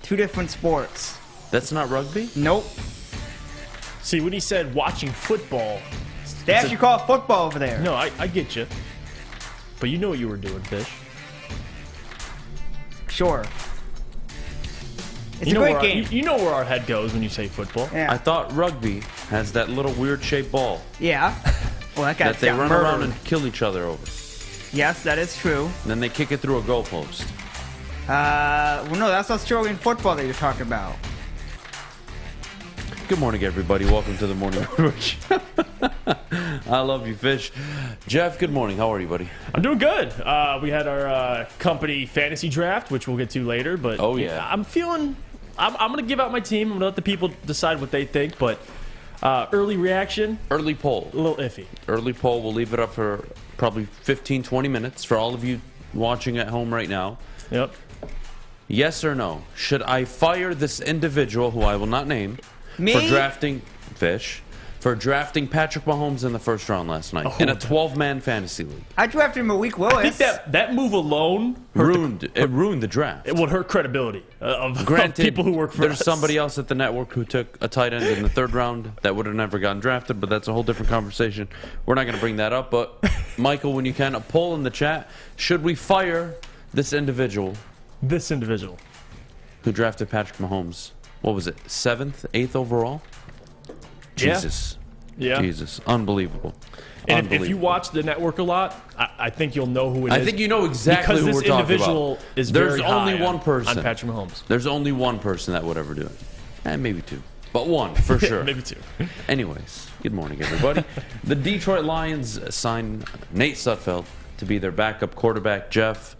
two different sports. That's not rugby? Nope. See, when he said watching football, They actually call it football over there. no, I get you. But you know what you were doing, Fish. Sure. It's You know a great where game. You know where our head goes when you say football. Yeah. I thought rugby has that little weird shaped ball Yeah. Well, that guy that they got run murdered. around and kill each other over. Yes, that is true. And then they kick it through a goalpost. Well, no, that's Australian football that you're talking about. Good morning, everybody. Welcome to the Morning Rush. I love you, Fish. Jeff, good morning. How are you, buddy? I'm doing good. We had our company fantasy draft, which we'll get to later. But Oh, yeah. I'm feeling. I'm going to give out my team. I'm going to let the people decide what they think. But early reaction, Early poll. a little iffy. Early poll. We'll leave it up for probably 15, 20 minutes for all of you watching at home right now. Yep. Yes or no? Should I fire this individual, who I will not name, Me? for drafting Patrick Mahomes in the first round last night in a 12-man fantasy league? I drafted him a week Willis. I think that move alone Ruined the draft. it would hurt credibility of Granted, people who work for there's us. somebody else at the network who took a tight end in the third round that would have never gotten drafted, but that's a whole different conversation. We're not going to bring that up, but Michael, when you can, a poll in the chat. Should we fire this individual This individual. who drafted Patrick Mahomes? What was it, 7th, 8th overall? Yeah. Jesus. Yeah. Jesus. Unbelievable. And if you watch the network a lot, I think you'll know who it is. I think you know exactly because who we're this talking individual about. is There's very only high one person. on Patrick Mahomes. There's only one person that would ever do it. And maybe two. But one, for sure. Maybe two. Anyways, good morning, everybody. The Detroit Lions signed Nate Sudfeld to be their backup quarterback. Jeff,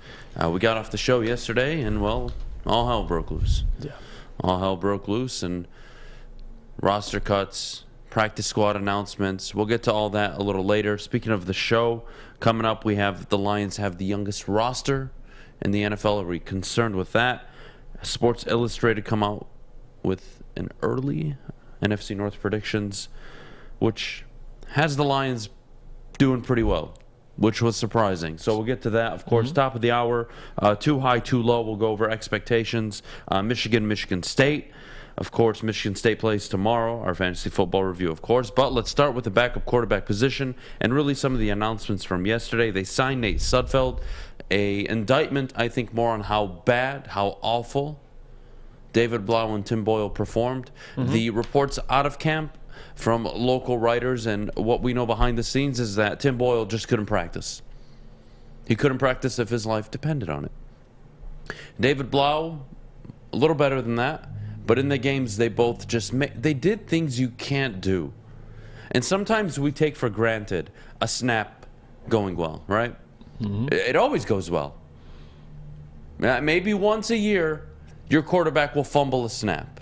we got off the show yesterday, and, well, all hell broke loose. Yeah. All hell broke loose, and roster cuts, practice squad announcements. We'll get to all that a little later. Speaking of the show, coming up, we have the Lions have the youngest roster in the NFL. Are we concerned with that? Sports Illustrated come out with an early NFC North predictions, which has the Lions doing pretty well, which was surprising. So we'll get to that. Of course, top of the hour, too high, too low. We'll go over expectations. Michigan State. Of course, Michigan State plays tomorrow, our fantasy football review, of course. But let's start with the backup quarterback position and really some of the announcements from yesterday. They signed Nate Sudfeld, a indictment, I think, more on how bad, how awful David Blau and Tim Boyle performed. The reports out of camp from local writers and what we know behind the scenes is that Tim Boyle just couldn't practice. He couldn't practice if his life depended on it. David Blau, a little better than that, but in the games they both just they did things you can't do. And sometimes we take for granted a snap going well, right? It always goes well. Maybe once a year your quarterback will fumble a snap.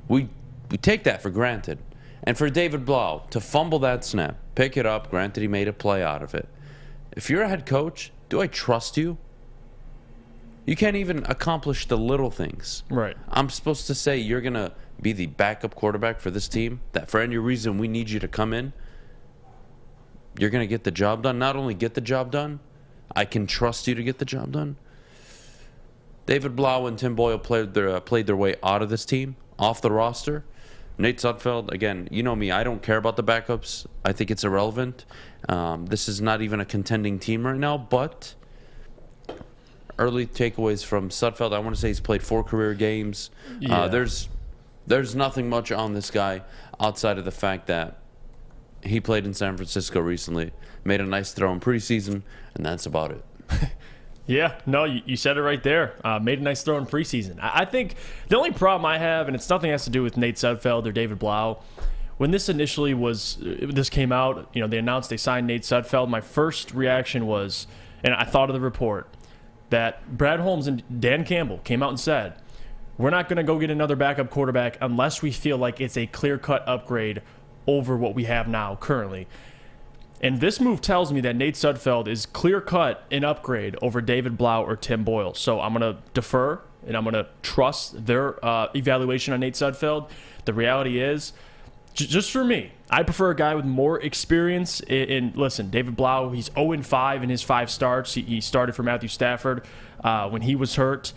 We take that for granted. And for David Blau to fumble that snap, pick it up, granted he made a play out of it. If you're a head coach, do I trust you? You can't even accomplish the little things. Right. I'm supposed to say you're going to be the backup quarterback for this team, that for any reason we need you to come in, you're going to get the job done. Not only get the job done, I can trust you to get the job done. David Blau and Tim Boyle played their way out of this team, off the roster. Nate Sudfeld, again, you know me, I don't care about the backups. I think it's irrelevant. This is not even a contending team right now, but early takeaways from Sudfeld, I want to say he's played 4 career games. Yeah. There's nothing much on this guy outside of the fact that he played in San Francisco recently, made a nice throw in preseason, and that's about it. Yeah, no, you said it right there. Made a nice throw in preseason. I think the only problem I have, and it's nothing has to do with Nate Sudfeld or David Blau, when this came out, they announced they signed Nate Sudfeld, my first reaction was, and I thought of the report, that Brad Holmes and Dan Campbell came out and said, we're not going to go get another backup quarterback unless we feel like it's a clear-cut upgrade over what we have now currently. And this move tells me that Nate Sudfeld is clear-cut an upgrade over David Blau or Tim Boyle. So I'm going to defer, and I'm going to trust their evaluation on Nate Sudfeld. The reality is, just for me, I prefer a guy with more experience. Listen, David Blau, he's 0-5 in his 5 starts. He started for Matthew Stafford when he was hurt.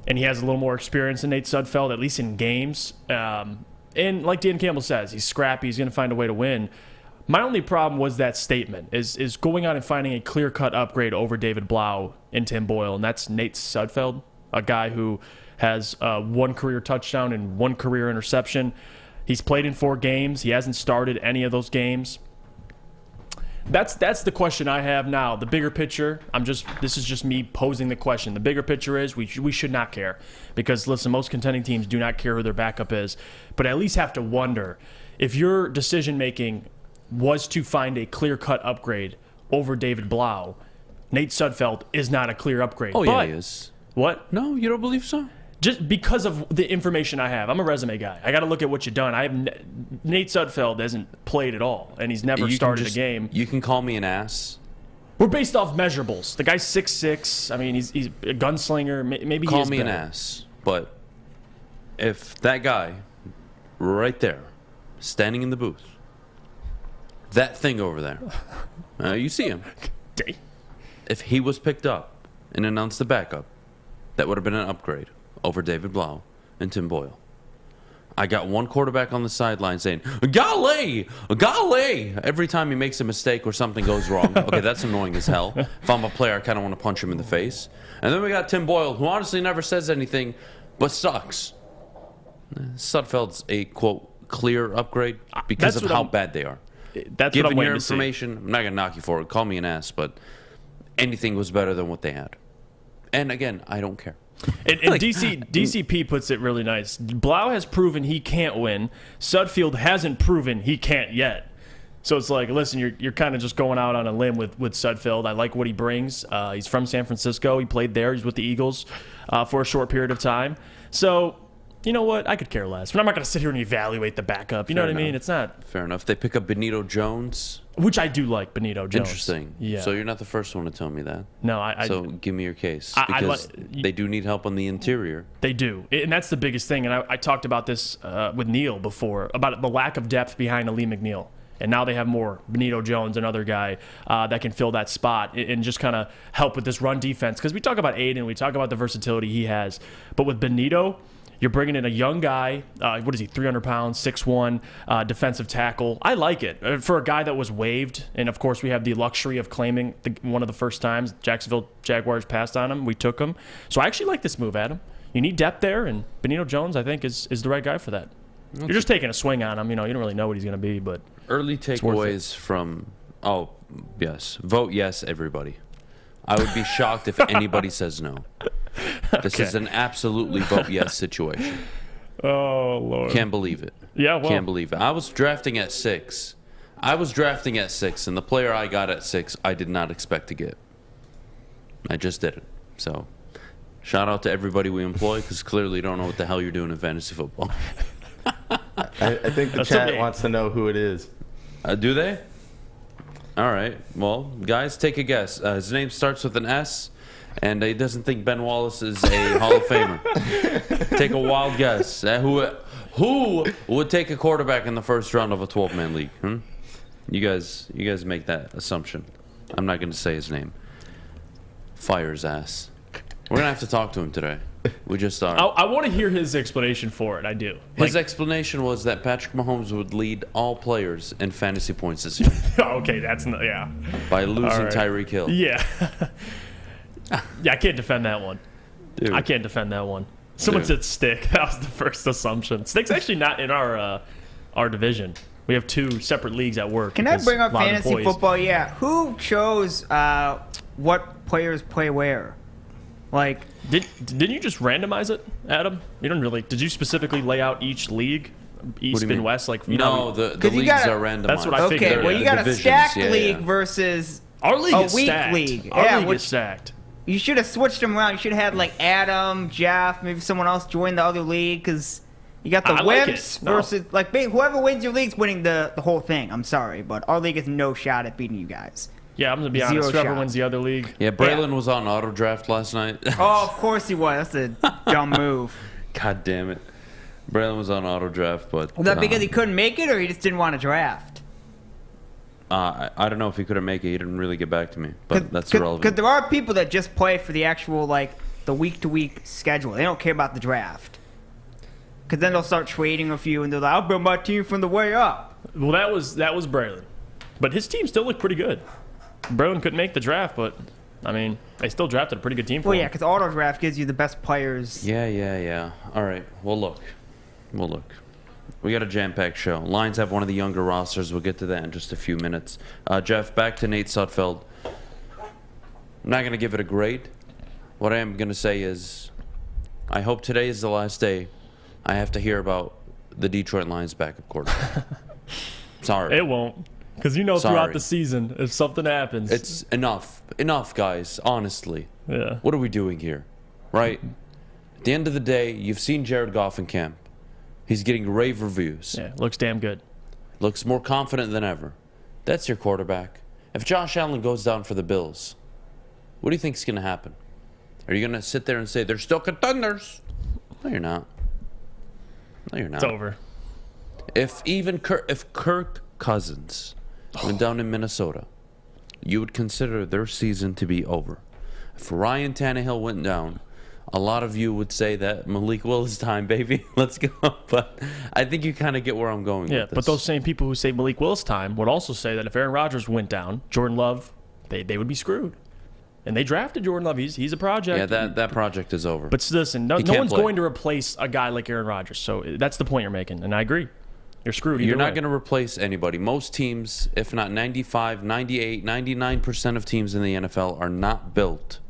and he has a little more experience than Nate Sudfeld, at least in games. And like Dan Campbell says, he's scrappy. He's going to find a way to win. My only problem was that statement, is going out and finding a clear-cut upgrade over David Blau and Tim Boyle, and that's Nate Sudfeld, a guy who has one career touchdown and one career interception. He's played in 4 games. He hasn't started any of those games. That's the question I have now. The bigger picture, this is just me posing the question. The bigger picture is we should not care because, listen, most contending teams do not care who their backup is, but at least have to wonder if your decision-making was to find a clear-cut upgrade over David Blau. Nate Sudfeld is not a clear upgrade. Oh, yeah, he is. What? No, you don't believe so? Just because of the information I have. I'm a resume guy. I got to look at what you've done. Nate Sudfeld hasn't played at all, and he's never started a game. You can call me an ass. We're based off measurables. The guy's 6'6". I mean, he's a gunslinger. Maybe call me an ass. But if that guy right there, standing in the booth, that thing over there, you see him. If he was picked up and announced the backup, that would have been an upgrade over David Blau and Tim Boyle. I got one quarterback on the sideline saying, golly, golly, every time he makes a mistake or something goes wrong. Okay, that's annoying as hell. If I'm a player, I kind of want to punch him in the face. And then we got Tim Boyle, who honestly never says anything, but sucks. Sudfeld's a, quote, clear upgrade because of how bad they are. That's Given what I'm your waiting to see. information, I'm not going to knock you for it. Call me an ass, but anything was better than what they had. And again, I don't care. And DCP puts it really nice. Blau has proven he can't win. Sudfeld hasn't proven he can't yet. So it's like, listen, you're kind of just going out on a limb with Sudfeld. I like what he brings. He's from San Francisco. He played there. He's with the Eagles for a short period of time. So, you know what? I could care less. But I'm not going to sit here and evaluate the backup. You know what I mean? It's not. Fair enough. They pick up Benito Jones. Which I do like, Benito Jones. Interesting. Yeah. So you're not the first one to tell me that. No, So give me your case. Because they do need help on the interior. They do. And that's the biggest thing. And I talked about this with Neil before, about the lack of depth behind Ali McNeil. And now they have more. Benito Jones, another guy that can fill that spot and just kind of help with this run defense. Because we talk about Aiden, we talk about the versatility he has. But with Benito, you're bringing in a young guy, what is he, 300 pounds, 6'1", defensive tackle. I like it. For a guy that was waived, and of course we have the luxury of claiming one of the first times Jacksonville Jaguars passed on him, we took him. So I actually like this move, Adam. You need depth there, and Benito Jones, I think, is the right guy for that. Okay. You're just taking a swing on him. You don't really know what he's going to be. But early takeaways from, yes. Vote yes, everybody. I would be shocked if anybody says no. This is an absolutely vote yes situation. Oh, Lord. Can't believe it. Yeah, well. Can't believe it. I was drafting at 6. And the player I got at 6, I did not expect to get. I just didn't. So, shout out to everybody we employ, because clearly you don't know what the hell you're doing in fantasy football. I think the chat wants to know who it is. Do they? All right. Well, guys, take a guess. His name starts with an S, and he doesn't think Ben Wallace is a Hall of Famer. Take a wild guess. Who would take a quarterback in the first round of a 12-man league? You guys make that assumption. I'm not going to say his name. Fire his ass. We're going to have to talk to him today. We just are. I want to hear his explanation for it. I do. His explanation was that Patrick Mahomes would lead all players in fantasy points this year. Okay, that's not, yeah. By losing Tyreek Hill. Yeah. Yeah, I can't defend that one. Dude. I can't defend that one. Someone said Stick. That was the first assumption. Stick's actually not in our division. We have 2 separate leagues at work. Can I bring up fantasy football? Yeah. Who chose what players play where? Like, didn't you just randomize it, Adam? You didn't really. Did you specifically lay out each league, East and West? Like, no, the leagues are randomized. That's what I figured. Okay, well, you got a stacked league versus our league is weak stacked. League. Our league is stacked. You should have switched them around. You should have had like Adam, Jeff, maybe someone else join the other league, because you got the Wimps versus like whoever wins your league's winning the whole thing. I'm sorry, but our league has no shot at beating you guys. Yeah, I'm going to be honest. Whoever wins the other league. Yeah, Braylon was on auto draft last night. Oh, of course he was. That's a dumb move. God damn it. Braylon was on auto draft, but... Was that because he couldn't make it, or he just didn't want to draft? I don't know if he couldn't make it. He didn't really get back to me, but that's irrelevant. Because there are people that just play for the actual, like, the week-to-week schedule. They don't care about the draft. Because then they'll start trading a few, and they're like, I'll build my team from the way up. Well, that was Braylon. But his team still looked pretty good. Braylon couldn't make the draft, but, I mean, they still drafted a pretty good team for him. Well, yeah, because auto draft gives you the best players. Yeah. All right. Well, look. We got a jam-packed show. Lions have one of the younger rosters. We'll get to that in just a few minutes. Jeff, back to Nate Sudfeld. I'm not going to give it a grade. What I am going to say is I hope today is the last day I have to hear about the Detroit Lions backup quarterback. Sorry. It won't. Because throughout the season, if something happens. It's enough. Enough, guys. Honestly. Yeah. What are we doing here? Right? At the end of the day, you've seen Jared Goff in camp. He's getting rave reviews. Yeah, looks damn good. Looks more confident than ever. That's your quarterback. If Josh Allen goes down for the Bills, what do you think is going to happen? Are you going to sit there and say, they're still contenders? No, you're not. It's over. If Kirk Cousins went down in Minnesota, you would consider their season to be over. If Ryan Tannehill went down, a lot of you would say that Malik Willis time, baby. Let's go. But I think you kind of get where I'm going with this. But those same people who say Malik Willis time would also say that if Aaron Rodgers went down, Jordan Love, they would be screwed. And they drafted Jordan Love. He's a project. Yeah, that project is over. But listen, no one's going to replace a guy like Aaron Rodgers. So that's the point you're making. And I agree. You're screwed. You're not going to replace anybody. Most teams, if not 95, 98, 99% of teams in the NFL are not built.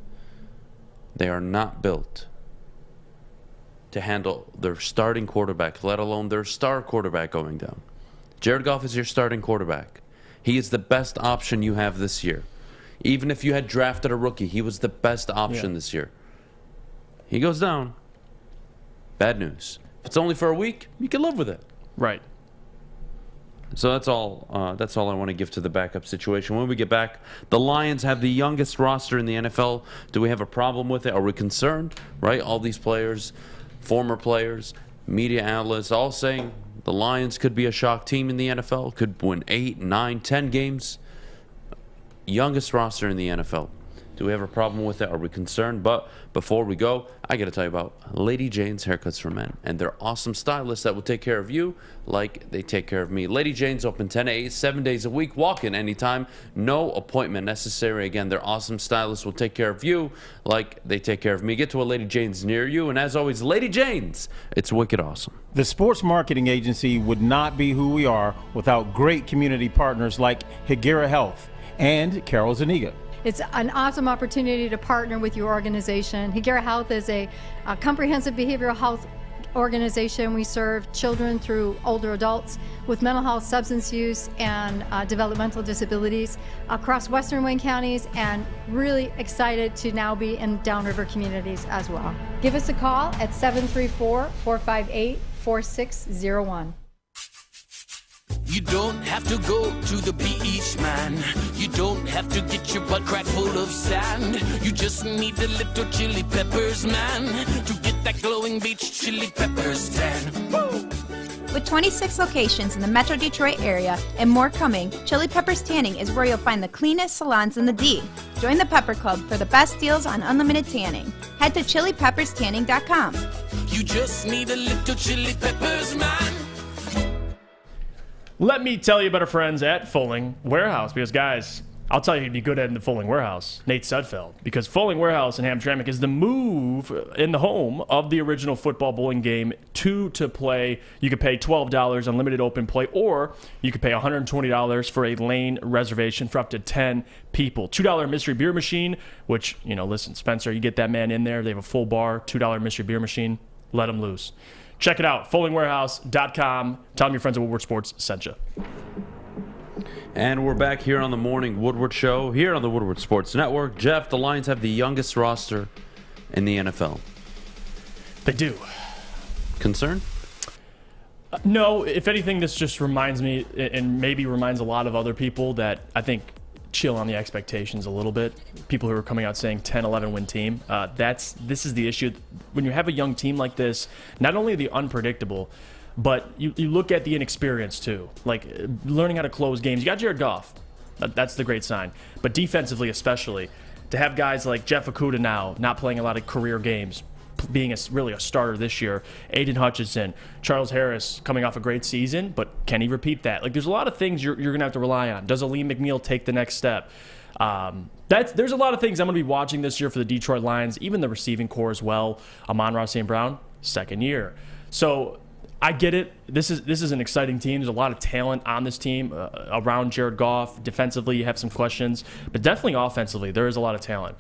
They are not built to handle their starting quarterback, let alone their star quarterback going down. Jared Goff is your starting quarterback. He is the best option you have this year. Even if you had drafted a rookie, he was the best option this year. He goes down. Bad news. If it's only for a week, you can live with it. Right. So that's all I want to give to the backup situation. When we get back, the Lions have the youngest roster in the NFL. Do we have a problem with it? Are we concerned? Right? All these players, former players, media analysts, all saying the Lions could be a shock team in the NFL, could win 8, 9, 10 games. Youngest roster in the NFL. Do we have a problem with it? Are we concerned? But before we go, I got to tell you about Lady Jane's Haircuts for Men and their awesome stylists that will take care of you like they take care of me. Lady Jane's open 10 to 8, 7 days a week. Walk in anytime. No appointment necessary. Again, their awesome stylists will take care of you like they take care of me. Get to a Lady Jane's near you. And as always, Lady Jane's, it's wicked awesome. The sports marketing agency would not be who we are without great community partners like Higuera Health and Carol Zaniga. It's an awesome opportunity to partner with your organization. Higuera Health is a comprehensive behavioral health organization. We serve children through older adults with mental health, substance use, and developmental disabilities across Western Wayne counties, and really excited to now be in downriver communities as well. Give us a call at 734-458-4601. You don't have to go to the beach, man. You don't have to get your butt crack full of sand. You just need a little chili peppers, man, to get that glowing beach chili peppers tan. Woo! With 26 locations in the Metro Detroit area and more coming, Chili Peppers Tanning is where you'll find the cleanest salons in the D. Join the Pepper Club for the best deals on unlimited tanning. Head to chilipepperstanning.com. You just need a little chili peppers, man. Let me tell you about our friends at Fulling Warehouse, because, guys, I'll tell you who'd be good at in the Fulling Warehouse, Nate Sudfeld, because Fulling Warehouse in Hamtramck is the move in the home of the original football bowling game to play. You could pay $12 unlimited open play, or you could pay $120 for a lane reservation for up to 10 people. $2 mystery beer machine, which, listen, Spencer, you get that man in there. They have a full bar, $2 mystery beer machine. Let them loose. Check it out, fullingwarehouse.com. Tell them your friends at Woodward Sports sent you. And we're back here on the Morning Woodward Show, here on the Woodward Sports Network. Jeff, the Lions have the youngest roster in the NFL. They do. Concerned? No, if anything, this just reminds me, and maybe reminds a lot of other people, that I think chill on the expectations a little bit. People who are coming out saying 10, 11 win team. This is the issue. When you have a young team like this, not only the unpredictable, but you look at the inexperience too. Like learning how to close games. You got Jared Goff. That's the great sign. But defensively especially, to have guys like Jeff Okudah now not playing a lot of career games, being really a starter this year, Aiden Hutchinson, Charles Harris coming off a great season, but can he repeat that? Like, there's a lot of things you're going to have to rely on. Does Aleem McNeil take the next step? There's a lot of things I'm going to be watching this year for the Detroit Lions, even the receiving core as well. Amon-Ra St. Brown, second year. So I get it. This is an exciting team. There's a lot of talent on this team around Jared Goff. Defensively, you have some questions, but definitely offensively, there is a lot of talent.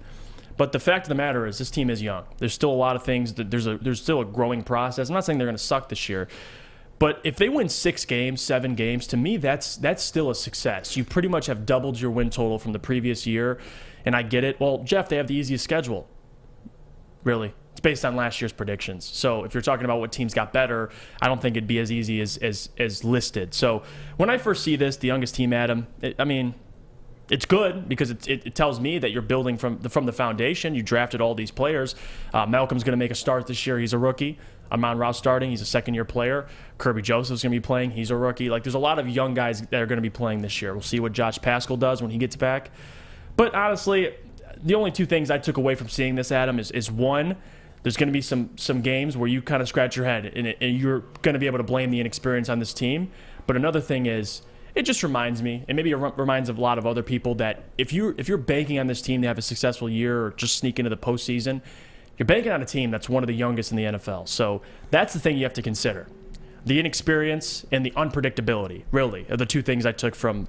But the fact of the matter is this team is young. There's still a lot of things. There's still a growing process. I'm not saying they're going to suck this year, but if they win 6 games, 7 games, to me, that's still a success. You pretty much have doubled your win total from the previous year, and I get it. Well, Jeff, they have the easiest schedule. Really. It's based on last year's predictions. So if you're talking about what teams got better, I don't think it'd be as easy as listed. So when I first see this, the youngest team, Adam, it's good because it tells me that you're building from the foundation. You drafted all these players. Malcolm's going to make a start this year. He's a rookie. Amon-Ra starting. He's a second-year player. Kirby Joseph's going to be playing. He's a rookie. Like, there's a lot of young guys that are going to be playing this year. We'll see what Josh Paschal does when he gets back. But honestly, the only 2 things I took away from seeing this, Adam, is one, there's going to be some games where you kind of scratch your head and you're going to be able to blame the inexperience on this team. But another thing is, it just reminds me, and maybe it reminds of a lot of other people, that if you're banking on this team to have a successful year or just sneak into the postseason, you're banking on a team that's one of the youngest in the NFL. So that's the thing you have to consider. The inexperience and the unpredictability, really, are the 2 things I took from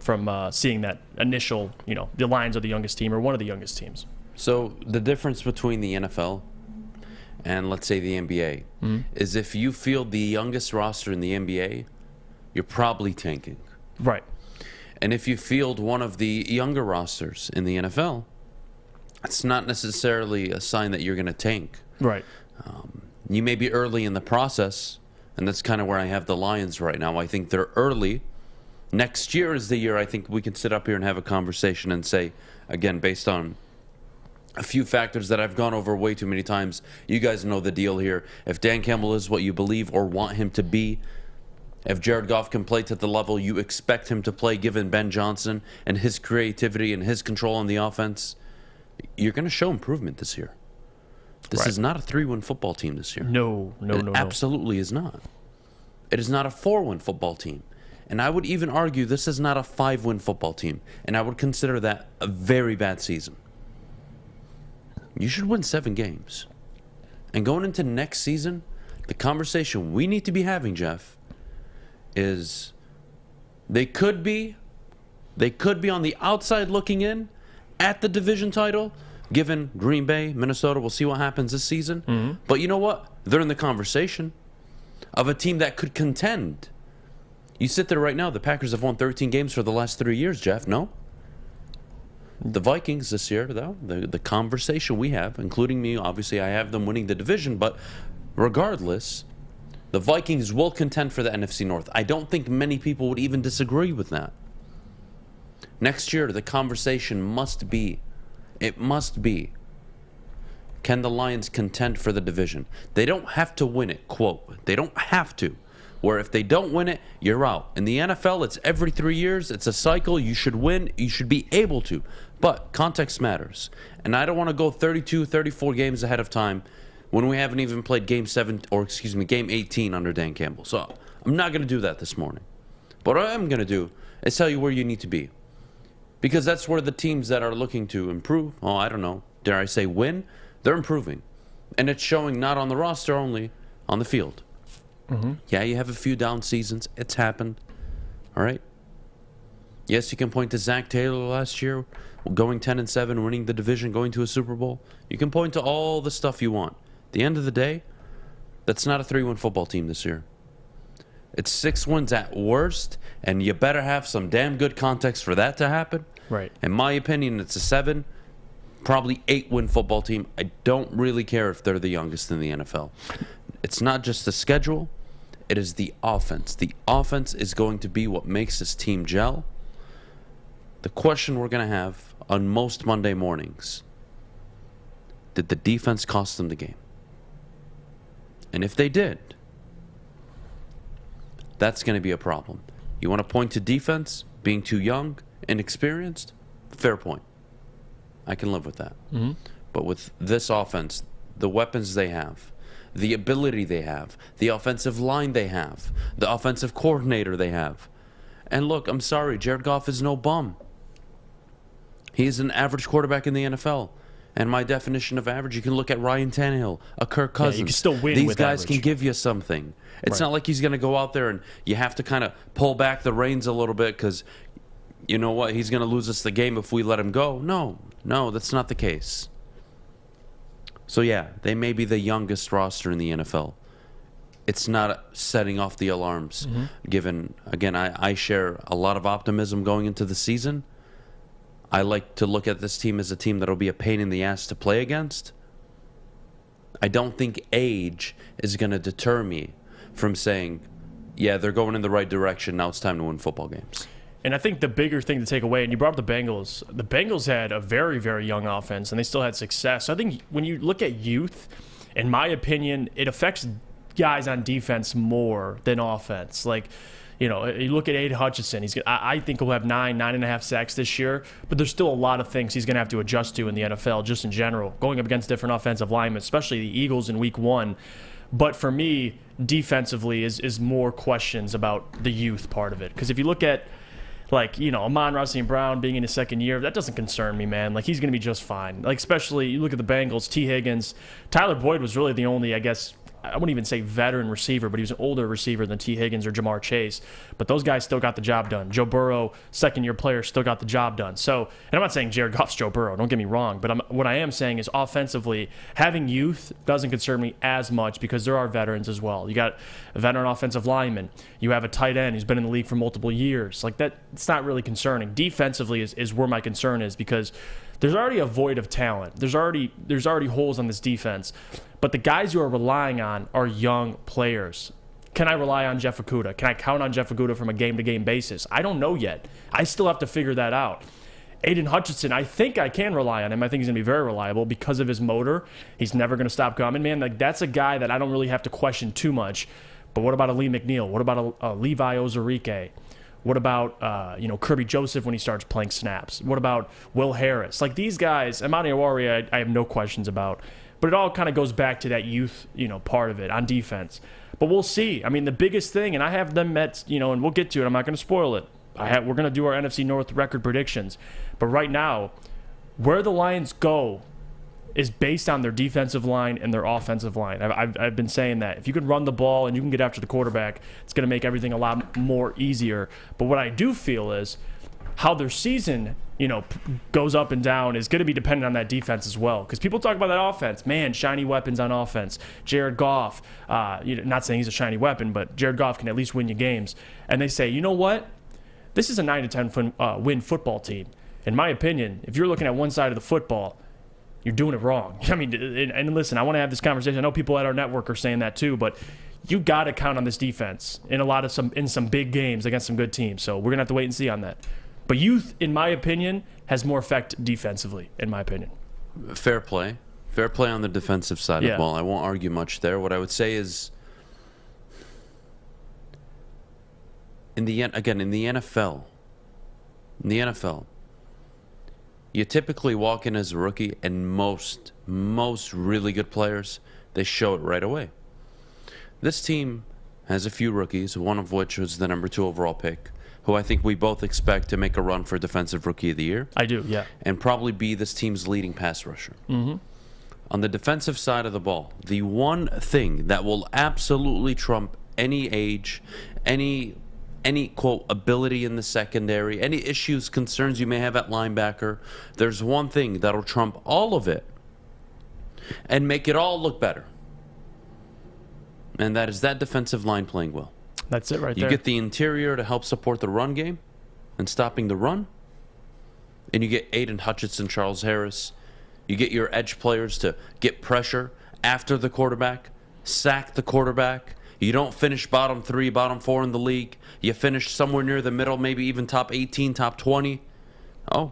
seeing that initial, the Lions are the youngest team or one of the youngest teams. So the difference between the NFL and, let's say, the NBA is if you field the youngest roster in the NBA, you're probably tanking. Right. And if you field one of the younger rosters in the NFL, it's not necessarily a sign that you're going to tank. Right. You may be early in the process, and that's kind of where I have the Lions right now. I think they're early. Next year is the year I think we can sit up here and have a conversation and say, again, based on a few factors that I've gone over way too many times, you guys know the deal here. If Dan Campbell is what you believe or want him to be, if Jared Goff can play to the level you expect him to play, given Ben Johnson and his creativity and his control on the offense, you're going to show improvement this year. This is not a 3-win football team this year. No. Absolutely is not. It is not a 4-win football team. And I would even argue this is not a 5-win football team. And I would consider that a very bad season. You should win 7 games. And going into next season, the conversation we need to be having, Jeff, is they could be on the outside looking in at the division title, given Green Bay, Minnesota. We'll see what happens this season. But you know what? They're in the conversation of a team that could contend. You sit there right now, the Packers have won 13 games for the last 3 years, Jeff, no? The Vikings this year, though, the conversation we have, including me, obviously I have them winning the division, but regardless, the Vikings will contend for the NFC North. I don't think many people would even disagree with that. Next year, the conversation must be, can the Lions contend for the division? They don't have to win it, quote. They don't have to. Where if they don't win it, you're out. In the NFL, it's every 3 years. It's a cycle. You should win. You should be able to. But context matters. And I don't want to go 32, 34 games ahead of time when we haven't even played game 18 under Dan Campbell. So I'm not going to do that this morning. But what I am going to do is tell you where you need to be. Because that's where the teams that are looking to improve, I don't know, dare I say win, they're improving. And it's showing not on the roster only, on the field. Yeah, you have a few down seasons. It's happened. All right? Yes, you can point to Zach Taylor last year, going 10-7, winning the division, going to a Super Bowl. You can point to all the stuff you want. At the end of the day, that's not a 3-win football team this year. It's 6 wins at worst, and you better have some damn good context for that to happen. Right. In my opinion, it's a 7, probably 8-win football team. I don't really care if they're the youngest in the NFL. It's not just the schedule. It is the offense. The offense is going to be what makes this team gel. The question we're going to have on most Monday mornings, did the defense cost them the game? And if they did, that's going to be a problem. You want to point to defense being too young, inexperienced? Fair point. I can live with that. But with this offense, the weapons they have, the ability they have, the offensive line they have, the offensive coordinator they have. And look, I'm sorry, Jared Goff is no bum. He is an average quarterback in the NFL. And my definition of average, you can look at Ryan Tannehill, a Kirk Cousins. Yeah, you can still win These with guys average. can give you something. It's not like he's going to go out there and you have to kind of pull back the reins a little bit because, you know what, he's going to lose us the game if we let him go. No, that's not the case. So, yeah, they may be the youngest roster in the NFL. It's not setting off the alarms, given, again, I share a lot of optimism going into the season. I like to look at this team as a team that'll be a pain in the ass to play against. I don't think age is going to deter me from saying, yeah, they're going in the right direction. Now it's time to win football games. And I think the bigger thing to take away, and you brought up the Bengals had a very, very young offense, and they still had success. So I think when you look at youth, in my opinion, it affects guys on defense more than offense. Like, you know, you look at Aiden Hutchinson. I think he'll have 9.5 sacks this year, but there's still a lot of things he's going to have to adjust to in the NFL, just in general, going up against different offensive linemen, especially the Eagles in Week 1. But for me, defensively is more questions about the youth part of it. Because if you look at, like, you know, Amon-Ra St. Brown being in his second year, that doesn't concern me, man. Like, he's going to be just fine. Like, especially, you look at the Bengals, T. Higgins. Tyler Boyd was really the only, I guess, I wouldn't even say veteran receiver, but he was an older receiver than T. Higgins or Jamar Chase. But those guys still got the job done. Joe Burrow, second-year player, still got the job done. So, and I'm not saying Jared Goff's Joe Burrow, don't get me wrong, but what I am saying is offensively, having youth doesn't concern me as much because there are veterans as well. You got a veteran offensive lineman. You have a tight end who's been in the league for multiple years. Like, that, it's not really concerning. Defensively is where my concern is because there's already a void of talent. There's already holes on this defense. But the guys you are relying on are young players. Can I rely on Jeff Okudah? Can I count on Jeff Okudah from a game-to-game basis? I don't know yet. I still have to figure that out. Aiden Hutchinson, I think I can rely on him. I think he's going to be very reliable because of his motor. He's never going to stop coming, man. Like, that's a guy that I don't really have to question too much. But what about a Lee McNeil? What about a Levi Ozarike? What about Kirby Joseph when he starts playing snaps? What about Will Harris? Like, these guys, Amani Awari, I have no questions about. But it all kind of goes back to that youth, part of it on defense. But we'll see. I mean, the biggest thing, and I have them at, and we'll get to it. I'm not going to spoil it. We're going to do our NFC North record predictions. But right now, where the Lions go is based on their defensive line and their offensive line. I've been saying that. If you can run the ball and you can get after the quarterback, it's going to make everything a lot more easier. But what I do feel is how their season goes up and down is going to be dependent on that defense as well. Because people talk about that offense. Man, shiny weapons on offense. Jared Goff, not saying he's a shiny weapon, but Jared Goff can at least win you games. And they say, you know what? This is a 9-10 win football team. In my opinion, if you're looking at one side of the football, you're doing it wrong. I mean, and listen, I want to have this conversation. I know people at our network are saying that too, but you got to count on this defense in some big games against some good teams. So we're going to have to wait and see on that. But youth, in my opinion, has more effect defensively, in my opinion. Fair play. Fair play on the defensive side of the ball. I won't argue much there. What I would say is, in the NFL, you typically walk in as a rookie, and most really good players, they show it right away. This team has a few rookies, one of which was the number 2 overall pick, who I think we both expect to make a run for Defensive Rookie of the Year. I do, yeah. And probably be this team's leading pass rusher. Mm-hmm. On the defensive side of the ball, the one thing that will absolutely trump any age, any quote ability in the secondary, any issues, concerns you may have at linebacker, there's one thing that'll trump all of it and make it all look better. And that is that defensive line playing well. That's it right there. You there. get the interior to help support the run game and stopping the run. And you get Aiden Hutchinson, Charles Harris. You get your edge players to get pressure after the quarterback, sack the quarterback. You don't finish bottom 3, bottom 4 in the league. You finish somewhere near the middle, maybe even top 18, top 20. Oh,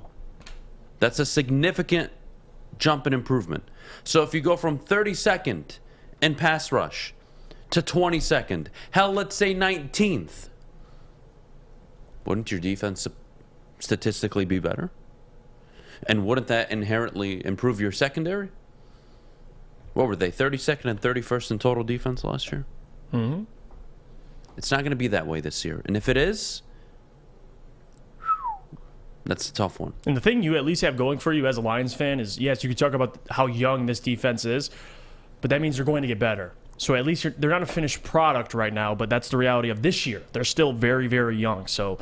that's a significant jump in improvement. So if you go from 32nd in pass rush to 22nd, hell, let's say 19th, wouldn't your defense statistically be better? And wouldn't that inherently improve your secondary? What were they, 32nd and 31st in total defense last year? Mm-hmm. It's not going to be that way this year. And if it is, that's a tough one. And the thing you at least have going for you as a Lions fan is, yes, you can talk about how young this defense is, but that means they're going to get better. So at least they're not a finished product right now, but that's the reality of this year. They're still very, very young. So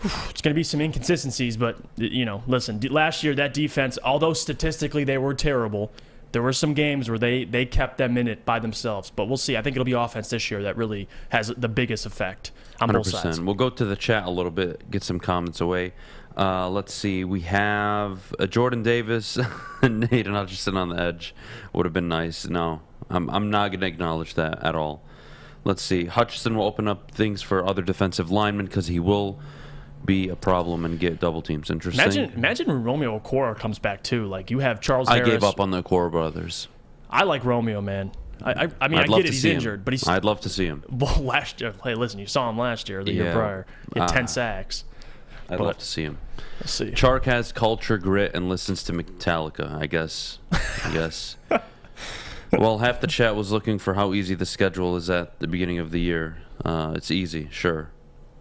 it's going to be some inconsistencies, but, listen, last year that defense, although statistically they were terrible, there were some games where they kept them in it by themselves. But we'll see. I think it'll be offense this year that really has the biggest effect on 100%. Both sides. We'll go to the chat a little bit, get some comments away. Let's see. We have Jordan Davis and Nathan Hutchinson on the edge. Would have been nice. No, I'm not going to acknowledge that at all. Let's see. Hutchinson will open up things for other defensive linemen because he will be a problem and get double teams. Interesting. Imagine when Romeo Okoro comes back too. Like you have Charles Harris. I gave up on the Okoro brothers. I like Romeo, man. I mean, I get it. He's injured, but I'd love to see him. Well, last year, hey, listen, you saw him last year, the year prior. He had 10 sacks. I'd love to see him. Let's see. Chark has culture, grit, and listens to Metallica, I guess. Well, half the chat was looking for how easy the schedule is at the beginning of the year. It's easy, sure.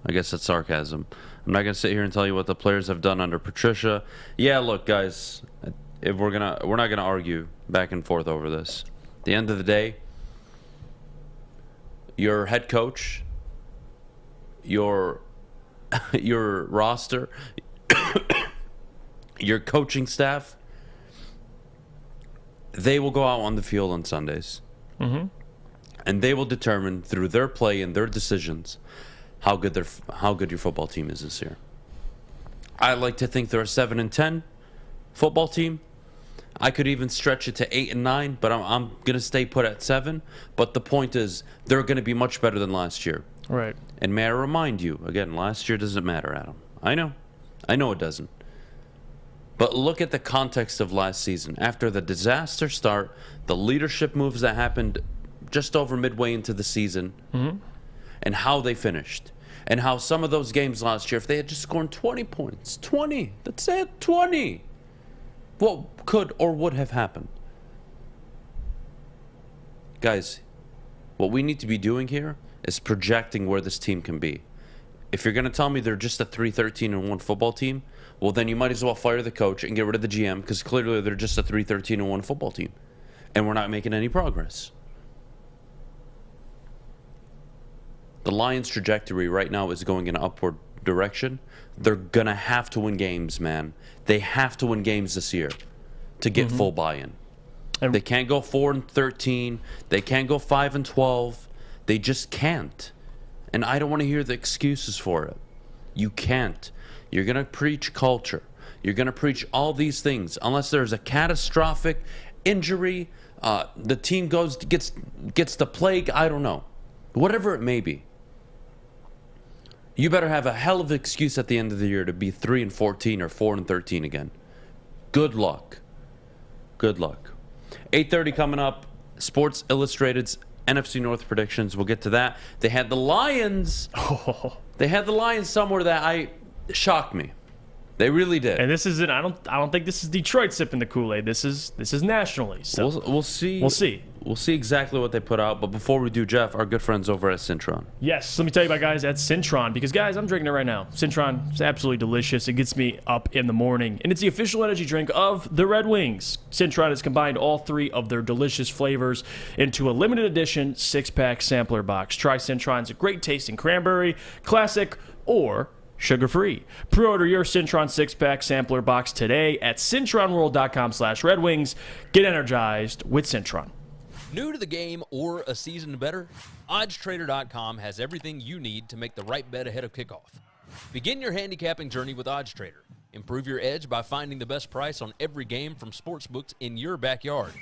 I guess that's sarcasm. I'm not gonna sit here and tell you what the players have done under Patricia. Yeah, look, guys, if we're not gonna argue back and forth over this. At the end of the day, your head coach, your roster, your coaching staff, they will go out on the field on Sundays, and they will determine through their play and their decisions how good your football team is this year. I like to think they're a 7-10 football team. I could even stretch it to 8-9, but I'm gonna stay put at 7. But the point is, they're gonna be much better than last year. Right. And may I remind you again, last year doesn't matter, Adam. I know it doesn't. But look at the context of last season. After the disaster start, the leadership moves that happened just over midway into the season, and how they finished. And how some of those games last year, if they had just scored 20 points, 20, that's it, 20, what could or would have happened? Guys, what we need to be doing here is projecting where this team can be. If you're going to tell me they're just a 3-13-1 football team, well, then you might as well fire the coach and get rid of the GM, because clearly they're just a 3-13-1 football team. And we're not making any progress. The Lions' trajectory right now is going in an upward direction. They're going to have to win games, man. They have to win games this year to get full buy-in. And they can't go 4-13. They can't go 5-12. They just can't. And I don't want to hear the excuses for it. You can't. You're going to preach culture. You're going to preach all these things unless there's a catastrophic injury, the team gets the plague, I don't know. Whatever it may be. You better have a hell of an excuse at the end of the year to be 3-14 or 4-13 again. Good luck. Good luck. 8:30 coming up. Sports Illustrated's NFC North predictions. We'll get to that. They had the Lions. They had the Lions somewhere that shocked me. They really did. And this isn't. I don't think this is Detroit sipping the Kool-Aid. This is nationally. So we'll see. We'll see. We'll see exactly what they put out. But before we do, Jeff, our good friends over at Cintron. Yes, let me tell you about guys at Cintron, because guys, I'm drinking it right now. Cintron is absolutely delicious. It gets me up in the morning, and it's the official energy drink of the Red Wings. Cintron has combined all 3 of their delicious flavors into a limited edition 6-pack sampler box. Try Cintron's great tasting cranberry, classic, or sugar-free. Pre-order your Cintron 6-pack sampler box today at cintronworld.com/Red Wings. Get energized with Cintron. New to the game or a season better? OddsTrader.com has everything you need to make the right bet ahead of kickoff. Begin your handicapping journey with OddsTrader. Improve your edge by finding the best price on every game from sportsbooks in your backyard.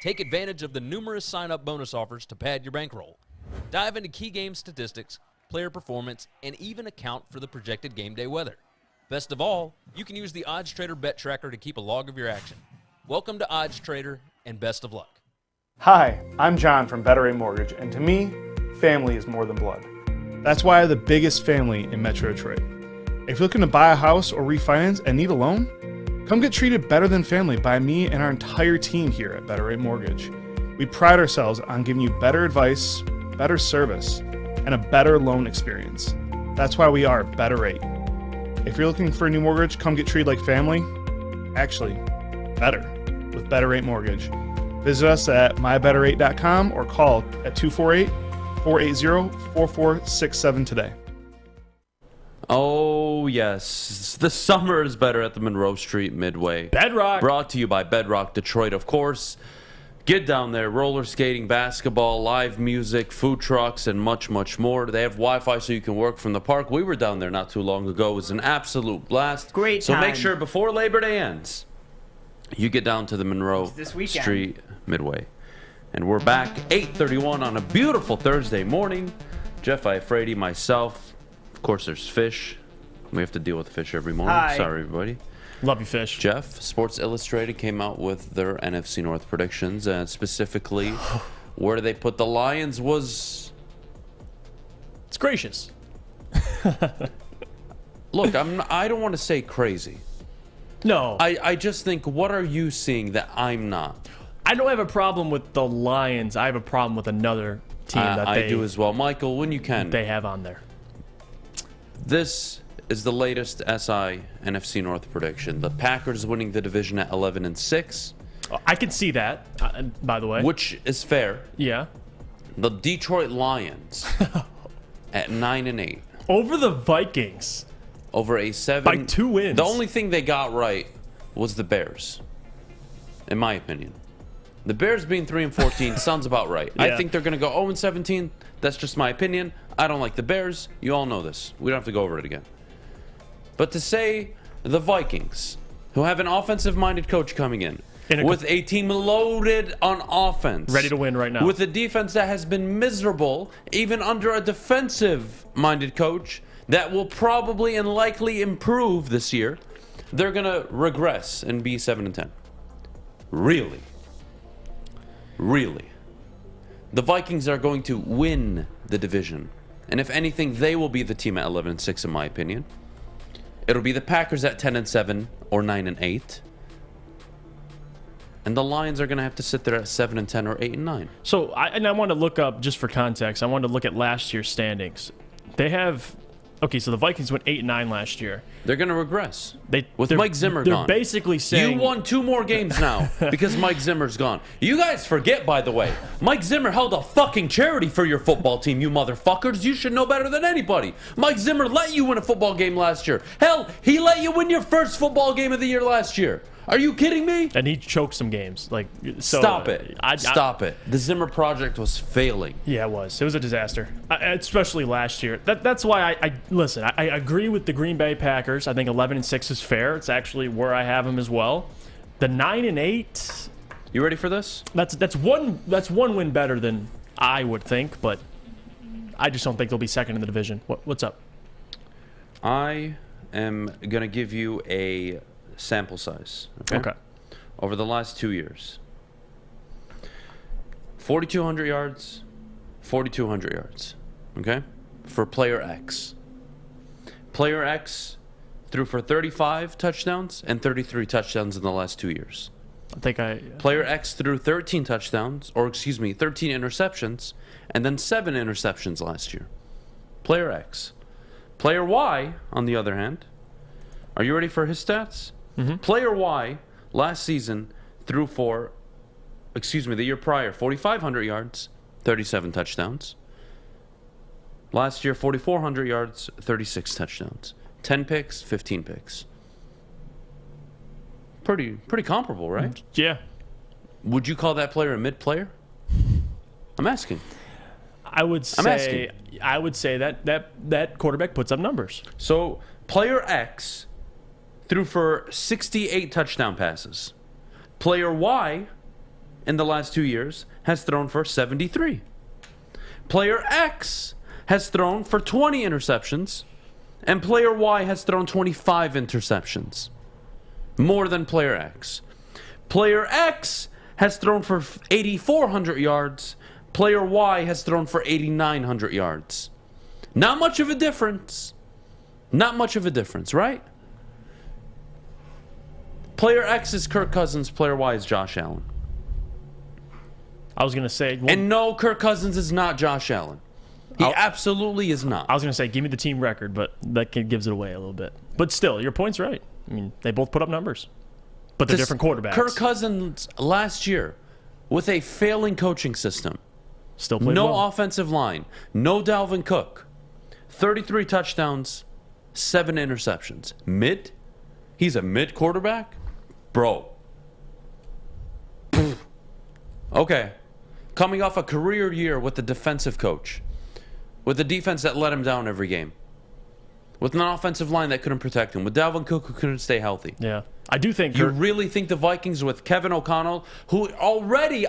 Take advantage of the numerous sign-up bonus offers to pad your bankroll. Dive into key game statistics, player performance, and even account for the projected game day weather. Best of all, you can use the OddsTrader bet tracker to keep a log of your action. Welcome to OddsTrader, and best of luck. Hi, I'm John from Better A Mortgage, and to me, family is more than blood. That's why I have the biggest family in Metro Detroit. If you're looking to buy a house or refinance and need a loan, Come get treated better than family by me and our entire team here at Better Rate Mortgage. We pride ourselves on giving you better advice, better service, and a better loan experience. That's why we are Better Rate. If you're looking for a new mortgage, come get treated like family. Actually, better with Better Rate Mortgage. Visit us at mybetterrate.com or call at 248-480-4467 today. Oh, yes. The summer is better at the Monroe Street Midway. Bedrock. Brought to you by Bedrock Detroit, of course. Get down there. Roller skating, basketball, live music, food trucks, and much, much more. They have Wi-Fi so you can work from the park. We were down there not too long ago. It was an absolute blast. Great So time. make sure before Labor Day ends, you get down to the Monroe this weekend. Street Midway. And we're back 8:31 on a beautiful Thursday morning. Jeff Iafredi, myself. Of course, there's Fish. We have to deal with Fish every morning. Hi. Sorry, everybody. Love you, Fish. Jeff, Sports Illustrated came out with their NFC North predictions, and specifically where they put the Lions was... It's gracious. Look, I don't want to say crazy. No. I just think, what are you seeing that I'm not? I don't have a problem with the Lions. I have a problem with another team that I do as well. Michael, when you can. They have on there. This is the latest SI NFC North prediction. The Packers winning the division at 11-6. I can see that, by the way. Which is fair. Yeah. The Detroit Lions at 9-8. Over the Vikings. Over a 7. By 2 wins. The only thing they got right was the Bears, in my opinion. The Bears being 3-14 sounds about right. Yeah. I think they're going to go 0-17. That's just my opinion. I don't like the Bears. You all know this. We don't have to go over it again. But to say the Vikings, who have an offensive-minded coach coming in with a team loaded on offense, ready to win right now, with a defense that has been miserable, even under a defensive-minded coach that will probably and likely improve this year, they're going to regress and be 7-10. Really? Really? The Vikings are going to win the division. And if anything, they will be the team at 11-6, in my opinion. It'll be the Packers at 10-7 or 9-8. And the Lions are going to have to sit there at 7-10 or 8-9. So, I want to look up, just for context, I wanted to look at last year's standings. They have... Okay, so the Vikings went 8-9 last year. They're going to regress. With Mike Zimmer gone. They're basically saying... You won 2 more games now because Mike Zimmer's gone. You guys forget, by the way, Mike Zimmer held a fucking charity for your football team, you motherfuckers. You should know better than anybody. Mike Zimmer let you win a football game last year. Hell, he let you win your first football game of the year last year. Are you kidding me? And he choked some games. Stop it. Stop it. The Zimmer project was failing. Yeah, it was. It was a disaster, especially last year. That's why I listen. I agree with the Green Bay Packers. I think 11-6 is fair. It's actually where I have them as well. The 9-8. You ready for this? That's one win better than I would think, but I just don't think they'll be second in the division. What's up? I am gonna give you a sample size. Okay. Over the last 2 years, 4,200 yards, 4,200 yards. Okay, for player X. Player X threw for 35 touchdowns and 33 touchdowns in the last 2 years. Player X threw 13 touchdowns, or excuse me, 13 interceptions, and then 7 interceptions last year. Player X. Player Y, on the other hand, are you ready for his stats? Mm-hmm. Player Y last season threw for, the year prior, 4,500 yards, 37 touchdowns. Last year, 4,400 yards, 36 touchdowns. 10 picks, 15 picks. Pretty comparable, right? Yeah. Would you call that player a mid-player? I'm asking. I would say that quarterback puts up numbers. So, player X threw for 68 touchdown passes. Player Y, in the last 2 years, has thrown for 73. Player X has thrown for 20 interceptions, and player Y has thrown 25 interceptions. More than player X. Player X has thrown for 8,400 yards. Player Y has thrown for 8,900 yards. Not much of a difference. Not much of a difference, right? Player X is Kirk Cousins. Player Y is Josh Allen. I was going to say... And no, Kirk Cousins is not Josh Allen. He absolutely is not. I was going to say, give me the team record, but that gives it away a little bit. But still, your point's right. I mean, they both put up numbers. But they're different quarterbacks. Kirk Cousins last year, with a failing coaching system, still played no well. offensive line, no Dalvin Cook, 33 touchdowns, 7 interceptions. Mid? He's a mid quarterback? Bro. Okay. Coming off a career year with a defensive coach, with a defense that let him down every game, with an offensive line that couldn't protect him, with Dalvin Cook who couldn't stay healthy. Yeah. I do think... You really think the Vikings with Kevin O'Connell, who already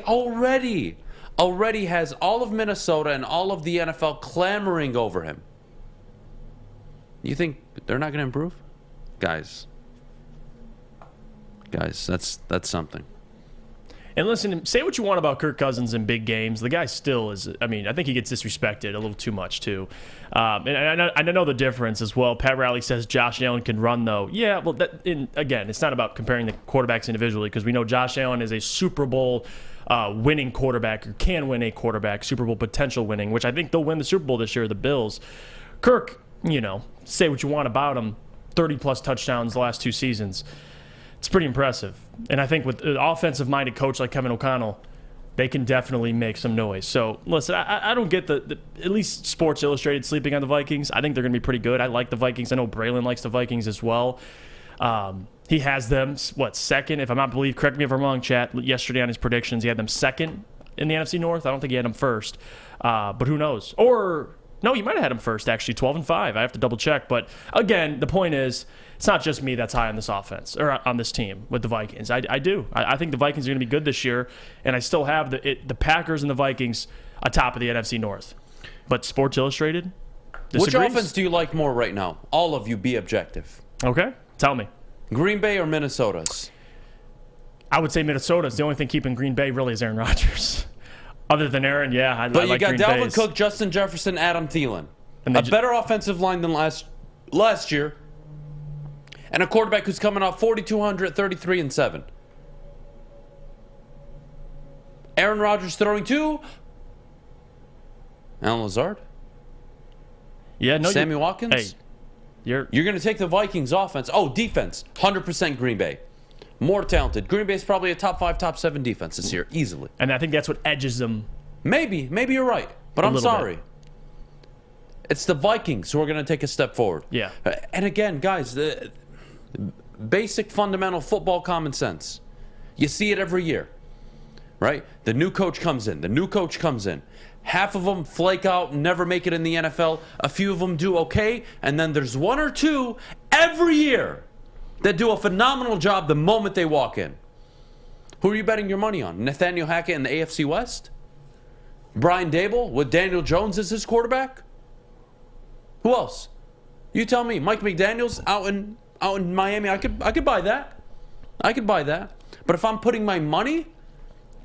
has all of Minnesota and all of the NFL clamoring over him, you think they're not going to improve? Guys, that's something. And listen, say what you want about Kirk Cousins in big games. The guy still is, I mean, I think he gets disrespected a little too much, too. And I know the difference as well. Pat Riley says Josh Allen can run, though. Yeah, well, again, it's not about comparing the quarterbacks individually because we know Josh Allen is a Super Bowl winning quarterback, or can win a quarterback, Super Bowl potential winning, which I think they'll win the Super Bowl this year, the Bills. Kirk, say what you want about him, 30-plus touchdowns the last 2 seasons. It's pretty impressive. And I think with an offensive-minded coach like Kevin O'Connell, they can definitely make some noise. So, listen, I don't get the at least Sports Illustrated sleeping on the Vikings. I think they're going to be pretty good. I like the Vikings. I know Braylon likes the Vikings as well. He has them, second? If I'm not believed, correct me if I'm wrong, chat. Yesterday on his predictions, he had them second in the NFC North. I don't think he had them first. But who knows? Or... no, you might have had him first, actually, 12-5. I have to double-check. But, again, the point is, it's not just me that's high on this offense, or on this team with the Vikings. I do. I think the Vikings are going to be good this year, and I still have the Packers and the Vikings atop of the NFC North. But Sports Illustrated disagrees. Which offense do you like more right now? All of you, be objective. Okay, tell me. Green Bay or Minnesota's? I would say Minnesota's. The only thing keeping Green Bay really is Aaron Rodgers. Other than Aaron, yeah, I but like you Green got Dalvin Bay's. Cook, Justin Jefferson, Adam Thielen. And a better offensive line than last year. And a quarterback who's coming off 4,200, 33-7. Aaron Rodgers throwing to Alan Lazard. Yeah, no. Sammy Watkins. Hey, you're going to take the Vikings offense. Oh, defense. 100% Green Bay. More talented. Green Bay's probably a top 5, top 7 defense this year, easily. And I think that's what edges them. Maybe you're right. But I'm sorry. It's the Vikings who are going to take a step forward. Yeah. And again, guys, the basic fundamental football common sense. You see it every year, right? The new coach comes in. Half of them flake out and never make it in the NFL. A few of them do okay. And then there's 1 or 2 every year that do a phenomenal job the moment they walk in. Who are you betting your money on? Nathaniel Hackett in the AFC West? Brian Dable with Daniel Jones as his quarterback? Who else? You tell me. Mike McDaniels out in Miami. I could buy that. But if I'm putting my money,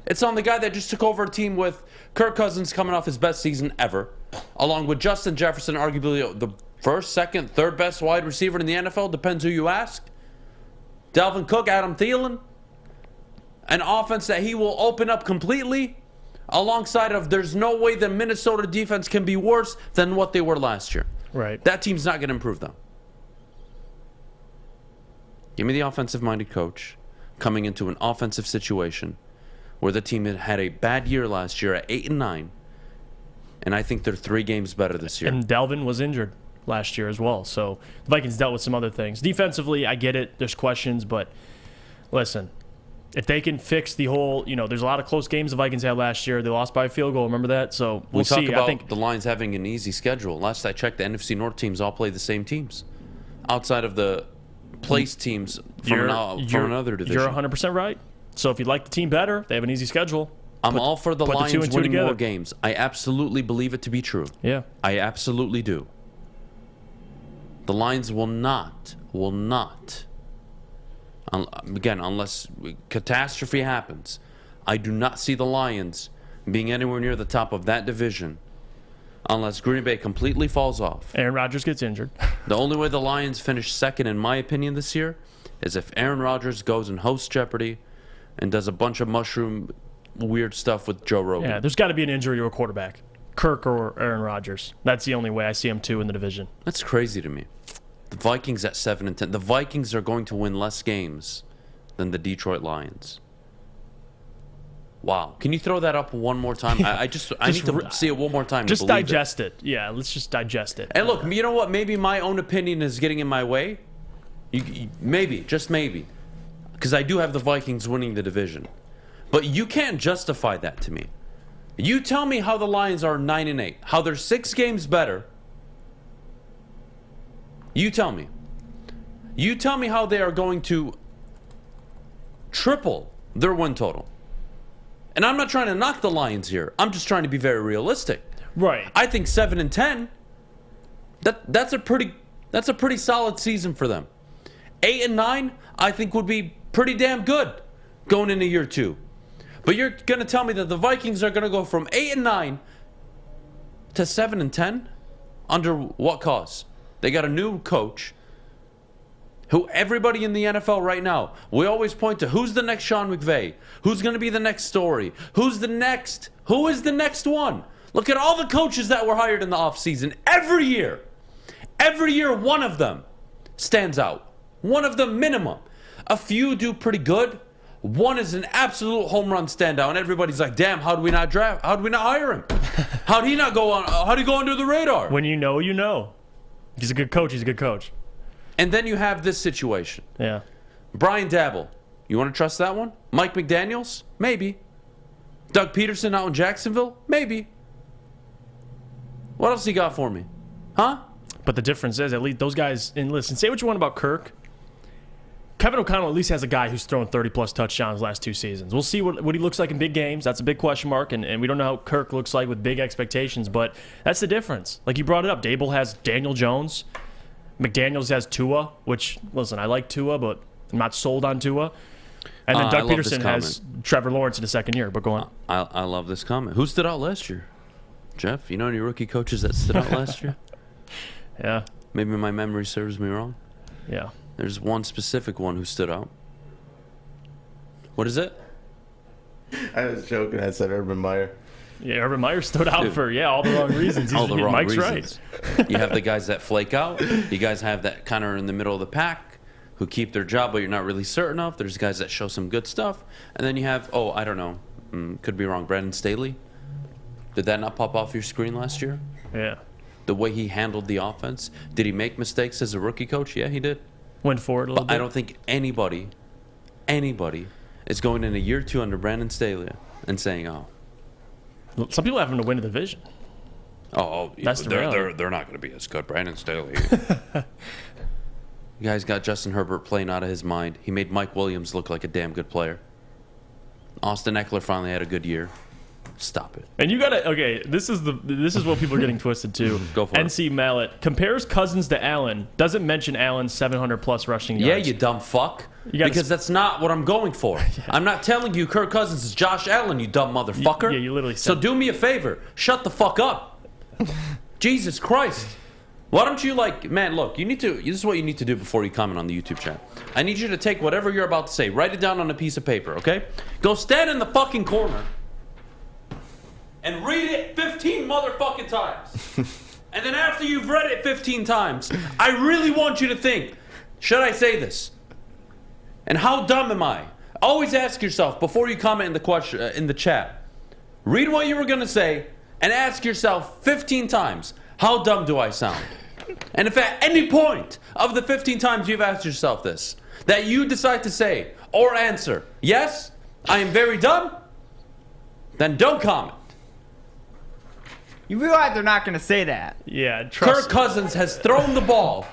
it's on the guy that just took over a team with Kirk Cousins coming off his best season ever, along with Justin Jefferson, arguably the first, second, third best wide receiver in the NFL, depends who you ask. Dalvin Cook, Adam Thielen, an offense that he will open up completely, alongside of there's no way the Minnesota defense can be worse than what they were last year. Right. That team's not going to improve, though. Give me the offensive-minded coach coming into an offensive situation where the team had a bad year last year at 8-9, and I think they're 3 games better this year. And Dalvin was injured last year as well, so the Vikings dealt with some other things. Defensively, I get it. There's questions, but listen, if they can fix the whole, there's a lot of close games the Vikings had last year. They lost by a field goal. Remember that? So we'll see. Talk about the Lions having an easy schedule. Last I checked, the NFC North teams all play the same teams, outside of the place teams from another division. You're 100% right. So if you'd like the team better, they have an easy schedule. I'm all for the Lions winning more games. I absolutely believe it to be true. Yeah. I absolutely do. The Lions will not, again, unless catastrophe happens, I do not see the Lions being anywhere near the top of that division unless Green Bay completely falls off. Aaron Rodgers gets injured. The only way the Lions finish second, in my opinion, this year is if Aaron Rodgers goes and hosts Jeopardy and does a bunch of mushroom weird stuff with Joe Rogan. Yeah, there's got to be an injury to a quarterback. Kirk or Aaron Rodgers. That's the only way I see them two in the division. That's crazy to me. The Vikings at 7-10. The Vikings are going to win less games than the Detroit Lions. Wow. Can you throw that up one more time? I need to see it one more time. Just digest it. Yeah, let's just digest it. And look, you know what? Maybe my own opinion is getting in my way. Maybe, just maybe. Because I do have the Vikings winning the division. But you can't justify that to me. You tell me how the Lions are 9-8, how they're 6 games better. You tell me. You tell me how they are going to triple their win total. And I'm not trying to knock the Lions here. I'm just trying to be very realistic. Right. I think 7-10. That's a pretty solid season for them. 8-9, I think would be pretty damn good going into year 2. But you're going to tell me that the Vikings are going to go from 8-9 to 7-10? Under what cause? They got a new coach who everybody in the NFL right now, we always point to who's the next Sean McVay? Who's going to be the next story? Who is the next one? Look at all the coaches that were hired in the offseason. Every year, one of them stands out. One of them minimum. A few do pretty good. One is an absolute home run standout, and everybody's like, damn, how do we not hire him? How'd he go under the radar? When you know, you know. He's a good coach. And then you have this situation. Yeah. Brian Daboll. You want to trust that one? Mike McDaniels? Maybe. Doug Peterson out in Jacksonville? Maybe. What else he got for me? Huh? But the difference is, at least those guys, and listen, say what you want about Kirk. Kevin O'Connell at least has a guy who's thrown 30-plus touchdowns last 2 seasons. We'll see what he looks like in big games. That's a big question mark, and we don't know how Kirk looks like with big expectations, but that's the difference. Like you brought it up, Daboll has Daniel Jones. McDaniels has Tua, which, listen, I like Tua, but I'm not sold on Tua. And then Doug Peterson has Trevor Lawrence in the second year, but go on. I love this comment. Who stood out last year? Jeff, you know any rookie coaches that stood out last year? Yeah. Maybe my memory serves me wrong. Yeah. There's one specific one who stood out. What is it? I was joking. I said Urban Meyer. Yeah, Urban Meyer stood out for all the wrong reasons. All the wrong Mike's reasons. Right. You have the guys that flake out. You guys have that kind of in the middle of the pack who keep their job, but you're not really certain of. There's guys that show some good stuff. And then you have, I don't know, could be wrong, Brandon Staley. Did that not pop off your screen last year? Yeah. The way he handled the offense. Did he make mistakes as a rookie coach? Yeah, he did. Went forward a little bit. I don't think anybody is going in a year 2 under Brandon Staley and saying, some people have him to win the division. That's they're not going to be as good. Brandon Staley. You guys got Justin Herbert playing out of his mind. He made Mike Williams look like a damn good player. Austin Eckler finally had a good year. Stop it. And you gotta this is what people are getting twisted too. Go for NC it. Mallet compares Cousins to Allen, doesn't mention Allen's 700+ rushing yards. Yeah, you dumb fuck. Because that's not what I'm going for. Yeah. I'm not telling you Kirk Cousins is Josh Allen, you dumb motherfucker. You literally said. So do me a favor. Shut the fuck up. Jesus Christ. Why don't you man, look, this is what you need to do before you comment on the YouTube chat. I need you to take whatever you're about to say, write it down on a piece of paper, okay? Go stand in the fucking corner and read it 15 motherfucking times. And then after you've read it 15 times, I really want you to think, should I say this? And how dumb am I? Always ask yourself before you comment in the chat. Read what you were going to say and ask yourself 15 times, how dumb do I sound? And if at any point of the 15 times you've asked yourself this, that you decide to say or answer, yes, I am very dumb, then don't comment. You realize they're not going to say that. Yeah, Kirk Cousins has thrown the ball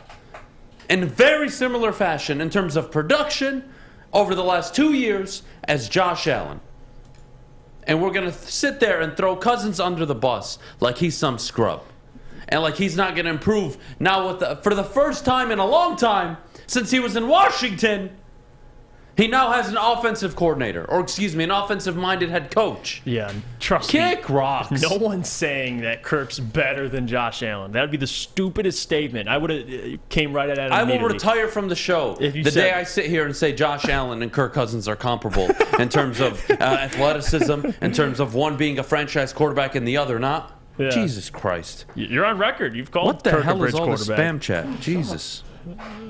in very similar fashion in terms of production over the last 2 years as Josh Allen. And we're going to sit there and throw Cousins under the bus like he's some scrub. And like he's not going to improve now for the first time in a long time since he was in Washington. He now has an offensive coordinator, or excuse me, an offensive-minded head coach. Yeah, trust me. Kick rocks. No one's saying that Kirk's better than Josh Allen. That would be the stupidest statement. I would have came right at it I immediately. will retire from the show the day I sit here and say Josh Allen and Kirk Cousins are comparable in terms of athleticism, in terms of one being a franchise quarterback and the other not. Yeah. Jesus Christ. You're on record. You've called what the Kirk hell a is all the spam chat? Jesus.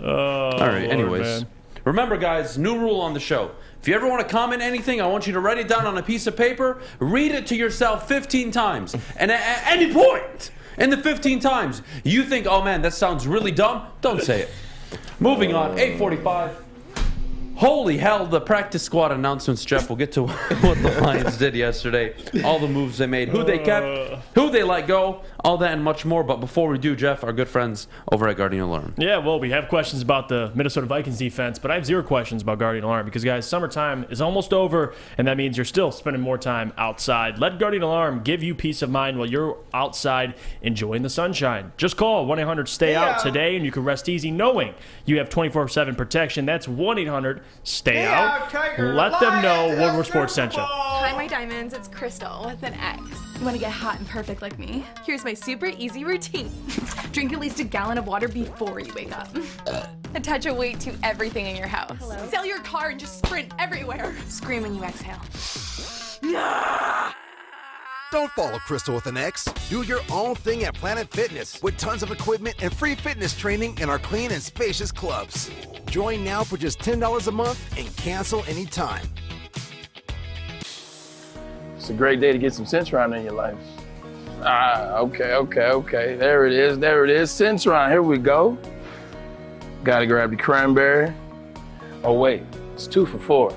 All right, anyways. Man. Remember, guys, new rule on the show. If you ever want to comment anything, I want you to write it down on a piece of paper, read it to yourself 15 times. And at any point in the 15 times you think, oh, man, that sounds really dumb, don't say it. Moving on, 8:45. Holy hell, the practice squad announcements, Jeff. We'll get to what the Lions did yesterday, all the moves they made, who they kept, who they let go, all that and much more. But before we do, Jeff, our good friends over at Guardian Alarm. Yeah, well, we have questions about the Minnesota Vikings defense, but I have 0 questions about Guardian Alarm because, guys, summertime is almost over, and that means you're still spending more time outside. Let Guardian Alarm give you peace of mind while you're outside enjoying the sunshine. Just call 1-800-STAY-OUT today, and you can rest easy knowing you have 24/7 protection. That's 1-800-STAY-OUT. Let them know Woodward Sports sent you. Hi, my diamonds. It's Crystal with an X. You want to get hot and perfect like me? Here's my super easy routine. Drink at least a gallon of water before you wake up. Attach a weight to everything in your house. Hello? Sell your car and just sprint everywhere. Scream when you exhale. Don't follow Crystal with an X. Do your own thing at Planet Fitness with tons of equipment and free fitness training in our clean and spacious clubs. Join now for just $10 a month and cancel anytime. It's a great day to get some Centron in your life. Okay. There it is. Centron, here we go. Gotta grab the cranberry. Oh wait, it's 2 for $4.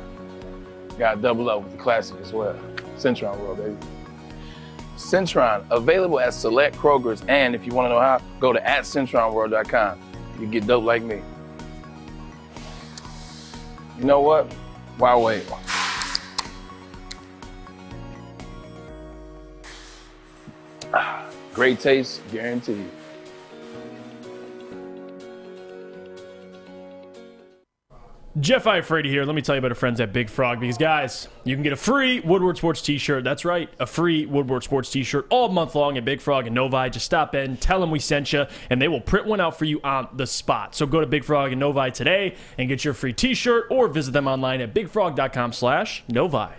Gotta double up with the classic as well. Centron World, baby. Centron, available at select Krogers, and if you want to know how, go to @CentronWorld.com. You get dope like me. You know what? Why wait? Great taste, guaranteed. Jeff Iafrady here. Let me tell you about our friends at Big Frog because, guys, you can get a free Woodward Sports t-shirt. That's right, a free Woodward Sports t-shirt all month long at Big Frog in Novi. Just stop in, tell them we sent you, and they will print one out for you on the spot. So go to Big Frog in Novi today and get your free t-shirt or visit them online at bigfrog.com/Novi.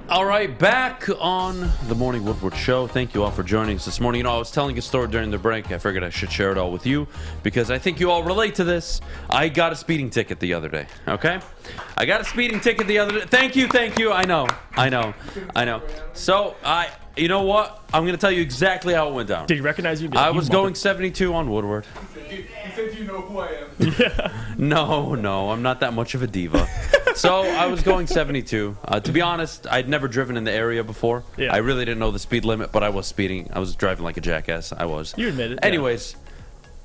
All right, back on the Morning Woodward Show. Thank you all for joining us this morning. You know, I was telling a story during the break. I figured I should share it all with you because I think you all relate to this. I got a speeding ticket the other day, okay? I got a speeding ticket the other day. Thank you. I know. So, you know what? I'm going to tell you exactly how it went down. Did you recognize you? I was going 72 on Woodward. You said you know who I am. Yeah. No, I'm not that much of a diva. So I was going 72. To be honest, I'd never driven in the area before. Yeah. I really didn't know the speed limit, but I was speeding. I was driving like a jackass. I was. You admit it. Anyways,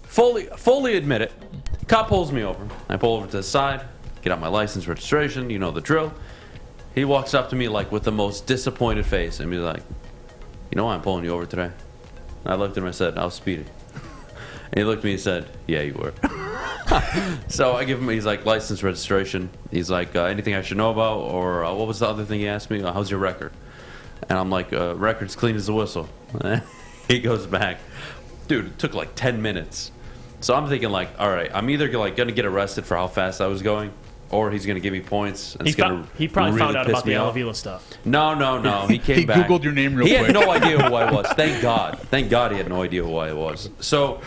fully admit it. Cop pulls me over. I pull over to the side, get out my license, registration. You know the drill. He walks up to me like with the most disappointed face, and he's like, "You know why I'm pulling you over today?" And I looked at him and I said, "I was speeding." And he looked at me and said, "Yeah, you were." So I give him, he's like, license, registration. He's like, anything I should know about? Or what was the other thing he asked me? How's your record? And I'm like, record's clean as a whistle. He goes back. Dude, it took like 10 minutes. So I'm thinking like, all right, I'm either like going to get arrested for how fast I was going, or he's going to give me points. And he probably really found out about the off. Alavila stuff. No. He came back. He Googled your name real quick. He had no idea who I was. Thank God he had no idea who I was. So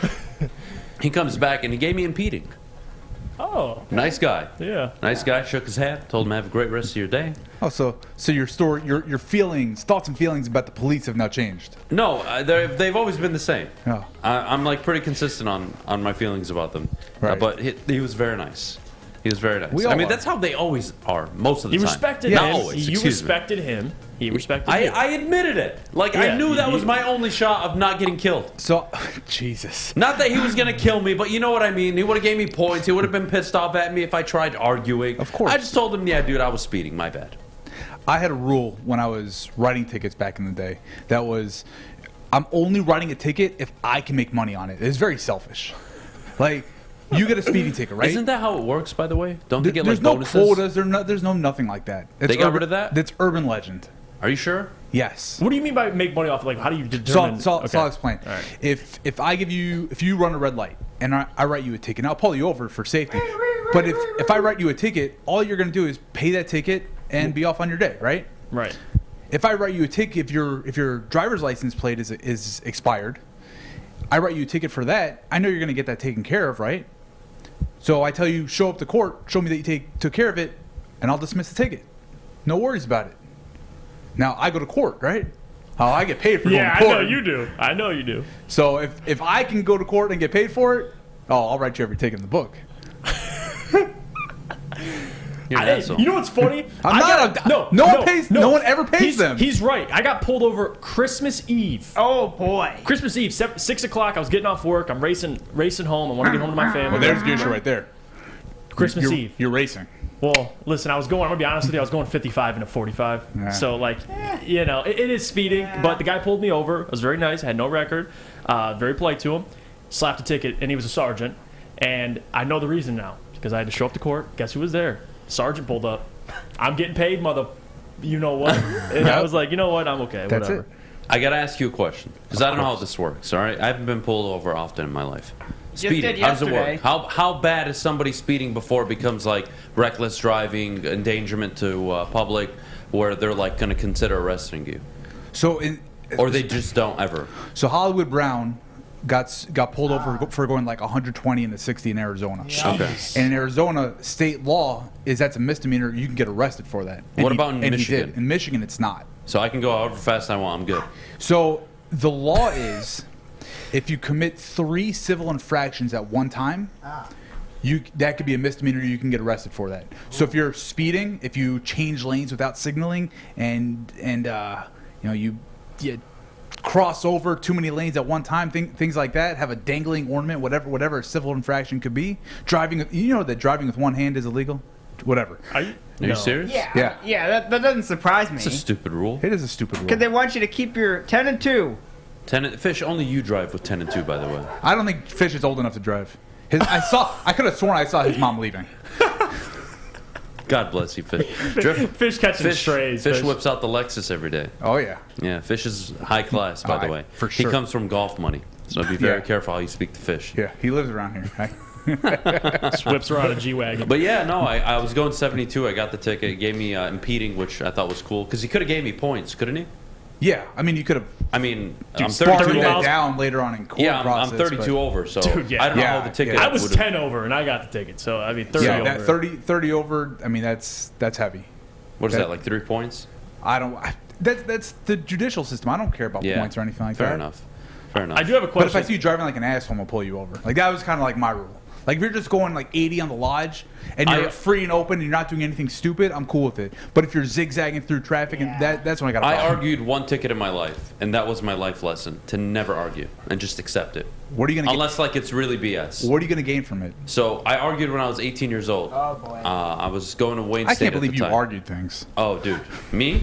he comes back and he gave me impeding. Oh. Nice guy. Yeah. Nice guy. Shook his hand. Told him have a great rest of your day. Oh, so your story, your feelings, thoughts and feelings about the police have now changed. No, they've always been the same. Oh. I'm like pretty consistent on my feelings about them. Right. But he was very nice. He was very nice. We all I mean, are. that's how they always are most of the You time. respected Not him. always. You respected him. He respected you. I admitted it. Like, I knew that was my only shot of not getting killed. So, Jesus. Not that he was going to kill me, but you know what I mean. He would have gave me points. He would have been pissed off at me if I tried arguing. Of course. I just told him, yeah, dude, I was speeding. My bad. I had a rule when I was writing tickets back in the day that was, I'm only writing a ticket if I can make money on it. It's very selfish. Like, you get a speeding ticket, right? Isn't that how it works, by the way? Don't they get There's like no bonuses? quotas. There's no nothing like that. They got rid of that? That's urban legend. Are you sure? Yes. What do you mean by make money off? Like, how do you determine? So I'll explain. All right. If you run a red light and I write you a ticket, and I'll pull you over for safety. But if I write you a ticket, all you're going to do is pay that ticket and be off on your day, right? Right. If I write you a ticket, if your driver's license plate is expired, I write you a ticket for that. I know you're going to get that taken care of, right? So I tell you, show up to court, show me that you took care of it, and I'll dismiss the ticket. No worries about it. Now I go to court, right? Oh, I get paid for going to court. Yeah, I know you do. So if I can go to court and get paid for it, I'll write you every ticket in the book. You know what's funny? No one ever pays them. He's right. I got pulled over Christmas Eve. Oh boy. Christmas Eve, 6 o'clock. I was getting off work. I'm racing home. I want to get home to my family. Well, there's the issue right there. Christmas Eve. You're racing. Well, listen, I'm going to be honest with you. I was going 55 in a 45. Yeah. So, it is speeding. But the guy pulled me over. It was very nice. Had no record. Very polite to him. Slapped a ticket, and he was a sergeant. And I know the reason now because I had to show up to court. Guess who was there? Sergeant pulled up. I'm getting paid, you know what? And I was like, you know what? I'm okay. That's whatever. it. I got to ask you a question because I don't know how this works, all right? I haven't been pulled over often in my life. Speeding, how does it work? How bad is somebody speeding before it becomes like reckless driving, endangerment to public, where they're like going to consider arresting you? Or they just don't ever? So Hollywood Brown got pulled over for going like 120 into 60 in Arizona. Okay. And in Arizona, state law is that's a misdemeanor. You can get arrested for that. What about in Michigan? Michigan? He did. In Michigan, it's not. So I can go however fast I want. I'm good. So the law is, if you commit 3 civil infractions at one time, that could be a misdemeanor. You can get arrested for that. So if you're speeding, if you change lanes without signaling, and you cross over too many lanes at one time, things like that, have a dangling ornament, whatever a civil infraction could be. Driving with one hand is illegal. Whatever. Are you serious? Yeah. That doesn't surprise me. It's a stupid rule. It is a stupid rule. Because they want you to keep your 10 and 2. Fish, only you drive with 10 and 2, by the way. I don't think Fish is old enough to drive. I could have sworn I saw his mom leaving. God bless you, Fish. Fish catching strays. Fish whips out the Lexus every day. Oh, yeah. Yeah, Fish is high class, by the way. For sure. He comes from golf money, so be very careful how you speak to Fish. Yeah, he lives around here. Right? Just whips around a G-Wagon. But yeah, no, I was going 72. I got the ticket. It gave me impeding, which I thought was cool, because he could have gave me points, couldn't he? Yeah, I mean, you could have. I'm 32 that down later on in court. Yeah, process, I'm 32 over, so Dude, yeah. I don't know how the ticket. I was 10 over, and I got the ticket. So I mean, 30 over. That 30 over. I mean, that's heavy. What is that, like 3 points? That's the judicial system. I don't care about points or anything like that. Fair enough. I do have a question. But if I see you driving like an asshole, I'll pull you over. Like that was kind of like my rule. Like if you're just going like 80 on the lodge and you're free and open and you're not doing anything stupid, I'm cool with it. But if you're zigzagging through traffic, and that's when I got. I argued one ticket in my life, and that was my life lesson: to never argue and just accept it. What are you gonna? Unless like it's really BS. What are you gonna gain from it? So I argued when I was 18 years old. Oh boy. I was going to Wayne I State. can't believe at the you time. argued things. Oh, dude, me?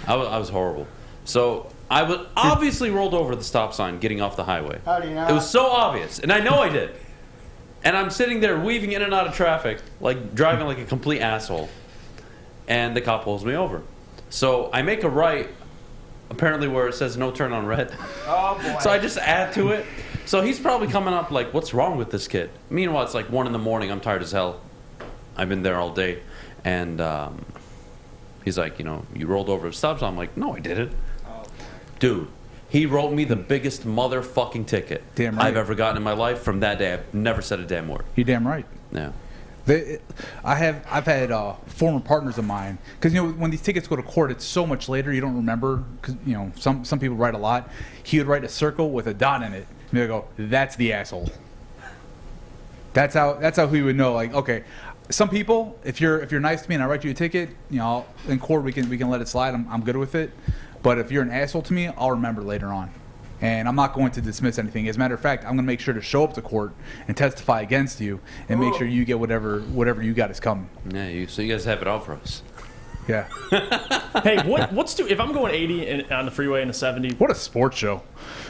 I was horrible. So I was obviously rolled over the stop sign getting off the highway. How do you know? It was so obvious, and I know I did. And I'm sitting there weaving in and out of traffic, like driving like a complete asshole. And the cop pulls me over. So I make a right, apparently where it says no turn on red. Oh boy. So I just add to it. So he's probably coming up like, what's wrong with this kid? Meanwhile, it's like 1 in the morning. I'm tired as hell. I've been there all day. And he's like, you rolled over a stop sign. I'm like, no, I didn't. Oh. Dude. He wrote me the biggest motherfucking ticket I've ever gotten in my life. From that day, I've never said a damn word. You're damn right. Yeah. I've had former partners of mine, because when these tickets go to court, it's so much later you don't remember, because some people write a lot. He would write a circle with a dot in it, and they go, "That's the asshole." That's how he would know. Like, okay, some people, if you're nice to me and I write you a ticket, in court we can let it slide. I'm good with it. But if you're an asshole to me, I'll remember later on. And I'm not going to dismiss anything. As a matter of fact, I'm going to make sure to show up to court and testify against you and make sure you get whatever you got is coming. Yeah, so you guys have it out for us. Yeah. Hey, if I'm going 80 on the freeway in a 70? What a sports show.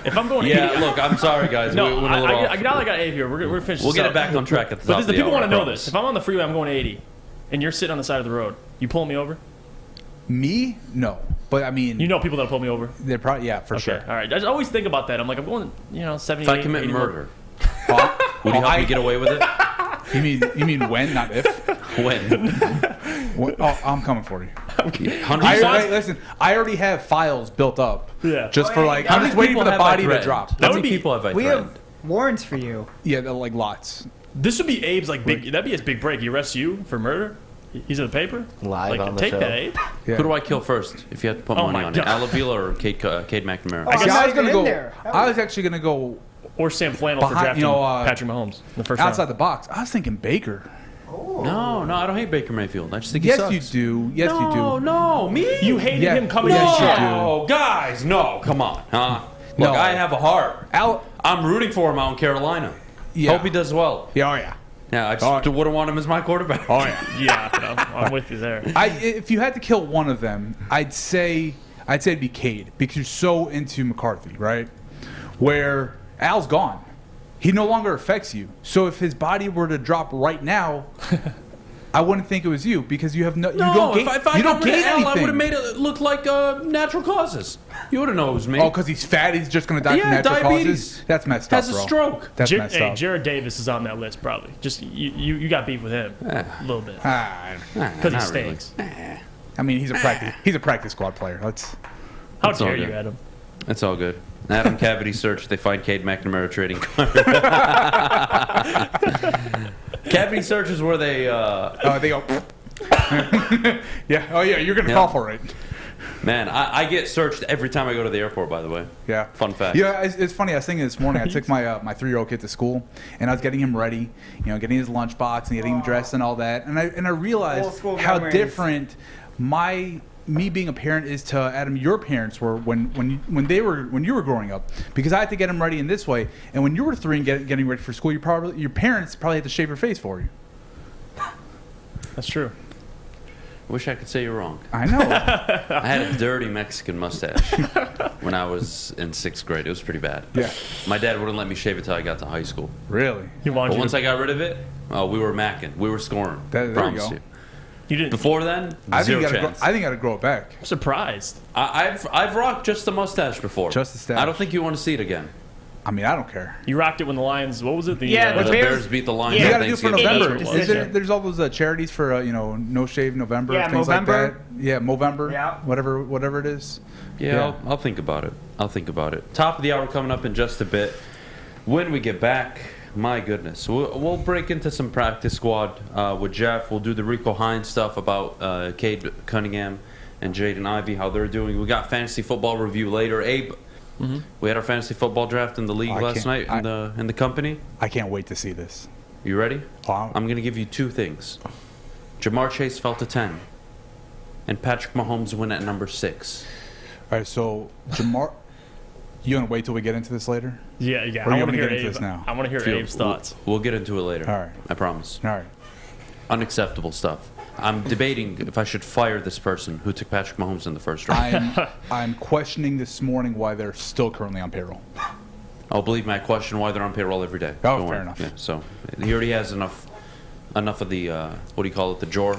If I'm going 80, look, I'm sorry, guys. No, we went a little off. I got Abe here. We're finishing. We'll get it back on track at the top But of the people hour, want to know promise. this. If I'm on the freeway, I'm going 80, and you're sitting on the side of the road. You pull me over? Me? No. But I mean, you know people that'll pull me over. They're probably for Okay, sure. all right. I just always think about that. I'm like, I'm going, 70. If I commit 80 murder, would you help me get away with it? You mean when, not if? When? I'm coming for you. Listen, I already have files built up. Yeah. Just for I'm just waiting for the body to drop. How many people have I We threatened? have warrants for you. Yeah, they're like lots. This would be Abe's big. That'd be his big break. He arrests you for murder. He's in the paper. Live on the take show. that, Abe. Yeah. Who do I kill first? If you had to put money my on God. it, Alavila or Cade McNamara? I was gonna in go. there. I was actually gonna go Or Sam Flannel for drafting Patrick Mahomes in the first outside round. the box. I was thinking Baker. No, I don't hate Baker Mayfield. I just think he Yes, sucks. you do. Yes, you do. No, me? You hated Yeah. him coming Yes, in. you do. No, guys, no, come on, huh? Look, No. I have a heart. I'm rooting for him out in Carolina. Yeah. Hope he does well. Yeah, oh yeah. Yeah, I just wouldn't want him as my quarterback. Oh yeah. Yeah, I'm with you there. If you had to kill one of them, I'd say it'd be Cade because you're so into McCarthy, right? Where Al's gone, he no longer affects you. So if his body were to drop right now, I wouldn't think it was you because you have you don't gain, if I you got don't rid of gain Al, anything. I would have made it look like natural causes. You would have known it was me. Oh, because he's fat, he's just going to die from natural diabetes. causes. That's messed Has up, a bro. stroke. That's messed up. Jared Davis is on that list probably. Just you got beef with him a little bit because he not stinks. I mean, he's a practice squad player. How It's all dare you, good. Adam? It's all good. Adam Cavity search. They find Cade McNamara trading card. Cavity search is where they. They go. Yeah. Oh yeah. You're gonna call for it. Man, I get searched every time I go to the airport. By the way. Yeah. Fun fact. Yeah, it's funny. I was thinking this morning. I took my 3-year-old kid to school, and I was getting him ready. Getting his lunchbox and getting him dressed and all that. And I realized Old school how memories. different me being a parent is to Adam. Your parents were when you were growing up, because I had to get him ready in this way. And when you were 3 and getting ready for school, your parents probably had to shave your face for you. That's true. Wish I could say you're wrong. I know. I had a dirty Mexican mustache when I was in 6th grade. It was pretty bad. Yeah. My dad wouldn't let me shave it till I got to high school. Really? But once I got rid of it, we were macking. We were scoring. There you Promise go. you. You didn't. Before then, I zero think chance. I think I got to grow it back. I'm surprised. I've rocked just the mustache before. Just the stash. I don't think you want to see it again. I mean, I don't care. You rocked it when the Lions. What was it? the Bears beat the Lions. You on got to do it for Thanksgiving. November. There's all those charities for No Shave November, Yeah, things Movember. like that. Yeah, Movember. Yeah. Whatever it is. Yeah, I'll think about it. Top of the hour coming up in just a bit. When we get back, my goodness, we'll break into some practice squad with Jeff. We'll do the Rico Hines stuff about Cade Cunningham and Jaden Ivey, how they're doing. We got fantasy football review later. Abe, we had our fantasy football draft in the league last night in the company. I can't wait to see this. You ready? Wow. I'm going to give you 2 things. Jamar Chase fell to 10, and Patrick Mahomes win at number 6. All right, so Jamar, you gonna wait till we get into this later? Yeah. Or I you want want to to hear get into Abe. this now? I want to hear Abe's thoughts. We'll get into it later. All right. I promise. All right. Unacceptable stuff. I'm debating if I should fire this person who took Patrick Mahomes in the first round. I'm questioning this morning why they're still currently on payroll. Oh, believe me, I question why they're on payroll every day. Oh, Don't fair worry. enough. Yeah, so he already has enough of the what do you call it? The drawer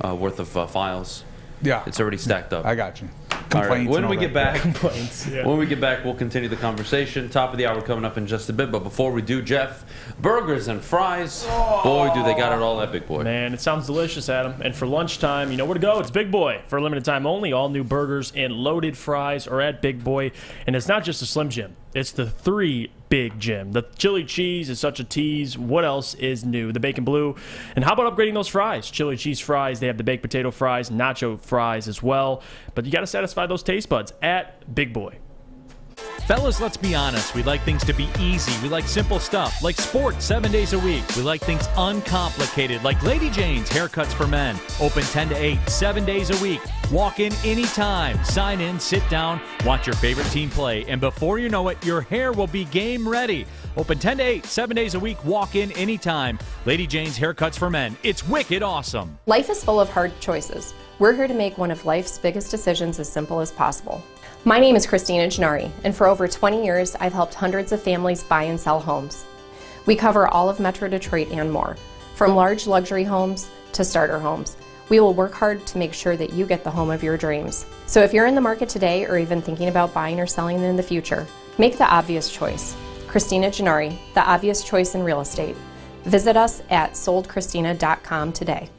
worth of files. Yeah. It's already stacked up. I got you. All right. Complaints When and we all get that. back, Complaints, yeah. when we get back, we'll continue the conversation. Top of the hour coming up in just a bit. But before we do, Jeff, burgers and fries. Boy, do they got it all at Big Boy. Man, it sounds delicious, Adam. And for lunchtime, you know where to go. It's Big Boy. For a limited time only, all new burgers and loaded fries are at Big Boy. And it's not just a Slim Jim. It's the 3 Big Jim. The chili cheese is such a tease. What else is new? The bacon blue. And how about upgrading those fries? Chili cheese fries. They have the baked potato fries, nacho fries as well. But you got to satisfy those taste buds at Big Boy. Fellas, let's be honest. We like things to be easy. We like simple stuff, like sports 7 days a week. We like things uncomplicated, like Lady Jane's Haircuts for Men. Open 10 to 8, 7 days a week. Walk in anytime. Sign in, sit down, watch your favorite team play, and before you know it, your hair will be game ready. Open 10 to 8, 7 days a week. Walk in anytime. Lady Jane's Haircuts for Men. It's wicked awesome. Life is full of hard choices. We're here to make one of life's biggest decisions as simple as possible. My name is Christina Gennari, and for over 20 years, I've helped hundreds of families buy and sell homes. We cover all of Metro Detroit and more, from large luxury homes to starter homes. We will work hard to make sure that you get the home of your dreams. So if you're in the market today or even thinking about buying or selling in the future, make the obvious choice. Christina Gennari, the obvious choice in real estate. Visit us at soldchristina.com today.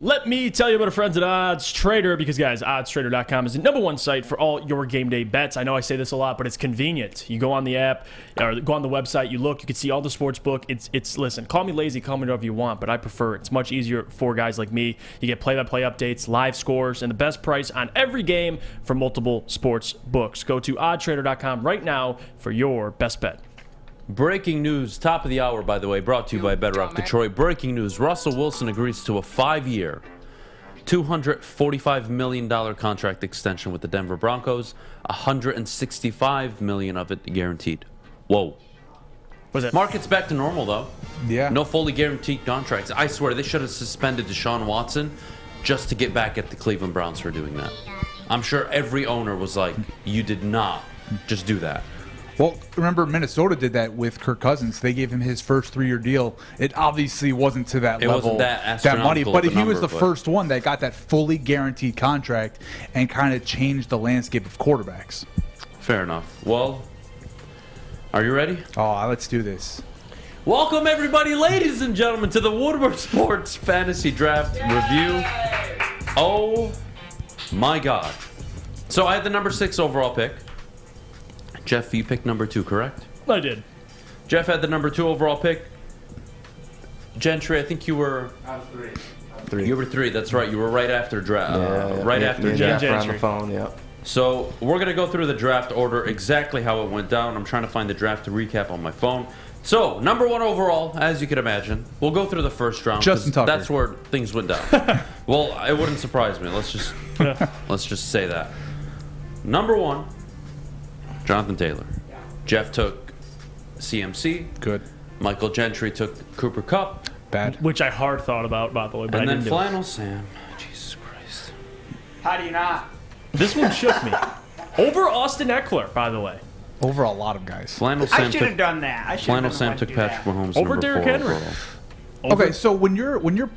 Let me tell you about our friends at Odds Trader, because, guys, oddstrader.com is the #1 site for all your game day bets. I know I say this a lot, but it's convenient. You go on the app or go on the website, you look, you can see all the sports book. It's listen, call me lazy, call me whatever you want, but I prefer it. It's much easier for guys like me. You get play-by-play updates, live scores, and the best price on every game from multiple sports books. Go to oddstrader.com right now for your best bet. Breaking news, top of the hour, by the way, brought to you by Bedrock Detroit. Breaking news, Russell Wilson agrees to a 5-year, $245 million contract extension with the Denver Broncos, $165 million of it guaranteed. Whoa. Was it? Market's back to normal, though. Yeah. No fully guaranteed contracts. I swear, they should have suspended Deshaun Watson just to get back at the Cleveland Browns for doing that. I'm sure every owner was like, you did not just do that. Well, remember Minnesota did that with Kirk Cousins. They gave him his first 3-year deal. It obviously wasn't to that level, wasn't that money, astronomical but of a he was number, the first one that got that fully guaranteed contract and kind of changed the landscape of quarterbacks. Fair enough. Well, are you ready? Oh, let's do this. Welcome, everybody, ladies and gentlemen, to the Woodward Sports Fantasy Draft Review. Oh, my God. So I had the number 6 overall pick. Jeff, you picked number 2, correct? I did. Jeff had the number 2 overall pick. Gentry, I think you were... I was 3. You were 3, that's right. You were right after draft. After Jeff. Jeff. On the phone, yeah. So we're going to go through the draft order exactly how it went down. I'm trying to find the draft to recap on my phone. So, number 1 overall, as you can imagine. We'll go through the first round. Justin Tucker. That's where things went down. Well, it wouldn't surprise me. Let's just say that. Number 1, Jonathan Taylor. Yeah. Jeff took CMC. Good. Michael Gentry took Cooper Kupp. Bad. Which I hard thought about, by the way. But And I then didn't Flannel Sam. Jesus Christ. How do you not? This one shook me. Over Austin Eckler, by the way. Over a lot of guys. Flannel I Sam should have done that. Flannel Sam took Patrick Mahomes. Over number Derrick 4 Henry. overall. Okay, so when you're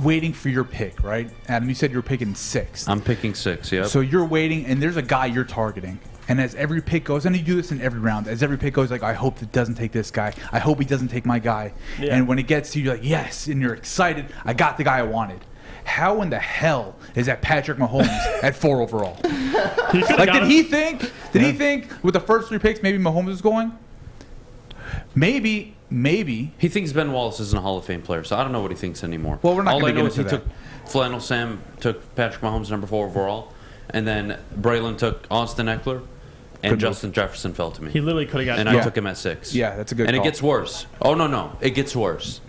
waiting for your pick, right? Adam, you said you were picking 6. I'm picking 6, yeah. So you're waiting, and there's a guy you're targeting. And as every pick goes, and you do this in every round, as every pick goes, like, I hope it doesn't take this guy. I hope he doesn't take my guy. Yeah. And when it gets to you, you're like, yes, and you're excited. I got the guy I wanted. How in the hell is that Patrick Mahomes at 4 overall? Did he think with the first 3 picks maybe Mahomes was going? Maybe. He thinks Ben Wallace isn't a Hall of Fame player, so I don't know what he thinks anymore. Well, we're not All I going know to is get he into that. took Flannel Sam took Patrick Mahomes number 4 overall, and then Braylon took Austin Eckler, and Justin Jefferson fell to me. He literally could have got. And I took him at 6. Yeah, that's a good. And call. it gets worse. Oh no, it gets worse.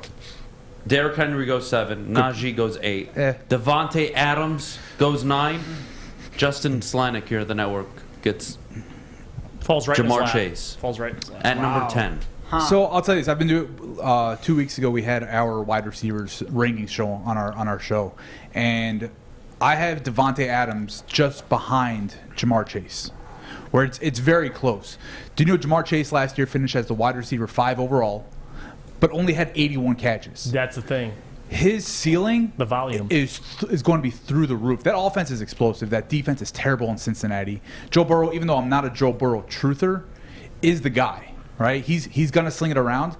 Derrick Henry goes 7. Najee goes 8. Devontae Adams goes 9. Justin Slanik here at the network gets falls right in his Jamar lap. Chase. Falls right in his lap. At number 10. So I'll tell you this: I've been doing 2 weeks ago. We had our wide receivers rankings show on our show, and I have Devontae Adams just behind Jamar Chase, where it's very close. Do you know Jamar Chase last year finished as the wide receiver 5 overall, but only had 81 catches? That's the thing. His ceiling, the volume, is going to be through the roof. That offense is explosive. That defense is terrible in Cincinnati. Joe Burrow, even though I'm not a Joe Burrow truther, is the guy. Right? He's going to sling it around.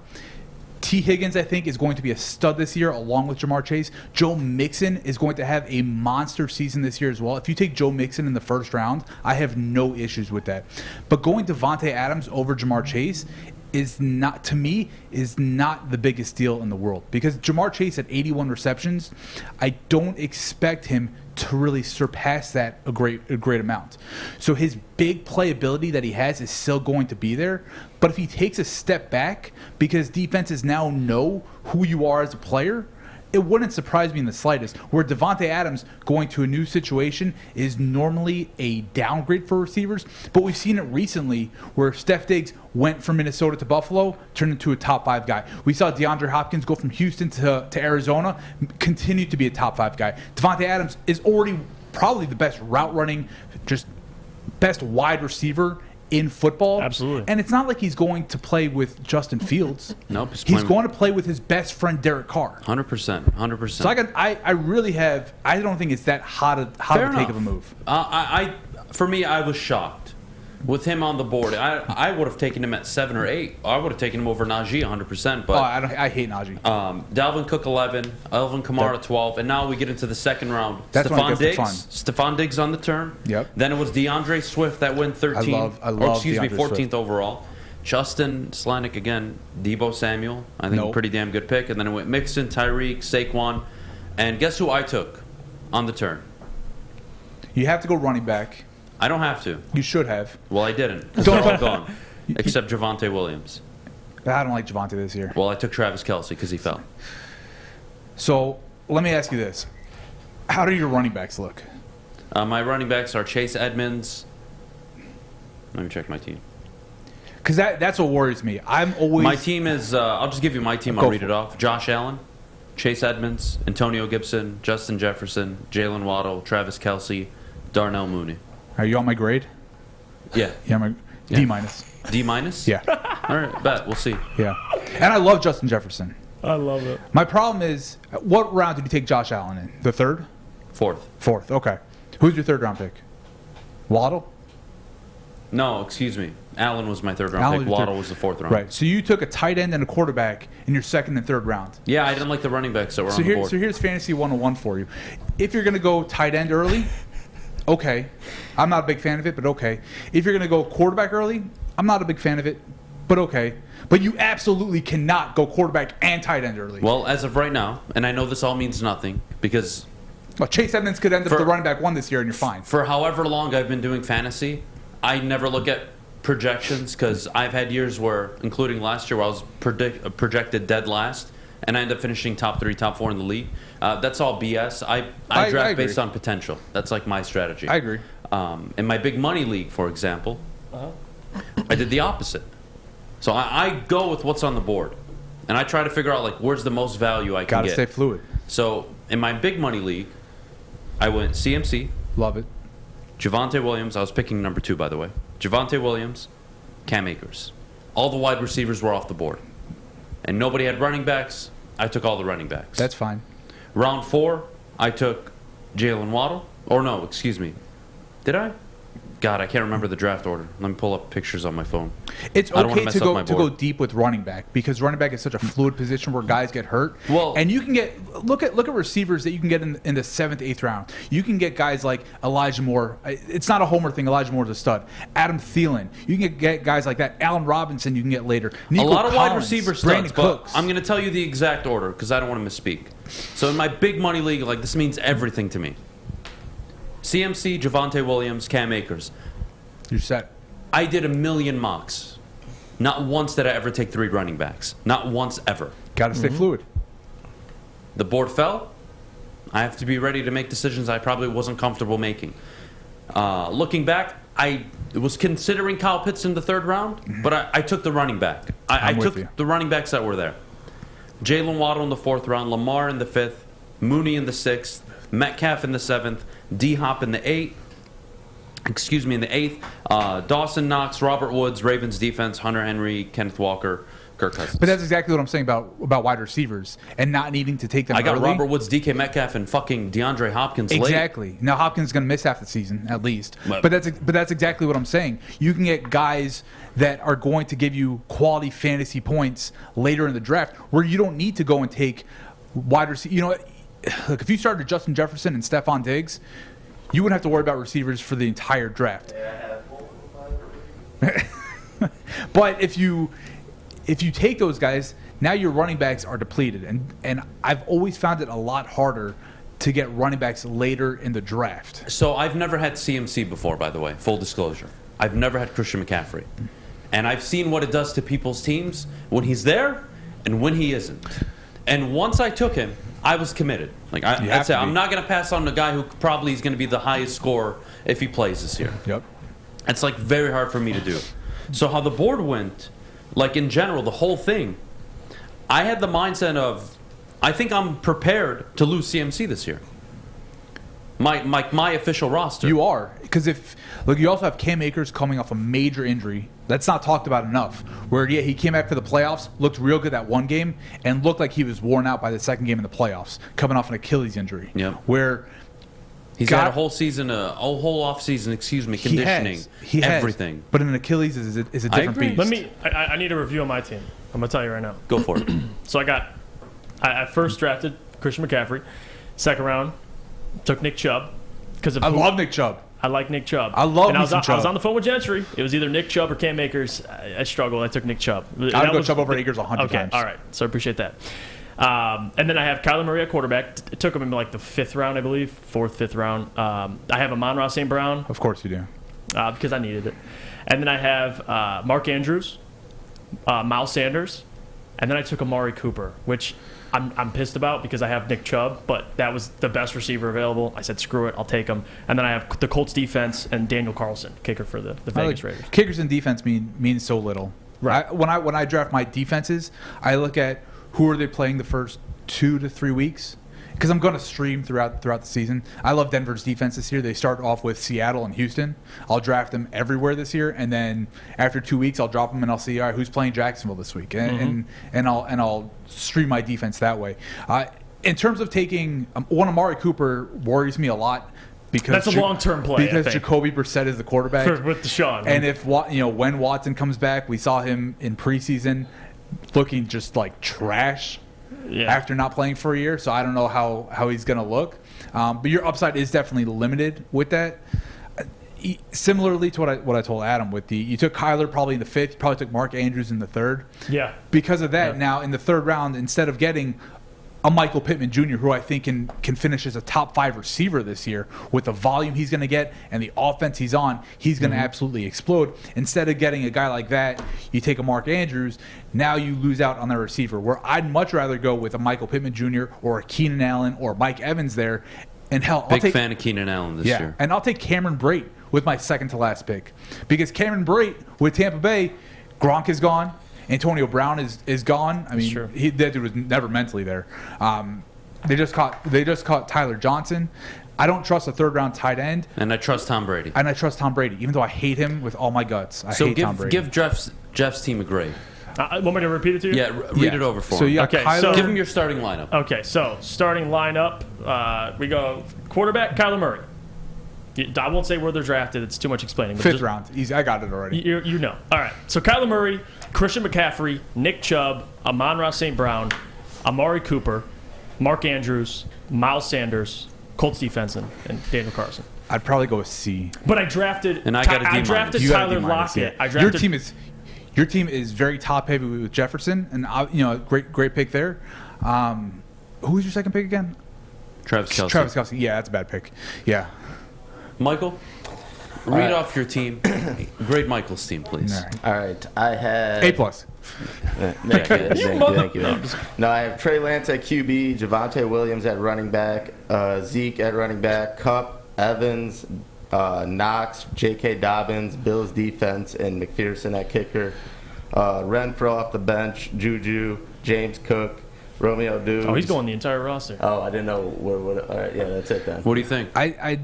T. Higgins, I think, is going to be a stud this year, along with Jamar Chase. Joe Mixon is going to have a monster season this year as well. If you take Joe Mixon in the first round, I have no issues with that. But going Devontae Adams over Jamar Chase, is not, to me, is not the biggest deal in the world. Because Jamar Chase at 81 receptions, I don't expect him to really surpass that a great amount. So his big playability that he has is still going to be there. But if he takes a step back, because defenses now know who you are as a player, it wouldn't surprise me in the slightest. Where Davante Adams going to a new situation is normally a downgrade for receivers, but we've seen it recently where Steph Diggs went from Minnesota to Buffalo, turned into a top 5 guy. We saw DeAndre Hopkins go from Houston to Arizona, continue to be a top 5 guy. Davante Adams is already probably the best route running, just best wide receiver in football. Absolutely. And it's not like he's going to play with Justin Fields. Nope. He's going to play with his best friend Derek Carr. 100%. So I really have. I don't think it's that hot of a take of a move. For me, I was shocked with him on the board. I would have taken him at 7 or 8. I would have taken him over Najee 100%. But I hate Najee. Dalvin Cook 11, Alvin Kamara 12, and now we get into the second round. That's when it gets fun. Stephon Diggs on the turn. Yep. Then it was DeAndre Swift that went 13. I love 14th Swift. overall. Justin Slanik again. Debo Samuel. I think a pretty damn good pick. And then it went Mixon, Tyreek, Saquon, and guess who I took on the turn? You have to go running back. I don't have to. You should have. Well, I didn't. Because they're all gone. Except Javonte Williams. I don't like Javonte this year. Well, I took Travis Kelce because he fell. So let me ask you this. How do your running backs look? My running backs are Chase Edmonds. Let me check my team. Because that's what worries me. I'm always... My team is... I'll just give you my team. I'll read it off. Josh Allen, Chase Edmonds, Antonio Gibson, Justin Jefferson, Jalen Waddle, Travis Kelce, Darnell Mooney. Are you on my grade? Yeah. Yeah, D minus. D minus? Yeah. All right, bet. We'll see. Yeah. And I love Justin Jefferson. I love it. My problem is, what round did you take Josh Allen in? The third? Fourth, okay. Who's your third round pick? Waddle? No, excuse me. Allen was my third round pick. Waddle was the fourth round. Right. So you took a tight end and a quarterback in your second and third round. Yeah, I didn't like the running backs that were on the board. So here's Fantasy 101 for you. If you're going to go tight end early, okay. I'm not a big fan of it, but okay. If you're going to go quarterback early, I'm not a big fan of it, but okay. But you absolutely cannot go quarterback and tight end early. Well, as of right now, and I know this all means nothing because... Well, Chase Edmonds could end up the running back 1 this year and you're fine. For however long I've been doing fantasy, I never look at projections because I've had years where, including last year, where I was projected dead last, and I end up finishing top 3, top 4 in the league. That's all BS. I draft based on potential. That's like my strategy. I agree. In my big money league, for example, I did the opposite. So I go with what's on the board, and I try to figure out like where's the most value I can get. Gotta stay fluid. So in my big money league, I went CMC. Love it. Javonte Williams. I was picking number 2, by the way. Javonte Williams, Cam Akers. All the wide receivers were off the board. And nobody had running backs. I took all the running backs. That's fine. Round 4, I took Jalen Waddle. Or no, excuse me. Did I? God, I can't remember the draft order. Let me pull up pictures on my phone. It's okay to go deep with running back because running back is such a fluid position where guys get hurt. Well, and you can get look at receivers that you can get in the 7th, 8th round. You can get guys like Elijah Moore. It's not a homer thing. Elijah Moore's a stud. Adam Thielen. You can get guys like that. Allen Robinson. You can get later. Nico a lot of Collins, wide receiver Brandon studs, but Cooks. I'm going to tell you the exact order because I don't want to misspeak. So in my big money league, like this means everything to me. CMC, Javonte Williams, Cam Akers. You're set. I did a million mocks. Not once did I ever take 3 running backs. Not once ever. Got to stay fluid. The board fell. I have to be ready to make decisions I probably wasn't comfortable making. Looking back, I was considering Kyle Pitts in the 3rd round, but I took the running back. I took the running backs that were there. Jalen Waddle in the 4th round, Lamar in the 5th, Mooney in the 6th, Metcalf in the 7th, D-Hop in the 8th. Excuse me, in the 8th, Dawson Knox, Robert Woods, Ravens defense, Hunter Henry, Kenneth Walker, Kirk Cousins. But that's exactly what I'm saying about wide receivers and not needing to take them I got early. Robert Woods, DK Metcalf, and fucking DeAndre Hopkins late. Exactly. Now Hopkins is going to miss half the season at least. But that's exactly what I'm saying. You can get guys that are going to give you quality fantasy points later in the draft where you don't need to go and take wide receiver. You know, look, if you started Justin Jefferson and Stephon Diggs, you wouldn't have to worry about receivers for the entire draft. But if you if you take those guys, now your running backs are depleted. And I've always found it a lot harder to get running backs later in the draft. So I've never had CMC before, by the way, full disclosure. I've never had Christian McCaffrey. And I've seen what it does to people's teams when he's there and when he isn't. And once I took him, I was committed. Like that's it. I'm not going to pass on the guy who probably is going to be the highest scorer if he plays this year. Yep. It's like very hard for me to do. So how the board went, like in general, the whole thing, I had the mindset of, I think I'm prepared to lose CMC this year. My official roster. You are, because you also have Cam Akers coming off a major injury. That's not talked about enough. Where he came back for the playoffs, looked real good that one game, and looked like he was worn out by the second game in the playoffs, coming off an Achilles injury. Yeah. Where he's got a whole season, a whole off season. Conditioning, he everything. But an Achilles is a different beast. I need a review on my team. I'm gonna tell you right now. Go for it. So I first drafted Christian McCaffrey. Second round, took Nick Chubb because I love Nick Chubb. I like Nick Chubb. I love and Chubb. I was on the phone with Gentry. It was either Nick Chubb or Cam Akers. I struggled. I took Nick Chubb. I'd go Chubb over Akers 100 times. All right. So I appreciate that. And then I have Kyler Murray at quarterback. It took him in like the 5th round, I believe. 4th, 5th round. I have Amon-Ra St. Brown. Of course you do. Because I needed it. And then I have Mark Andrews, Miles Sanders, and then I took Amari Cooper, which I'm pissed about because I have Nick Chubb, but that was the best receiver available. I said, screw it, I'll take him. And then I have the Colts defense and Daniel Carlson, kicker for the Vegas Raiders. Kickers and defense mean so little. Right. When I draft my defenses, I look at who are they playing the first 2 to 3 weeks, because I'm going to stream throughout the season. I love Denver's defense this year. They start off with Seattle and Houston. I'll draft them everywhere this year, and then after 2 weeks, I'll drop them and I'll see, all right, who's playing Jacksonville this week, and I'll stream my defense that way. In terms of taking one, Amari Cooper worries me a lot. Because that's a long-term play. Because Jacoby Brissett is the quarterback with Deshaun, and if when Watson comes back, we saw him in preseason looking just like trash. Yeah. After not playing for a year, so I don't know how he's going to look. But your upside is definitely limited with that. Similarly to what I told Adam, you took Kyler probably in the 5th, you probably took Mark Andrews in the 3rd. Yeah. Because of that, now in the 3rd round, instead of getting a Michael Pittman Jr., who I think can finish as a top 5 receiver this year with the volume he's going to get and the offense he's on, he's going to absolutely explode. Instead of getting a guy like that, you take a Mark Andrews. Now you lose out on the receiver, where I'd much rather go with a Michael Pittman Jr. or a Keenan Allen or Mike Evans there. And hell, Big fan of Keenan Allen this year. And I'll take Cameron Brate with my second to last pick, because Cameron Brate with Tampa Bay, Gronk is gone. Antonio Brown is gone. I mean, that dude was never mentally there. They just caught Tyler Johnson. I don't trust a 3rd round tight end. And I trust Tom Brady. Even though I hate him with all my guts. I hate Tom Brady. Give Jeff's team a grade. Want me to repeat it to you? Yeah, read it over for him. So give him your starting lineup. Okay, so starting lineup, we go quarterback, Kyler Murray. I won't say where they're drafted. It's too much explaining. 5th round. I got it already. You know. All right. So Kyler Murray, Christian McCaffrey, Nick Chubb, Amon-Ra St. Brown, Amari Cooper, Mark Andrews, Miles Sanders, Colts defense, and Daniel Carlson. I'd probably go with C. But I drafted. And I got a D-minus. I drafted Tyler Lockett. Yeah. Your team is very top heavy with Jefferson, and great pick there. Who was your second pick again? Travis Kelce. Travis Kelce. Yeah, that's a bad pick. Yeah. Michael, read off your team. Grade Michael's team, please. All right. I had A+. Thank you. No, I have Trey Lance at QB, Javonte Williams at running back, Zeke at running back, Kupp, Evans, Knox, J.K. Dobbins, Bills defense, and McPherson at kicker. Renfro off the bench, Juju, James Cook, Romeo Dubes. Oh, he's going the entire roster. Oh, I didn't know where. All right, yeah, that's it then. What do you think? I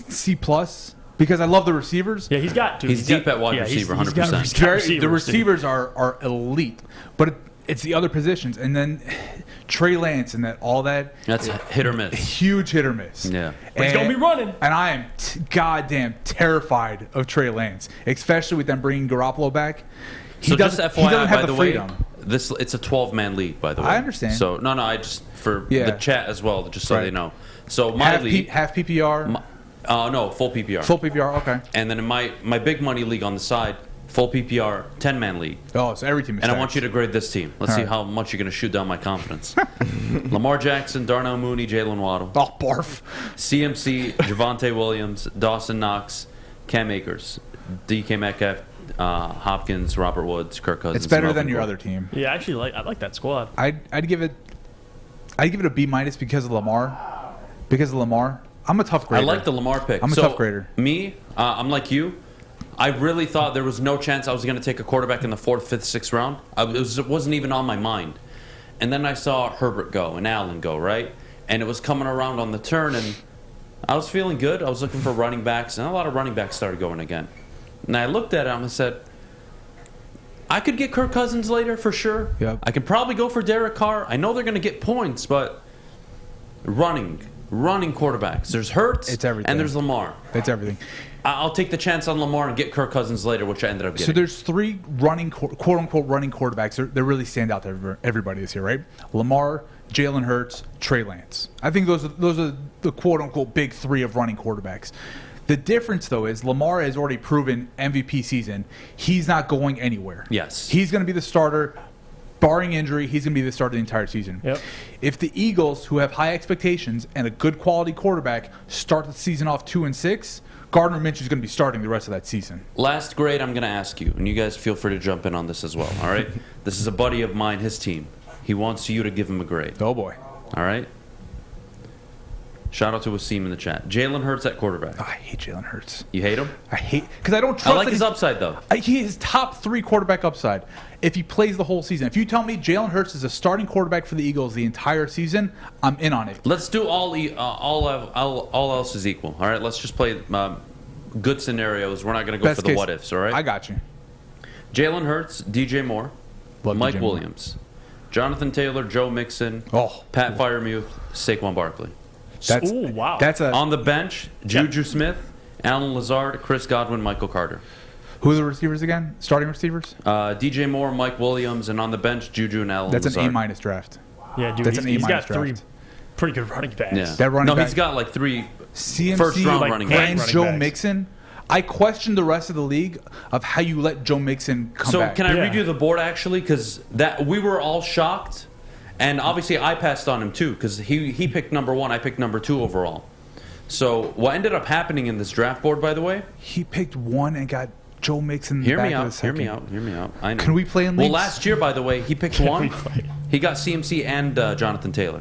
C+, because I love the receivers. Yeah, he's got to. He's deep at wide receiver, 100%. The receivers are elite, but it's the other positions, and then Trey Lance and all that. That's hit or miss. Huge hit or miss. Yeah, but he's gonna be running. And I am goddamn terrified of Trey Lance, especially with them bringing Garoppolo back. So just FYI, have by the freedom. way, it's a 12-man league, by the way. I understand. So I just for the chat as well, just so they know. So my league, half PPR. No, full PPR. Full PPR, okay. And then in my big money league on the side, full PPR, 10-man league. Oh, so every team is And I stacked. want you to grade this team. Let's All see right. how much you're going to shoot down my confidence. Lamar Jackson, Darnell Mooney, Jalen Waddle. Oh, barf. CMC, Javonte Williams, Dawson Knox, Cam Akers, DK Metcalf, Hopkins, Robert Woods, Kirk Cousins. It's better Melvin than your Gordon. other team. Yeah, actually, I like that squad. I'd give it a B- because of Lamar. Because of Lamar, I'm a tough grader. I like the Lamar pick. I'm a So, tough grader. Me, I'm like you. I really thought there was no chance I was going to take a quarterback in the 4th, 5th, 6th round. It wasn't even on my mind. And then I saw Herbert go and Allen go, right? And it was coming around on the turn, and I was feeling good. I was looking for running backs, and a lot of running backs started going again. And I looked at him and said, I could get Kirk Cousins later for sure. Yep. I could probably go for Derek Carr. I know they're going to get points, but running quarterbacks. There's Hurts, It's everything. and there's Lamar. It's everything. I'll take the chance on Lamar and get Kirk Cousins later, which I ended up getting. So there's 3 quote-unquote running quarterbacks that really stand out to everybody this year, right? Lamar, Jalen Hurts, Trey Lance. I think those are the quote-unquote big 3 of running quarterbacks. The difference, though, is Lamar has already proven MVP season. He's not going anywhere. Yes. He's going to be the starter. Barring injury, he's going to be the starter the entire season. Yep. If the Eagles, who have high expectations and a good quality quarterback, start the season off 2-6, Gardner Minshew is going to be starting the rest of that season. Last grade I'm going to ask you, and you guys feel free to jump in on this as well, all right? This is a buddy of mine, his team. He wants you to give him a grade. Oh, boy. All right? Shout out to Wasim in the chat. Jalen Hurts at quarterback. I hate Jalen Hurts. You hate him? I hate because I don't trust. I like that his upside, though. He is top 3 quarterback upside if he plays the whole season. If you tell me Jalen Hurts is a starting quarterback for the Eagles the entire season, I'm in on it. Let's do all else is equal, all right? Let's just play good scenarios. We're not going to go Best for the case- what-ifs, all right? I got you. Jalen Hurts, DJ Moore, Love Mike DJ Moore. Williams, Jonathan Taylor, Joe Mixon, Pat Freiermuth, Saquon Barkley. Ooh, wow. On the bench, Juju Smith, Alan Lazard, Chris Godwin, Michael Carter. Who are the receivers again? Starting receivers? DJ Moore, Mike Williams, and on the bench, Juju and Alan That's Lazard. an A- draft. Yeah, dude, That's he's an got A- 3 draft. pretty good running backs. Yeah. That running no, back- he's got like 3 CMC first-round running backs. and running Joe backs. Mixon. I question the rest of the league of how you let Joe Mixon come So back. can I redo the board actually? Because that we were all shocked, and obviously I passed on him too because he picked number 1, I picked number 2 overall. So what ended up happening in this draft board, by the way? He picked 1 and got Joe Mixon in the Hear back me of the out. second. Hear me out. I know. Can we play in Well, leagues? last year, by the way, he picked 1. He got CMC and Jonathan Taylor.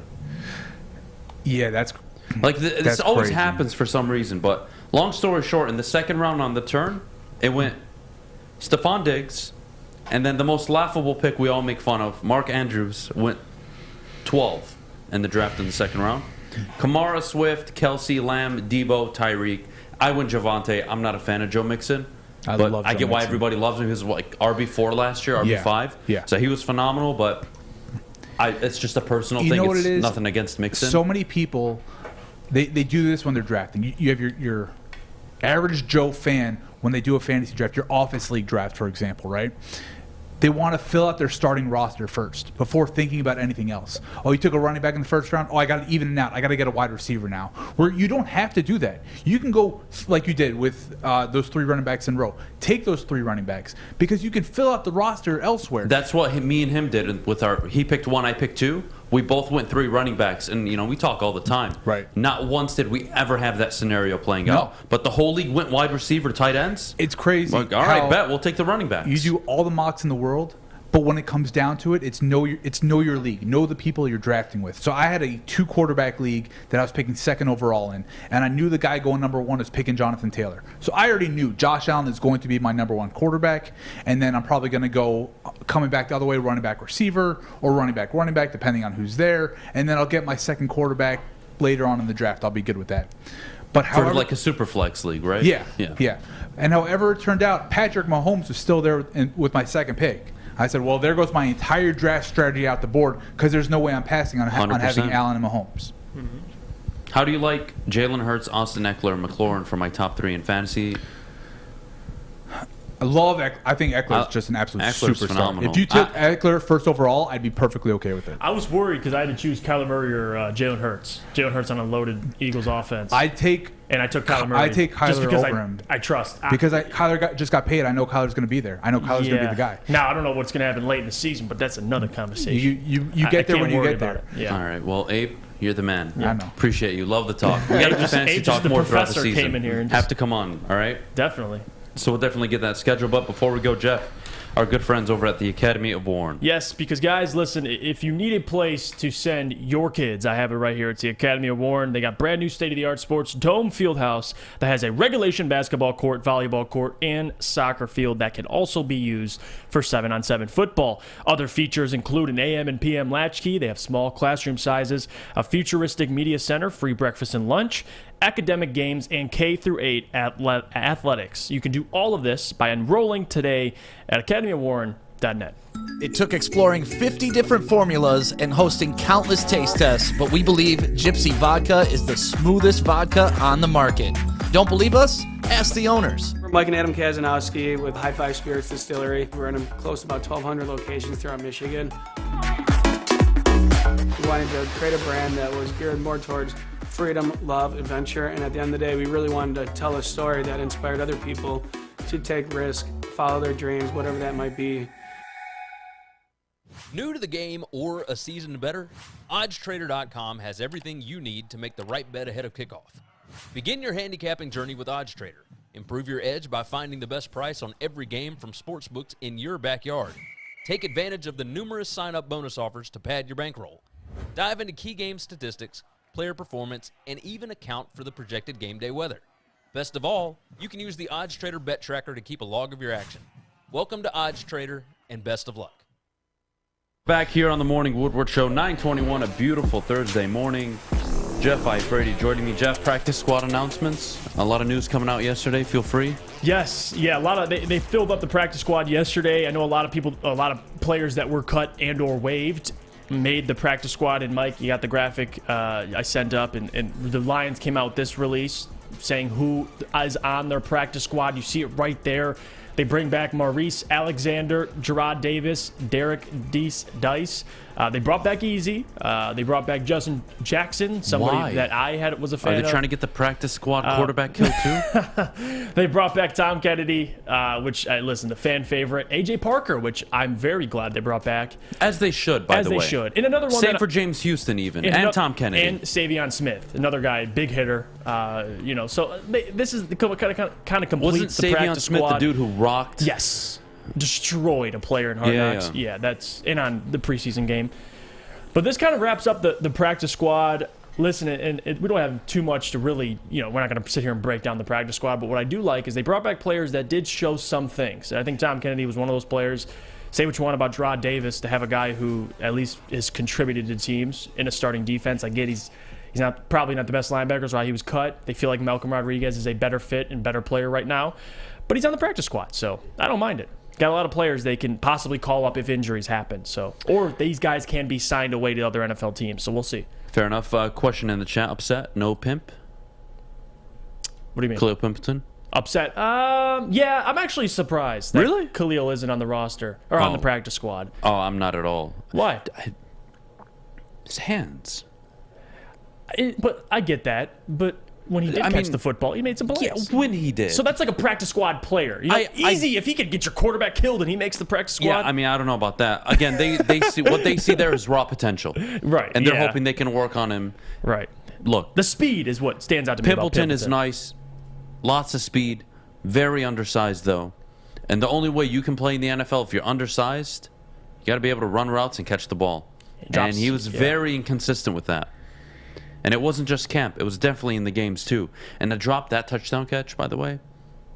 Yeah, that's Like this That's always crazy. happens for some reason. But long story short, in the second round on the turn, it went Stephon Diggs, and then the most laughable pick we all make fun of, Mark Andrews, went 12 in the draft in the second round. Kamara, Swift, Kelsey, Lamb, Debo, Tyreek. I went Javonte. I'm not a fan of Joe Mixon. I but love I Joe get why Mixon. everybody loves him. He was like RB4 last year, RB5. Yeah. So he was phenomenal, but it's just a personal You thing. know what It's it is? nothing against Mixon. So many people, they do this when they're drafting. You have your average Joe fan, when they do a fantasy draft, your office league draft, for example, right? They want to fill out their starting roster first before thinking about anything else. Oh, you took a running back in the first round? Oh, I got to even it out. I got to get a wide receiver now. Where you don't have to do that. You can go like you did with those 3 running backs in a row. Take those 3 running backs because you can fill out the roster elsewhere. That's what me and him did with our. He picked 1, I picked 2. We both went 3 running backs, and we talk all the time. Right. Not once did we ever have that scenario playing No. out. But the whole league went wide receiver, tight ends. It's crazy. Like, all right, how bet we'll take the running backs. You do all the mocks in the world, but when it comes down to it, it's know your league, know the people you're drafting with. So I had a 2 quarterback league that I was picking 2nd overall in, and I knew the guy going number 1 was picking Jonathan Taylor. So I already knew Josh Allen is going to be my number 1 quarterback, and then I'm probably going to go coming back the other way, running back receiver or running back depending on who's there, and then I'll get my 2nd quarterback later on in the draft. I'll be good with that. But For however, like a super flex league, right? yeah. And however it turned out, Patrick Mahomes was still there with my 2nd pick. I said, well, there goes my entire draft strategy out the board because there's no way I'm passing on 100%. having Allen and Mahomes. How do you like Jalen Hurts, Austin Eckler, and McLaurin for my top 3 in fantasy? I love Eckler. I think Eckler is just an absolute Eckler's superstar. phenomenal. If you took Eckler first overall, I'd be perfectly okay with it. I was worried because I had to choose Kyler Murray or Jalen Hurts. Jalen Hurts on a loaded Eagles offense. I took Kyler Murray. I take Kyler just because over him. I trust. Because Kyler just got paid. I know Kyler's going to be there. I know Kyler's going to be the guy. Now, I don't know what's going to happen late in the season, but that's another conversation. You get there when you get there. Yeah. All right. Well, Abe, you're the man. I know. Appreciate you. Love the talk. We got to do fantasy talk more throughout the season. Came in here and have to come on. All right. Definitely. So we'll definitely get that scheduled. But before we go, Jeff, our good friends over at the Academy of Warren. Yes, because guys, listen, if you need a place to send your kids, I have it right here. It's the Academy of Warren. They got brand new state-of-the-art sports dome field house that has a regulation basketball court, volleyball court, and soccer field that can also be used for 7-on-7 football. Other features include an AM and PM latchkey. They have small classroom sizes, a futuristic media center, free breakfast and lunch, academic games, and K-8 athletics. You can do all of this by enrolling today at academyofwarren.net. It took exploring 50 different formulas and hosting countless taste tests, but we believe Gypsy Vodka is the smoothest vodka on the market. Don't believe us? Ask the owners. We're Mike and Adam Kazanowski with High Five Spirits Distillery. We're in close to about 1,200 locations throughout Michigan. We wanted to create a brand that was geared more towards freedom, love, adventure, and at the end of the day, we really wanted to tell a story that inspired other people to take risk, follow their dreams, whatever that might be. New to the game or a season better? OddsTrader.com has everything you need to make the right bet ahead of kickoff. Begin your handicapping journey with OddsTrader. Improve your edge by finding the best price on every game from sportsbooks in your backyard. Take advantage of the numerous sign-up bonus offers to pad your bankroll. Dive into key game statistics, player performance, and even account for the projected game day weather. Best of all, you can use the OddsTrader bet tracker to keep a log of your action. Welcome to OddsTrader, and best of luck. Back here on the Morning Woodward Show, 9:21, a beautiful Thursday morning. Jeff Brady joining me. Jeff, practice squad announcements. A lot of news coming out yesterday. Feel free. Yes, yeah, a lot of they filled up the practice squad yesterday. I know a lot of players that were cut and or waived made the practice squad. And Mike, you got the graphic I sent up, and the Lions came out with this release saying who is on their practice squad. You see it right there. They bring back Maurice Alexander, Gerard Davis, Derek Dice. They brought back Easy. They brought back Justin Jackson, somebody that I was a fan of. Are they trying to get the practice squad quarterback killed too? They brought back Tom Kennedy, which, listen, the fan favorite. A.J. Parker, which I'm very glad they brought back. As they should, by the way. As they should. And another one. Same for James Houston even, and Tom Kennedy. And Savion Smith, another guy, big hitter. So this is kind of completes the practice Smith squad. The dude who rocked? Yes. Destroyed a player in Hard Knocks. Yeah, that's in on the preseason game. But this kind of wraps up the practice squad. Listen, and we don't have too much to really, we're not going to sit here and break down the practice squad, but what I do like is they brought back players that did show some things. And I think Tom Kennedy was one of those players. Say what you want about Gerard Davis, to have a guy who at least has contributed to teams in a starting defense. I get he's probably not the best linebacker, so why he was cut. They feel like Malcolm Rodriguez is a better fit and better player right now. But he's on the practice squad, so I don't mind it. Got a lot of players they can possibly call up if injuries happen. Or these guys can be signed away to other NFL teams, so we'll see. Fair enough. Question in the chat. Upset? No pimp? What do you mean? Khalil Pimpleton? Upset? Yeah, I'm actually surprised that really? Khalil isn't on the roster or on the practice squad. Oh, I'm not at all. Why? His hands. But I get that. But when he did catch the football, he made some plays. Yeah, when he did. So that's like a practice squad player. Easy if he could get your quarterback killed and he makes the practice squad. Yeah, I don't know about that. Again, they see what they see there is raw potential. Right. And they're hoping they can work on him. Right. Look. The speed is what stands out to me about Pimpleton is nice. Lots of speed. Very undersized, though. And the only way you can play in the NFL if you're undersized, you got to be able to run routes and catch the ball. And he was very inconsistent with that. And it wasn't just camp. It was definitely in the games, too. And to drop that touchdown catch, by the way,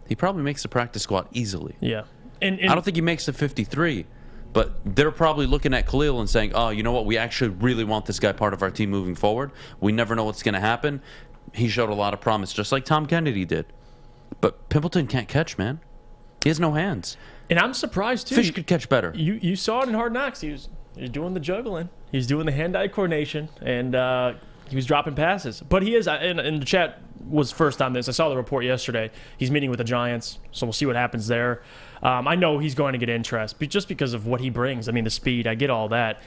he probably makes the practice squad easily. Yeah. And I don't think he makes the 53, but they're probably looking at Khalil and saying, oh, you know what? We actually really want this guy part of our team moving forward. We never know what's going to happen. He showed a lot of promise, just like Tom Kennedy did. But Pimpleton can't catch, man. He has no hands. And I'm surprised, too. Fish could catch better. You saw it in Hard Knocks. He was doing the juggling. He's doing the hand-eye coordination. And he was dropping passes. But he is, and the chat was first on this. I saw the report yesterday. He's meeting with the Giants, so we'll see what happens there. I know he's going to get interest, but just because of what he brings. I mean, the speed, I get all that.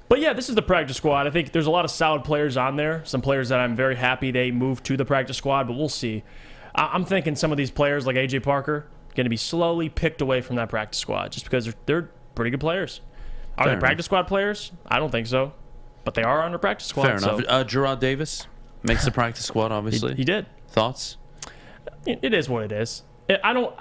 But yeah, this is the practice squad. I think there's a lot of solid players on there. Some players that I'm very happy they moved to the practice squad, but we'll see. I'm thinking some of these players like A.J. Parker going to be slowly picked away from that practice squad just because they're pretty good players. Are they practice squad players? I don't think so. But they are on the practice squad. Fair enough. Gerard Davis makes the practice squad, obviously. He did. Thoughts? It is what it is.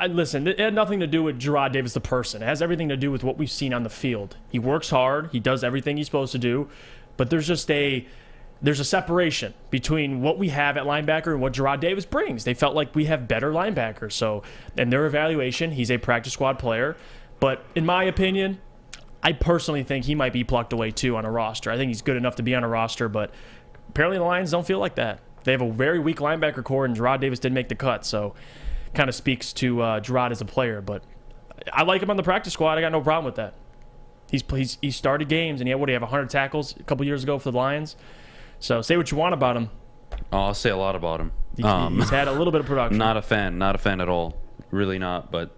Listen, it had nothing to do with Gerard Davis, the person. It has everything to do with what we've seen on the field. He works hard. He does everything he's supposed to do. But there's a separation between what we have at linebacker and what Gerard Davis brings. They felt like we have better linebackers. So in their evaluation, he's a practice squad player. But in my opinion, I personally think he might be plucked away too on a roster. I think he's good enough to be on a roster, but apparently the Lions don't feel like that. They have a very weak linebacker core, and Gerard Davis didn't make the cut. So kind of speaks to Gerard as a player. But I like him on the practice squad. I got no problem with that. He started games, and he had 100 tackles a couple years ago for the Lions. So say what you want about him. Oh, I'll say a lot about him. He's had a little bit of production. Not a fan at all. Really not. But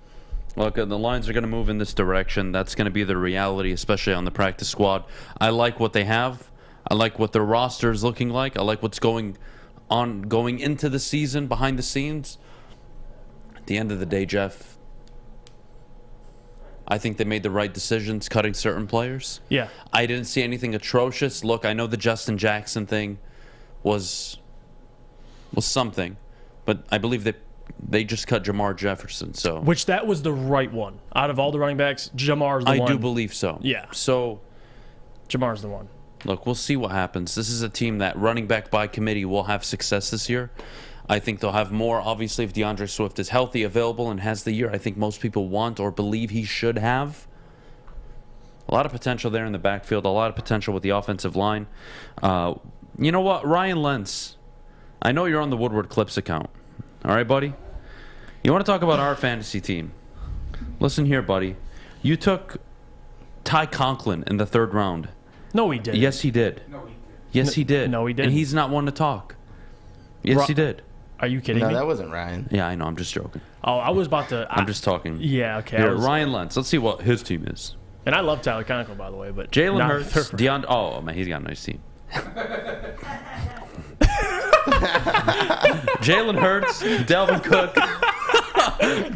look, the Lions are going to move in this direction. That's going to be the reality, especially on the practice squad. I like what they have. I like what their roster is looking like. I like what's going into the season behind the scenes. At the end of the day, Jeff, I think they made the right decisions cutting certain players. Yeah. I didn't see anything atrocious. Look, I know the Justin Jackson thing was something, but I believe that they just cut Jamar Jefferson. So which that was the right one. Out of all the running backs, Jamar's the one. I do believe so. Yeah. So Jamar's the one. Look, we'll see what happens. This is a team that running back by committee will have success this year. I think they'll have more, obviously, if DeAndre Swift is healthy, available, and has the year I think most people want or believe he should have. A lot of potential there in the backfield, a lot of potential with the offensive line. You know what? Ryan Lentz, I know you're on the Woodward Clips account. All right, buddy? You want to talk about our fantasy team? Listen here, buddy. You took Ty Conklin in the 3rd round. No, he didn't. Yes, he did. Yes, he did. No, he didn't. And he's not one to talk. Yes, he did. Are you kidding me? No, that wasn't Ryan. Yeah, I know. I'm just joking. Oh, I was about to... I'm just talking. Yeah, okay. Here, Ryan Lentz. Let's see what his team is. And I love Tyler Conklin, by the way, but... Jalen Hurts, DeAndre... Oh, man, he's got a nice team. Jalen Hurts, Dalvin Cook.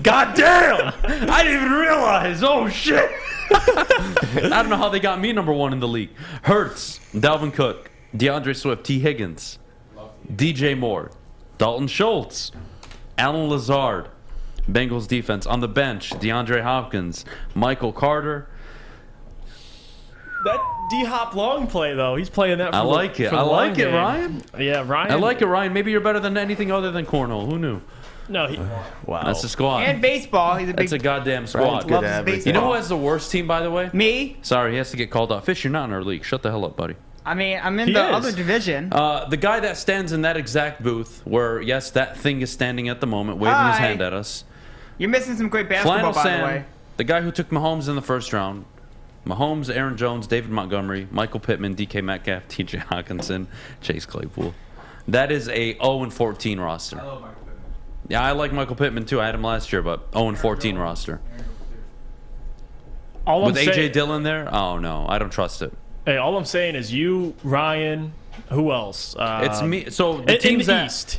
God damn! I didn't even realize. Oh, shit. I don't know how they got me number 1 in the league. Hurts, Dalvin Cook, DeAndre Swift, T. Higgins, DJ Moore, Dalton Schultz, Alan Lazard, Bengals defense. On the bench, DeAndre Hopkins, Michael Carter. That D-Hop long play, though. He's playing that for I like it. I like it, Ryan. Yeah, Ryan. I like it, Ryan. Maybe you're better than anything other than cornhole. Who knew? No, wow. That's a squad. And baseball. He's a big... That's a goddamn squad. You know who has the worst team, by the way? Me. Sorry, he has to get called out. Fish, you're not in our league. Shut the hell up, buddy. I mean, I'm in the other division. The guy that stands in that exact booth where, yes, that thing is standing at the moment, waving his hand at us. You're missing some great basketball, by the way. The guy who took Mahomes in the 1st round. Mahomes, Aaron Jones, David Montgomery, Michael Pittman, DK Metcalf, TJ Hawkinson, Chase Claypool. That is a 0-14 roster. I love Michael Pittman. Yeah, I like Michael Pittman too. I had him last year, but 0-14 roster. With A.J. Dillon there? Oh, no. I don't trust it. Hey, all I'm saying is you, Ryan, who else? It's me. So the teams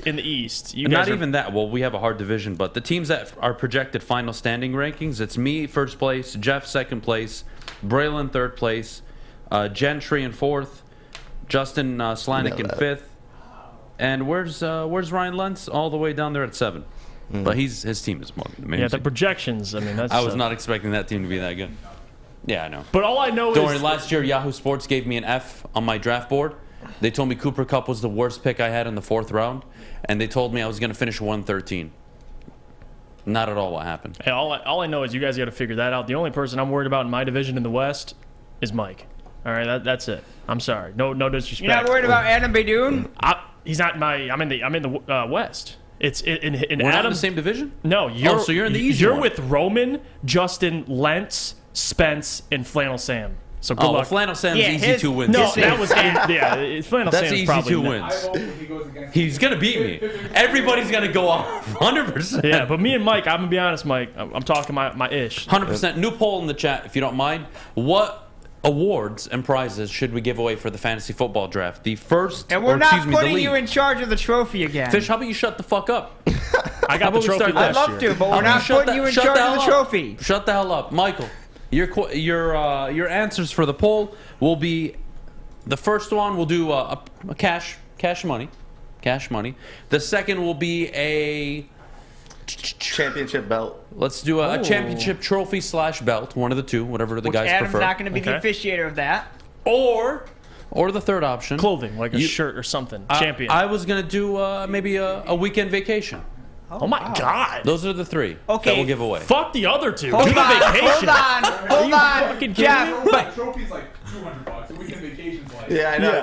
in the East. You not even that. Well, we have a hard division, but the teams that are projected final standing rankings, it's me 1st place, Jeff 2nd place, Braylon 3rd place, Gentry in 4th, Justin Slanik in 5th, and where's Ryan Lentz? All the way down there at 7. But his team is amazing. Yeah, the projections. I mean, that's. I was not expecting that team to be that good. Yeah, I know. But all I know is... Don't worry, last year Yahoo Sports gave me an F on my draft board. They told me Cooper Kupp was the worst pick I had in the 4th round, and they told me I was going to finish 113. Not at all what happened. Hey, all I know is you guys got to figure that out. The only person I'm worried about in my division in the West is Mike. All right, that's it. I'm sorry. No disrespect. You're not worried about Adam Beydoun? He's not my... I'm in the West. It's in We're Adam... not in the same division? No, so you're in the East. You're with Roman, Justin, Lentz, Spence, and Flannel Sam. So good luck. Flannel Sam's easy 2 wins. No, that was Flannel That's Sam's easy probably 2 wins. He's gonna beat me. Everybody's gonna go off 100%. Yeah, but me and Mike, I'm gonna be honest, Mike. I'm talking my ish. 100%. New poll in the chat, if you don't mind. What awards and prizes should we give away for the fantasy football draft? The first, and we're not the putting league. you in charge of the trophy again. Fish, how about you shut the fuck up? I got the trophy last I'd love year. to, but we're not putting you in charge of the trophy. Shut the hell up, Michael. Your answers for the poll will be the first one. We'll do a cash money. The second will be a championship belt. Let's do a championship trophy / belt. One of the two, whatever the guys Adam's prefer. not going to be the officiator of that. Or the third option, clothing, like a shirt or something. Champion. I was gonna do maybe a weekend vacation. Oh my God! Those are the 3 that we'll give away. Fuck the other 2. Hold do the on, vacation. Hold on. Fucking Jeff, kidding me? but Trophy's like $200. A weekend vacation's like. Yeah, I know.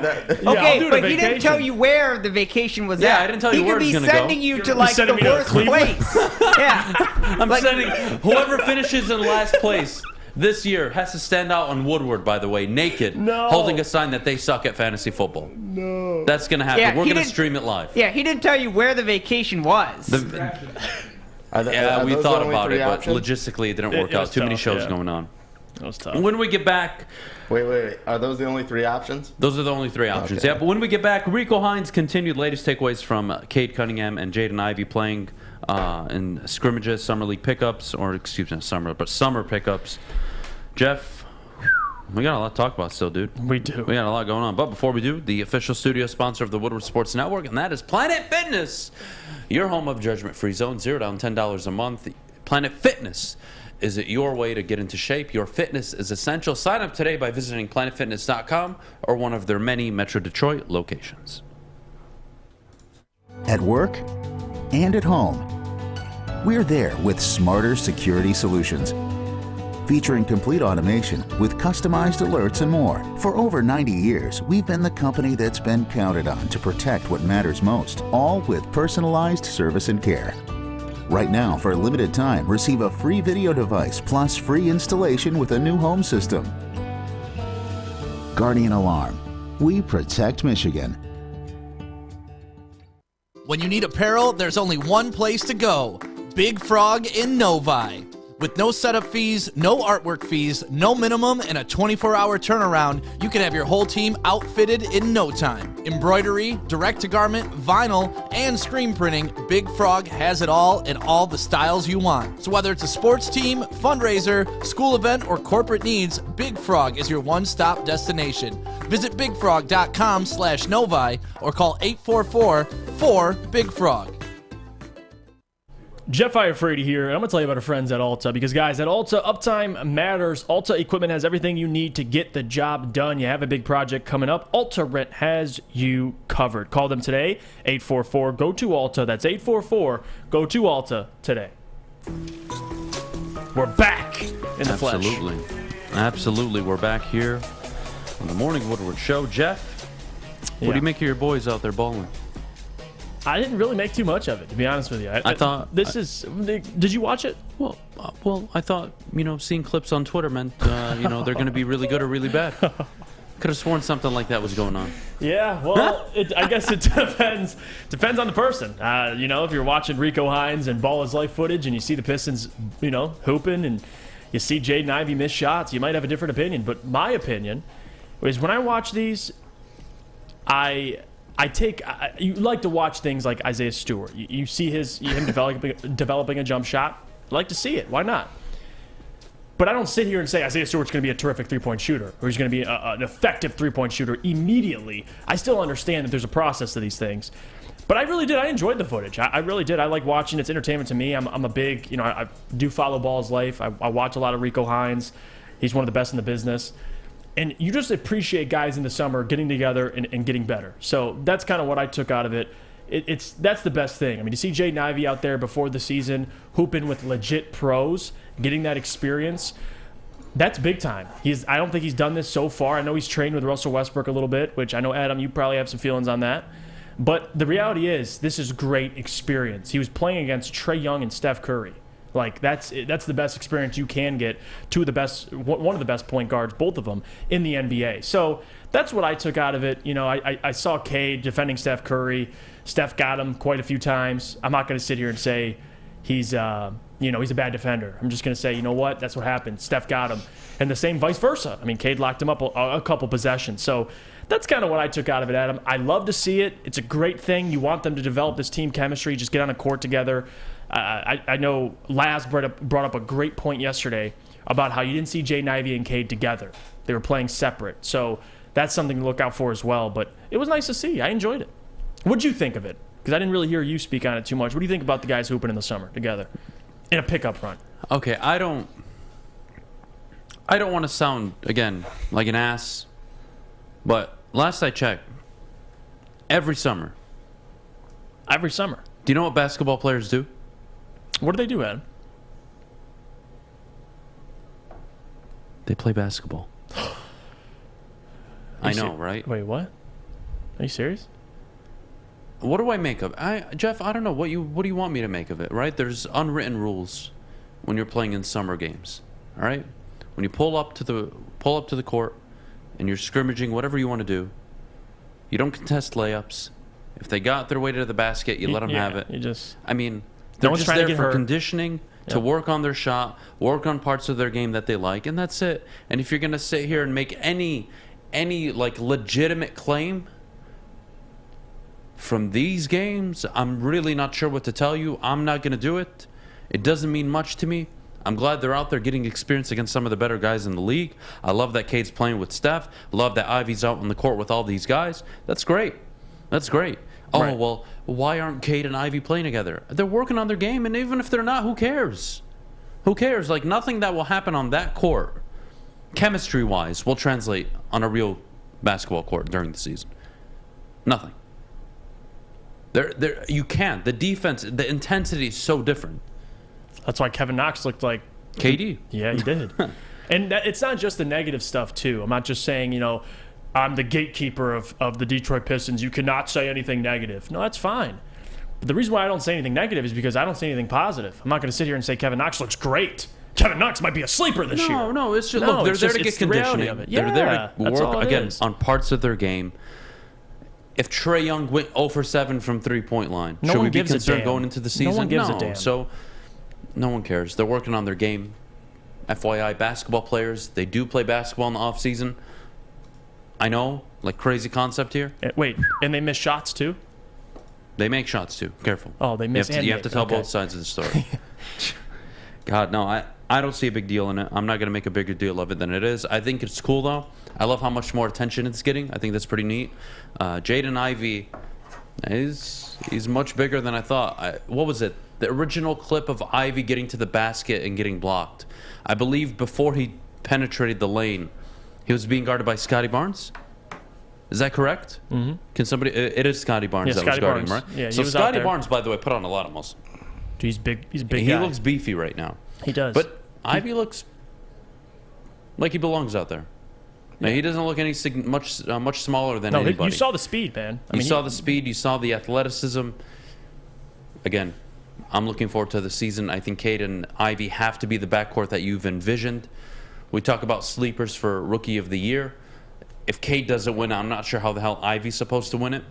Okay, but he didn't tell you where the vacation was at. Yeah, I didn't tell you where he it's could gonna be go. sending you to like the sending me to worst Cleveland? place. Yeah. I'm sending whoever finishes in last place this year has to stand out on Woodward, by the way, naked, holding a sign that they suck at fantasy football. No. That's going to happen. Yeah, We're going to stream it live. Yeah, he didn't tell you where the vacation was. We those thought the only about 3 it, options? but logistically it didn't work It out. was Too many tough, shows yeah. going on. That was tough. When we get back... Wait. Are those the only 3 options? Those are the only 3 options. Okay. Yeah, but when we get back, Rico Hines continued latest takeaways from Cade Cunningham and Jaden Ivey playing in scrimmages, summer league pickups, or excuse me, summer pickups. Jeff, we got a lot to talk about still, dude. We do. We got a lot going on. But before we do, the official studio sponsor of the Woodward Sports Network, and that is Planet Fitness, your home of judgment-free zone, $0 down, $10 a month. Planet Fitness. Is it your way to get into shape? Your fitness is essential. Sign up today by visiting planetfitness.com or one of their many Metro Detroit locations. At work and at home, we're there with smarter security solutions. Featuring complete automation with customized alerts and more. For over 90 years, we've been the company that's been counted on to protect what matters most, all with personalized service and care. Right now, for a limited time, receive a free video device plus free installation with a new home system. Guardian Alarm. We protect Michigan. When you need apparel, there's only one place to go. Big Frog in Novi. With no setup fees, no artwork fees, no minimum, and a 24-hour turnaround, you can have your whole team outfitted in no time. Embroidery, direct-to-garment, vinyl, and screen printing, Big Frog has it all in all the styles you want. So whether it's a sports team, fundraiser, school event, or corporate needs, Big Frog is your one-stop destination. Visit bigfrog.com/Novi or call 844-4-BIG-FROG. Jeff Iafrady here, and I'm going to tell you about our friends at Alta, because, guys, at Alta, uptime matters. Alta Equipment has everything you need to get the job done. You have a big project coming up, Alta Rent has you covered. Call them today, 844-GO-TO-ALTA. That's 844-GO-TO-ALTA today. We're back in the flesh. Absolutely. We're back here on the Morning Woodward Show. Jeff, what do you make of your boys out there balling? I didn't really make too much of it, to be honest with you. I thought Did you watch it? Well, I thought seeing clips on Twitter meant they're going to be really good or really bad. Could have sworn something like that was going on. Yeah, well, I guess it depends on the person. If you're watching Rico Hines and Ball is Life footage and you see the Pistons, hooping, and you see Jaden Ivey miss shots, you might have a different opinion. But my opinion is when I watch these, you like to watch things like Isaiah Stewart. You see him developing a jump shot. I like to see it. Why not? But I don't sit here and say Isaiah Stewart's going to be a terrific three-point shooter or he's going to be an effective three-point shooter immediately. I still understand that there's a process to these things. But I really did. I enjoyed the footage. I really did. I like watching. It's entertainment to me. I'm a big, I do follow Ball's Life. I watch a lot of Rico Hines. He's one of the best in the business. And you just appreciate guys in the summer getting together and getting better. So that's kind of what I took out of it. That's the best thing. I mean, to see Jaden Ivey out there before the season, hooping with legit pros, getting that experience, that's big time. I don't think he's done this so far. I know he's trained with Russell Westbrook a little bit, which I know, Adam, you probably have some feelings on that. But the reality is, this is great experience. He was playing against Trae Young and Steph Curry. Like that's the best experience you can get. One of the best point guards, both of them in the NBA. So that's what I took out of it. I saw Cade defending Steph Curry. Steph got him quite a few times. I'm not going to sit here and say he's a bad defender. I'm just going to say, you know what? That's what happened. Steph got him. And the same vice versa. I mean, Cade locked him up a couple possessions. So that's kind of what I took out of it, Adam. I love to see it. It's a great thing. You want them to develop this team chemistry, just get on a court together. I know Laz brought up a great point yesterday about how you didn't see Jaden Ivey and Cade together. They were playing separate. So that's something to look out for as well. But it was nice to see. I enjoyed it. What'd you think of it? Because I didn't really hear you speak on it too much. What do you think about the guys hooping in the summer together in a pickup run? Okay, I don't want to sound, again, like an ass, but last I checked, every summer. Every summer. Do you know what basketball players do? What do they do, Adam? They play basketball. I know, right? Wait, what? Are you serious? What do I make of it? Jeff, I don't know. What do you want me to make of it, right? There's unwritten rules when you're playing in summer games, all right? When you pull up to the court and you're scrimmaging, whatever you want to do, you don't contest layups. If they got their way to the basket, you let them have it. They're just there for conditioning, to work on their shot, work on parts of their game that they like, and that's it. And if you're going to sit here and make any like legitimate claim from these games, I'm really not sure what to tell you. I'm not going to do it. It doesn't mean much to me. I'm glad they're out there getting experience against some of the better guys in the league. I love that Cade's playing with Steph. Love that Ivey's out on the court with all these guys. That's great. That's great. Oh, right. Well, why aren't Cade and Ivey playing together? They're working on their game, and even if they're not, who cares? Who cares? Like, nothing that will happen on that court, chemistry-wise, will translate on a real basketball court during the season. Nothing. You can't. The defense, the intensity is so different. That's why Kevin Knox looked like KD. Yeah, he did. And it's not just the negative stuff, too. I'm not just saying, I'm the gatekeeper of the Detroit Pistons. You cannot say anything negative. No, that's fine. But the reason why I don't say anything negative is because I don't say anything positive. I'm not going to sit here and say Kevin Knox looks great. Kevin Knox might be a sleeper this year. No, it's just, look, they're there to get conditioning. They're there to work, again, on parts of their game. If Trae Young went 0 for 7 from three-point line, should we be concerned going into the season? No one gives a damn. So no one cares. They're working on their game. FYI, basketball players, they do play basketball in the offseason. I know, like crazy concept here. Wait, and they miss shots too? They make shots too. Careful. Oh, they miss. You have to tell both sides of the story. God, no, I don't see a big deal in it. I'm not going to make a bigger deal of it than it is. I think it's cool, though. I love how much more attention it's getting. I think that's pretty neat. Jaden Ivey, he's much bigger than I thought. What was it? The original clip of Ivey getting to the basket and getting blocked. I believe before he penetrated the lane, he was being guarded by Scotty Barnes. Is that correct? Mm-hmm. Can somebody? It is Scotty Barnes that was guarding him, right? Yeah, so Scotty Barnes, by the way, put on a lot of muscle. He's big. He's a big. He looks beefy right now. He does. But Ivey looks like he belongs out there. Now, he doesn't look much smaller than anybody. You saw the speed, man. You saw the speed. You saw the athleticism. Again, I'm looking forward to the season. I think Cade and Ivey have to be the backcourt that you've envisioned. We talk about sleepers for Rookie of the Year. If Cade doesn't win, I'm not sure how the hell Ivey's supposed to win it.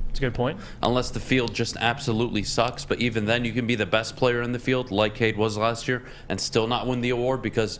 That's a good point. Unless the field just absolutely sucks. But even then, you can be the best player in the field, like Cade was last year, and still not win the award because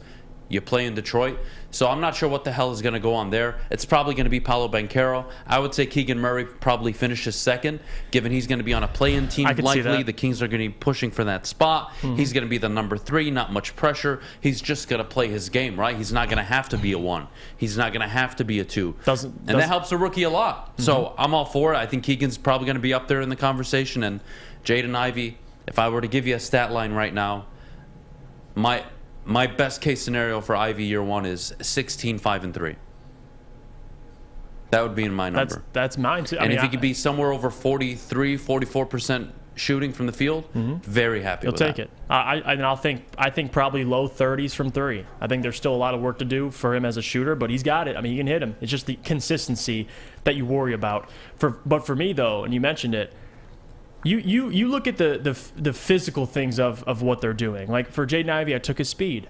you play in Detroit. So I'm not sure what the hell is going to go on there. It's probably going to be Paolo Banchero. I would say Keegan Murray probably finishes second, given he's going to be on a play-in team likely. The Kings are going to be pushing for that spot. Mm-hmm. He's going to be the number 3, not much pressure. He's just going to play his game, right? He's not going to have to be a 1. He's not going to have to be a 2. And that helps a rookie a lot. Mm-hmm. So I'm all for it. I think Keegan's probably going to be up there in the conversation. And Jaden Ivey, if I were to give you a stat line right now, my best case scenario for Ivey year 1 is 16, 5, and 3. That would be in my number. That's mine too. And if he could be somewhere over 43, 44% shooting from the field, very happy with that. He'll take it. I think probably low 30s from 3. I think there's still a lot of work to do for him as a shooter, but he's got it. I mean, he can hit him. It's just the consistency that you worry about. But for me, though, and you mentioned it, You look at the physical things of what they're doing. Like for Jaden Ivey, I took his speed.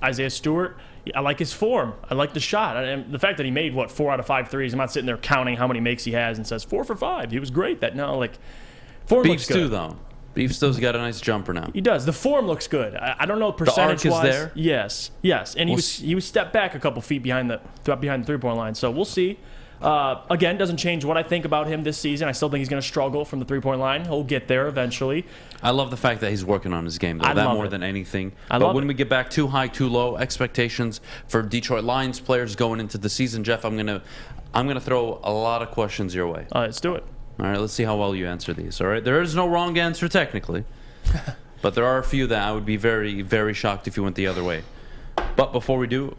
Isaiah Stewart, I like his form. I like the shot. And the fact that he made, 4 out of 5 threes, I'm not sitting there counting how many makes he has and says 4 for 5. He was great. Form Beef looks good. Stew, though. Beef Stew's got a nice jumper now. He does. The form looks good. I don't know percentage-wise. The arc is there? Yes. And he was stepped back a couple feet behind the three-point line. So we'll see. Again, doesn't change what I think about him this season. I still think he's going to struggle from the three-point line. He'll get there eventually. I love the fact that he's working on his game, though. That more than anything. But when we get back too high, too low, expectations for Detroit Lions players going into the season, Jeff, I'm gonna throw a lot of questions your way. Let's do it. All right, let's see how well you answer these. All right, there is no wrong answer technically, but there are a few that I would be very, very shocked if you went the other way. But before we do,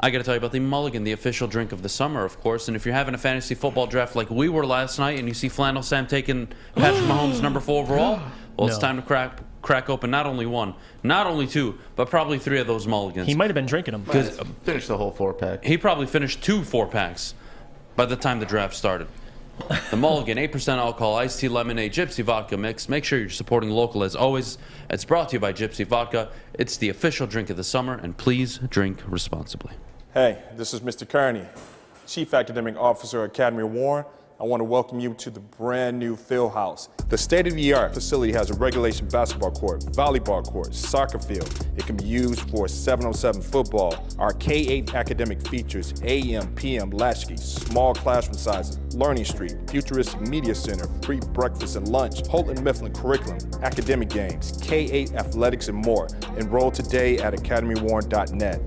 I got to tell you about the Mulligan, the official drink of the summer, of course. And if you're having a fantasy football draft like we were last night, and you see Flannel Sam taking Patrick Mahomes number 4 overall, well, it's time to crack open not only 1, not only 2, but probably 3 of those Mulligans. He might have been drinking them. Finished the whole 4-pack. He probably finished 2 4-packs by the time the draft started. The Mulligan, 8% alcohol, iced tea, lemonade, Gypsy vodka mix. Make sure you're supporting local as always. It's brought to you by Gypsy Vodka. It's the official drink of the summer, and please drink responsibly. Hey, this is Mr. Kearney, Chief Academic Officer at Academy Warren. I want to welcome you to the brand new Field House. The state-of-the-art facility has a regulation basketball court, volleyball court, soccer field. It can be used for 7-on-7 football. Our K-8 academic features AM, PM, latchkey, small classroom sizes, Learning Street, futuristic media center, free breakfast and lunch, Holton Mifflin curriculum, academic games, K-8 athletics, and more. Enroll today at academywarren.net.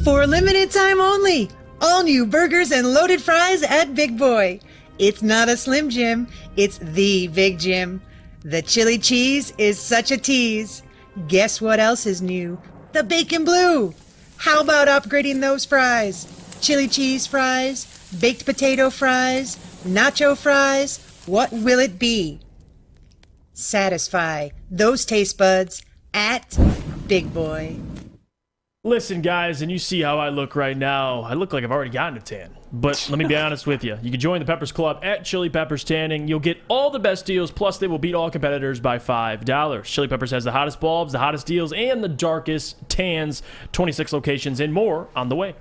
For a limited time only, all new burgers and loaded fries at Big Boy. It's not a Slim Jim, it's the Big Jim. The chili cheese is such a tease. Guess what else is new? The bacon blue. How about upgrading those fries? Chili cheese fries, baked potato fries, nacho fries. What will it be? Satisfy those taste buds at Big Boy. Listen, guys, and you see how I look right now. I look like I've already gotten a tan. But let me be honest with you. You can join the Peppers Club at Chili Peppers Tanning. You'll get all the best deals, plus they will beat all competitors by $5. Chili Peppers has the hottest bulbs, the hottest deals, and the darkest tans. 26 locations and more on the way.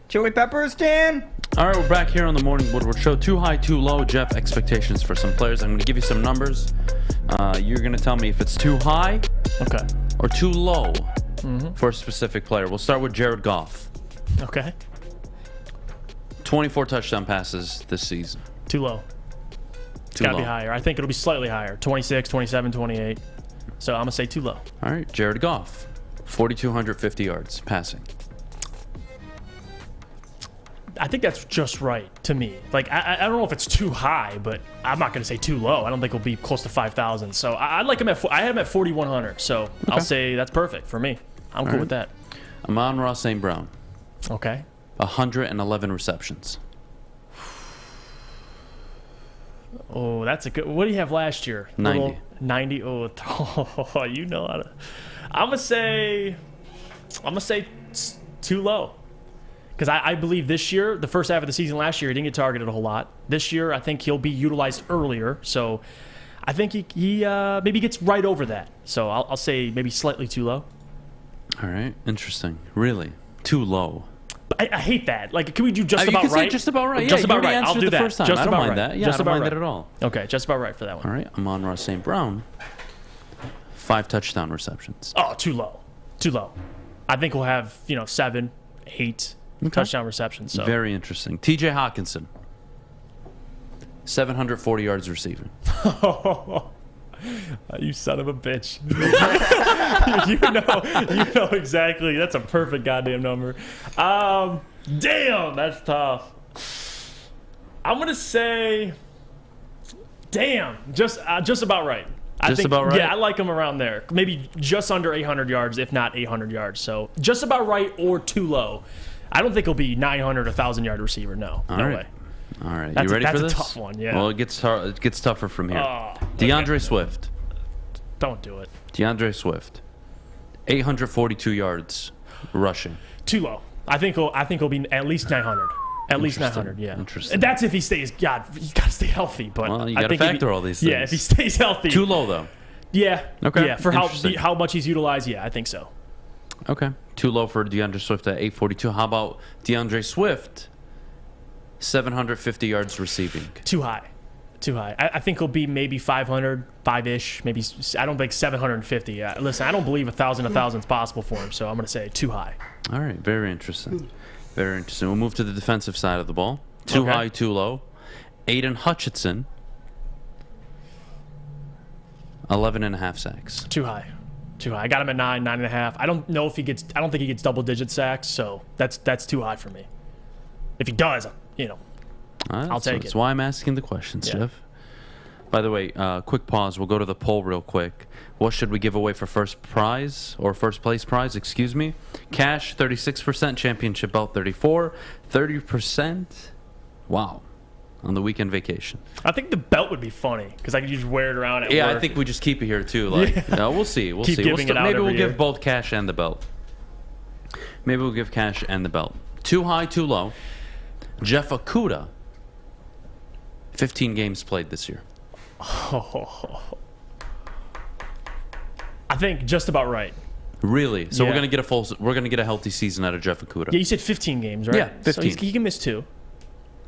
Chili Peppers Tan. All right, we're back here on the Morning Woodward Show. Too high, too low. Jeff, expectations for some players. I'm going to give you some numbers. You're going to tell me if it's too high or too low. For a specific player. We'll start with Jared Goff. Okay. 24 touchdown passes this season. Too low. It's got to be higher. I think it'll be slightly higher. 26, 27, 28. So I'm going to say too low. All right. Jared Goff. 4,250 yards passing. I think that's just right to me. I don't know if it's too high, but I'm not going to say too low. I don't think it'll be close to 5,000. So I'd like him I have him at 4,100. So I'll say that's perfect for me. I'm cool with that. Amon-Ra St. Brown. Okay. 111 receptions. Oh, that's a good. What do you have last year? 90. 90. Oh, you know how to. I'm gonna say too low. Because I believe this year, the first half of the season last year, he didn't get targeted a whole lot. This year, I think he'll be utilized earlier. So I think he maybe gets right over that. So I'll say maybe slightly too low. All right. Interesting. Really? Too low. I hate that. Can we do just you about can right? Say just about right. Just yeah, about right. I'll do that. First time. Just I don't about mind right. that. Yeah, just I don't mind right. that at all. Okay, just about right for that one. All right. Amon-Ra St. Brown. 5 touchdown receptions. Oh, too low. Too low. I think we'll have 7, 8 touchdown receptions. So. Very interesting. T.J. Hawkinson. 740 yards receiving. You son of a bitch. you know exactly. That's a perfect goddamn number. Damn, that's tough. I'm going to say, damn, just about right. I think, about right? Yeah, I like him around there. Maybe just under 800 yards, if not 800 yards. So just about right or too low. I don't think he'll be 900, 1,000 yard receiver. No way. All right, you ready for this? That's a tough one, yeah. Well, it gets tougher from here. DeAndre Swift. Don't do it. DeAndre Swift. 842 yards rushing. Too low. I think he'll be at least 900. At least 900, yeah. Interesting. That's if he stays. God, you got to stay healthy. But well, you got to factor all these things. Yeah, if he stays healthy. Too low though. Yeah. Okay. Yeah, for how much he's utilized. Yeah, I think so. Okay. Too low for DeAndre Swift at 842. How about DeAndre Swift? 750 yards receiving. Too high. Too high. I think he'll be maybe 500, 5-ish, maybe. I don't think 750. Listen, I don't believe 1,000 is possible for him, so I'm going to say too high. All right, very interesting. Very interesting. We'll move to the defensive side of the ball. Too high, too low. Aiden Hutchinson, 11.5 sacks. Too high. Too high. I got him at 9.5. I don't think he gets double-digit sacks, so that's too high for me. If he does, I'll take it. That's why I'm asking the questions, Jeff. By the way, quick pause. We'll go to the poll real quick. What should we give away for first place prize? Excuse me. Cash 36%, championship belt 34%, 30%. Wow, on the weekend vacation. I think the belt would be funny because I could just wear it around at work. I think we just keep it here too. We'll see. We'll Keep see. giving it out maybe every we'll year. give both cash and the belt. Maybe we'll give cash and the belt. Too high, too low. Jeff Okudah. 15 games played this year. I think just about right. Really? So Yeah. we're gonna get a healthy season out of Jeff Okudah. Yeah, you said 15 games, right? Yeah, 15. So he can miss 2.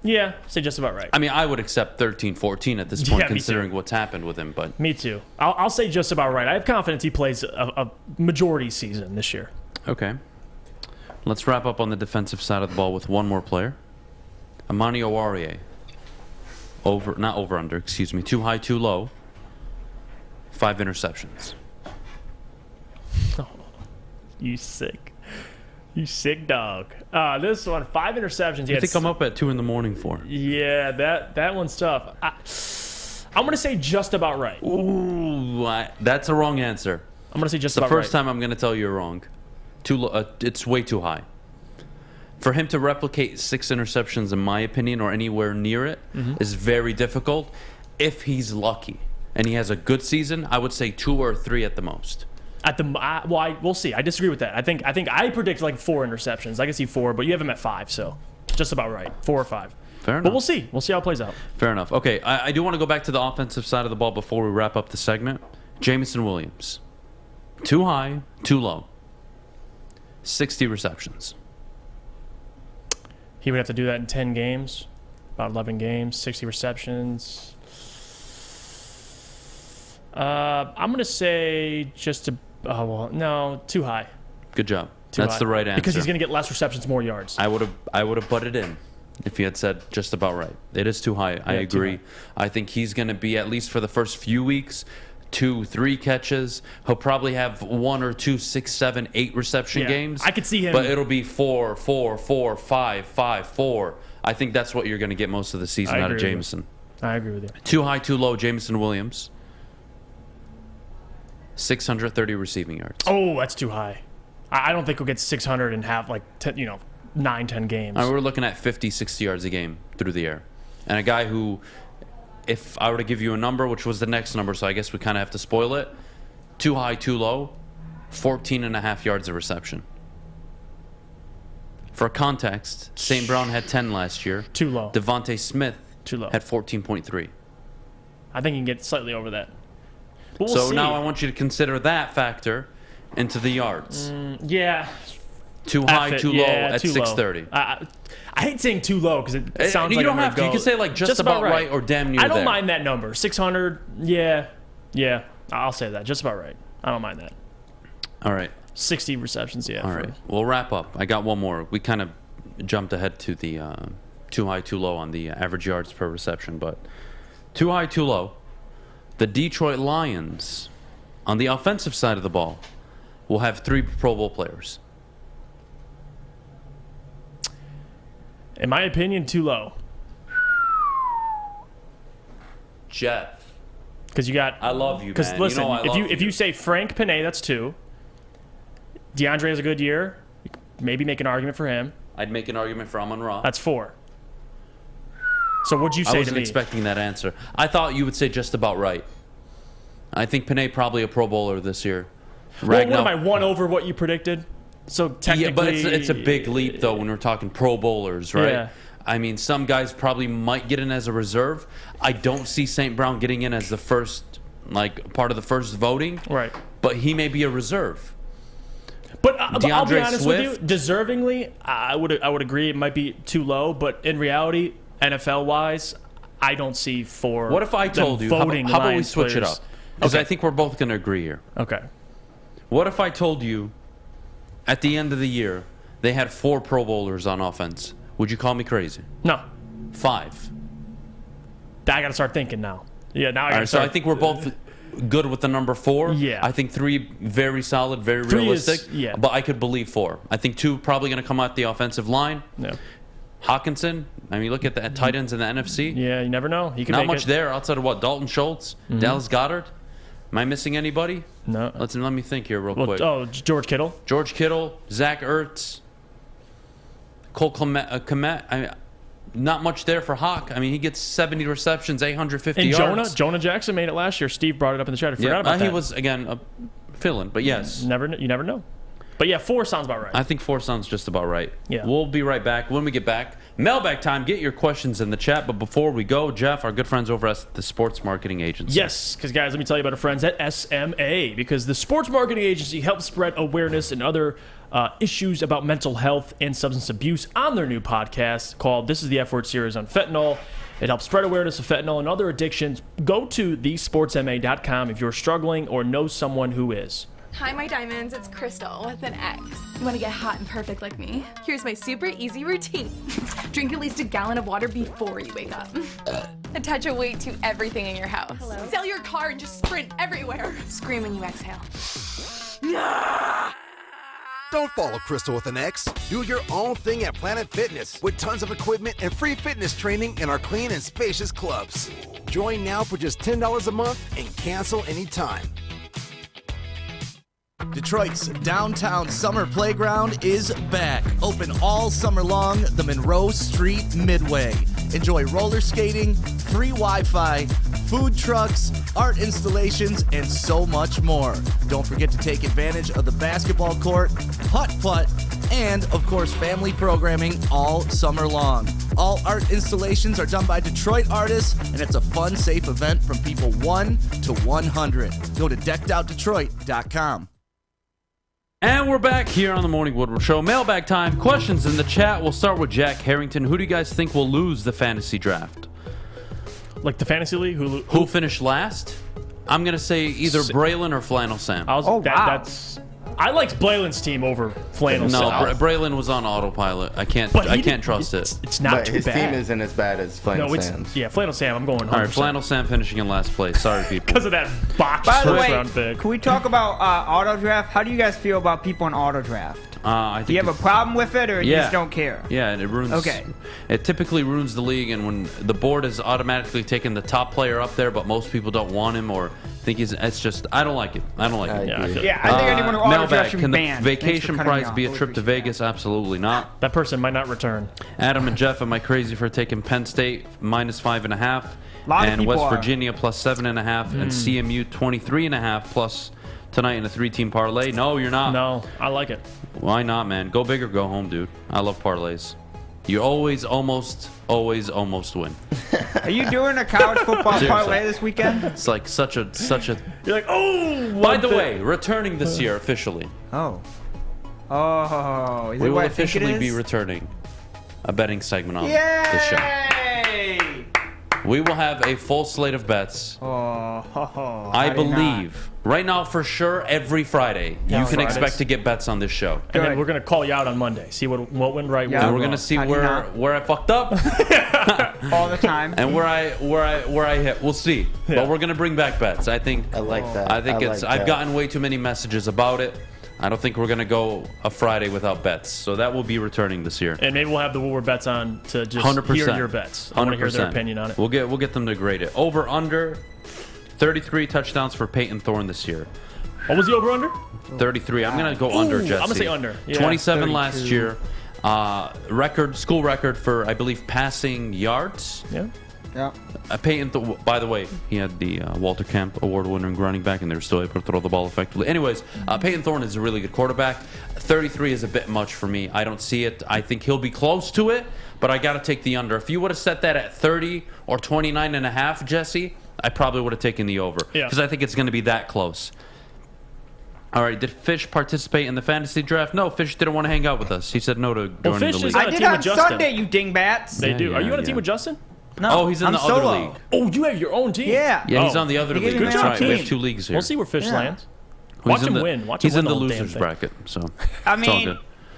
Yeah, say just about right. I mean, I would accept 13, 14 at this point, Yeah, me considering too. what's happened with him. But Me too. I'll say just about right. I have confidence he plays a majority season this year. okay, let's wrap up on the defensive side of the ball with one more player, Ermanni Oruwariye. Over/under. Excuse me. Too high, too low. 5 interceptions. Oh, you sick. You sick dog. This one, 5 interceptions. I think I'm up at 2 a.m. for. Yeah, that one's tough. I'm going to say just about right. Ooh, that's a wrong answer. I'm going to say just the about first right. time I'm going to tell you you're wrong. Too low. It's way too high. For him to replicate 6 interceptions, in my opinion, or anywhere near it, is very difficult. If he's lucky and he has a good season, I would say 2 or 3 at the most. We'll see. I disagree with that. I think I predict like 4 interceptions. I can see 4, but you have him at 5, so just about right. 4 or 5. Fair enough. But we'll see. We'll see how it plays out. Fair enough. Okay, I do want to go back to the offensive side of the ball before we wrap up the segment. Jameson Williams. Too high, too low. 60 receptions. He would have to do that in 10 games, about 11 games, 60 receptions. I'm going to say no, too high. Good job. Too That's high. the right answer. Because he's going to get less receptions, more yards. I would have butted in if he had said just about right. It is too high. I agree. I think he's going to be, at least for the first few weeks, 2, 3 catches. He'll probably have 1 or 2, 6, 7, 8 reception games. I could see him. But it'll be 4, 4, 4, 5, 5, 4. I think that's what you're going to get most of the season out of Jameson. I agree with you. Too high, too low, Jameson Williams. 630 receiving yards. Oh, that's too high. I don't think he'll get 600 and have 9, 10 games. We're looking at 50, 60 yards a game through the air. And a guy who, if I were to give you a number, which was the next number, so I guess we kind of have to spoil it. Too high, too low, 14.5 yards of reception. For context, St. Brown had 10 last year. Too low. Devontae Smith Too low. had 14.3. I think he can get slightly over that. But we'll So see. now I want you to consider that factor into the yards. Yeah. Too high, too low at 630. I hate saying too low because it sounds you like don't I'm have to. gonna You can say just about right or damn near I don't there. mind that number. 600, yeah. I'll say that. Just about right. I don't mind that. All right. 60 receptions, yeah. All right. We'll wrap up. I got one more. We kind of jumped ahead to the too high, too low on the average yards per reception, but too high, too low. The Detroit Lions, on the offensive side of the ball, will have 3 Pro Bowl players. In my opinion, too low. Jeff. Because you got. I love you, Because man. listen, You know I love if you say Frank Panay, that's 2. DeAndre has a good year. You could maybe make an argument for him. I'd make an argument for Amon-Ra. That's 4. So what'd you say I to wasn't me? expecting that answer. I thought you would say just about right. I think Panay probably a Pro Bowler this year. Well, what am I, 1 over what you predicted? So technically, Yeah, but it's a big leap though when we're talking Pro Bowlers, right? Yeah. I mean, some guys probably might get in as a reserve. I don't see St. Brown getting in as the first, part of the first voting. Right. But he may be a reserve. But I'll be honest Swift, with you, deservingly, I would agree it might be too low. But in reality, NFL-wise, I don't see for what if I told you, how about we switch it up? Because I think we're both going to agree here. Okay. What if I told you at the end of the year they had 4 Pro Bowlers on offense? Would you call me crazy? No. 5. I got to start thinking now. Yeah, now I got to So start. I think we're both good with the number 4. Yeah. I think 3 very solid, very 3 realistic. is- But I could believe 4. I think 2 probably going to come out the offensive line. Yeah. Hawkinson. I mean, look at the tight ends in the NFC. Yeah, you never know. He can Not make much it. there outside of what? Dalton Schultz, Dallas Goedert. Am I missing anybody? No. Let me think here real Well, quick. oh, George Kittle. George Kittle, Zach Ertz, Cole Kmet. I mean, not much there for Hawk. I mean, he gets 70 receptions, 850 And yards. Jonah Jackson made it last year. Steve brought it up in the chat. I forgot about that. He was, again, a fill-in, but yes. You never know. But yeah, 4 sounds about right. I think 4 sounds just about right. Yeah. We'll be right back. When we get back, mailbag time. Get your questions in the chat. But before we go, Jeff, our good friends over at the Sports Marketing Agency. Yes, because guys, let me tell you about our friends at SMA, because the Sports Marketing Agency helps spread awareness and other issues about mental health and substance abuse on their new podcast called This is the F Word series on fentanyl. It helps spread awareness of fentanyl and other addictions. Go to thesportsma.com if you're struggling or know someone who is. Hi, my diamonds. It's Crystal with an X. You want to get hot and perfect like me? Here's my super easy routine. Drink at least a gallon of water before you wake up. Attach a weight to everything in your house. Sell your car and just sprint everywhere. Scream when you exhale. Don't follow Crystal with an X. Do your own thing at Planet Fitness with tons of equipment and free fitness training in our clean and spacious clubs. Join now for just $10 a month and cancel anytime. Detroit's downtown summer playground is back. Open all summer long, the Monroe Street Midway. Enjoy roller skating, free Wi-Fi, food trucks, art installations, and so much more. Don't forget to take advantage of the basketball court, putt-putt, and, of course, family programming all summer long. All art installations are done by Detroit artists, and it's a fun, safe event from people 1 to 100. Go to deckedoutdetroit.com. And we're back here on the Morning Woodward Show. Mailbag time. Questions in the chat. We'll start with Jack Harrington. Who do you guys think will lose the fantasy draft? Like the fantasy league? Who finished last? I'm going to say either Braylon or Flannel Sam. I liked Blayland's team over Flannel No, Sam. Braylon was on autopilot. I can't trust it. It's not too his bad. team isn't as bad as Flannel Sam's. Yeah, Flannel Sam, I'm going 100%. All right, Flannel Sam finishing in last place. Sorry, people. Because of that box By the first way, round pick. can we talk about auto draft? How do you guys feel about people in auto draft? I think Do you have a problem with it, or you Yeah. just don't care? Yeah, and it ruins. Okay. It typically ruins the league, and when the board has automatically taken the top player up there, but most people don't want him or think it's just. I don't like it. I don't like it. I think anyone who auto Mailbag, drafts should be can the banned. Thanks for vacation cutting me prize off. be a Really trip to Vegas? Absolutely not. That person might not return. Adam and Jeff, am I crazy for taking Penn State -5.5, Lot of and people West are. Virginia +7.5, and CMU 23.5 plus tonight in a 3-team parlay? No, you're not. No, I like it. Why not, man? Go big or go home, dude. I love parlays. You always almost win. Are you doing a college football Seriously. parlay this weekend? It's like such a. You're like, oh. By the way, returning this year officially. Oh, is We it will what I think it officially is? be returning a betting segment on the show. Yay! We will have a full slate of bets. I did not. believe right now for sure every Friday you can Fridays. expect to get bets on this show. And then we're going to call you out on Monday. See what went right. And what we're went gonna wrong. see How do you not? where I fucked up all the time, and where I hit. We'll see. Yeah. But we're gonna bring back bets. I think. I like that. I think it's. like I've that. gotten way too many messages about it. I don't think we're gonna go a Friday without bets. So that will be returning this year. And maybe we'll have the Woodward bets on to just 100%. hear your bets. I want to hear their opinion on it. We'll get them to grade it. Over under 33 touchdowns for Peyton Thorne this year. What was the over under? 33. I'm gonna go under, Jesse. I'm gonna say under. Yeah, 27 32. last year. School record for I believe passing yards. Yeah. Yeah. Peyton, by the way, he had the Walter Camp Award-winning running back, and they were still able to throw the ball effectively. Anyways, Peyton Thorne is a really good quarterback. 33 is a bit much for me. I don't see it. I think he'll be close to it, but I got to take the under. If you would have set that at 30 or 29.5, Jesse, I probably would have taken the over because I think it's going to be that close. All right, did Fish participate in the fantasy draft? No, Fish didn't want to hang out with us. He said no to joining Fish the is league. on a I did team on with Justin. Sunday, you dingbats. They do. Are you on a team with Justin? No, Oh, he's in I'm the solo. other league. Oh, you have your own team? Yeah. Yeah, he's on the other He gave league. me That's my own right. We have team. 2 leagues here. We'll see where Fish lands. He's Watch in him the- win. Watch him He's win in the whole damn losers thing. bracket, so I it's all mean,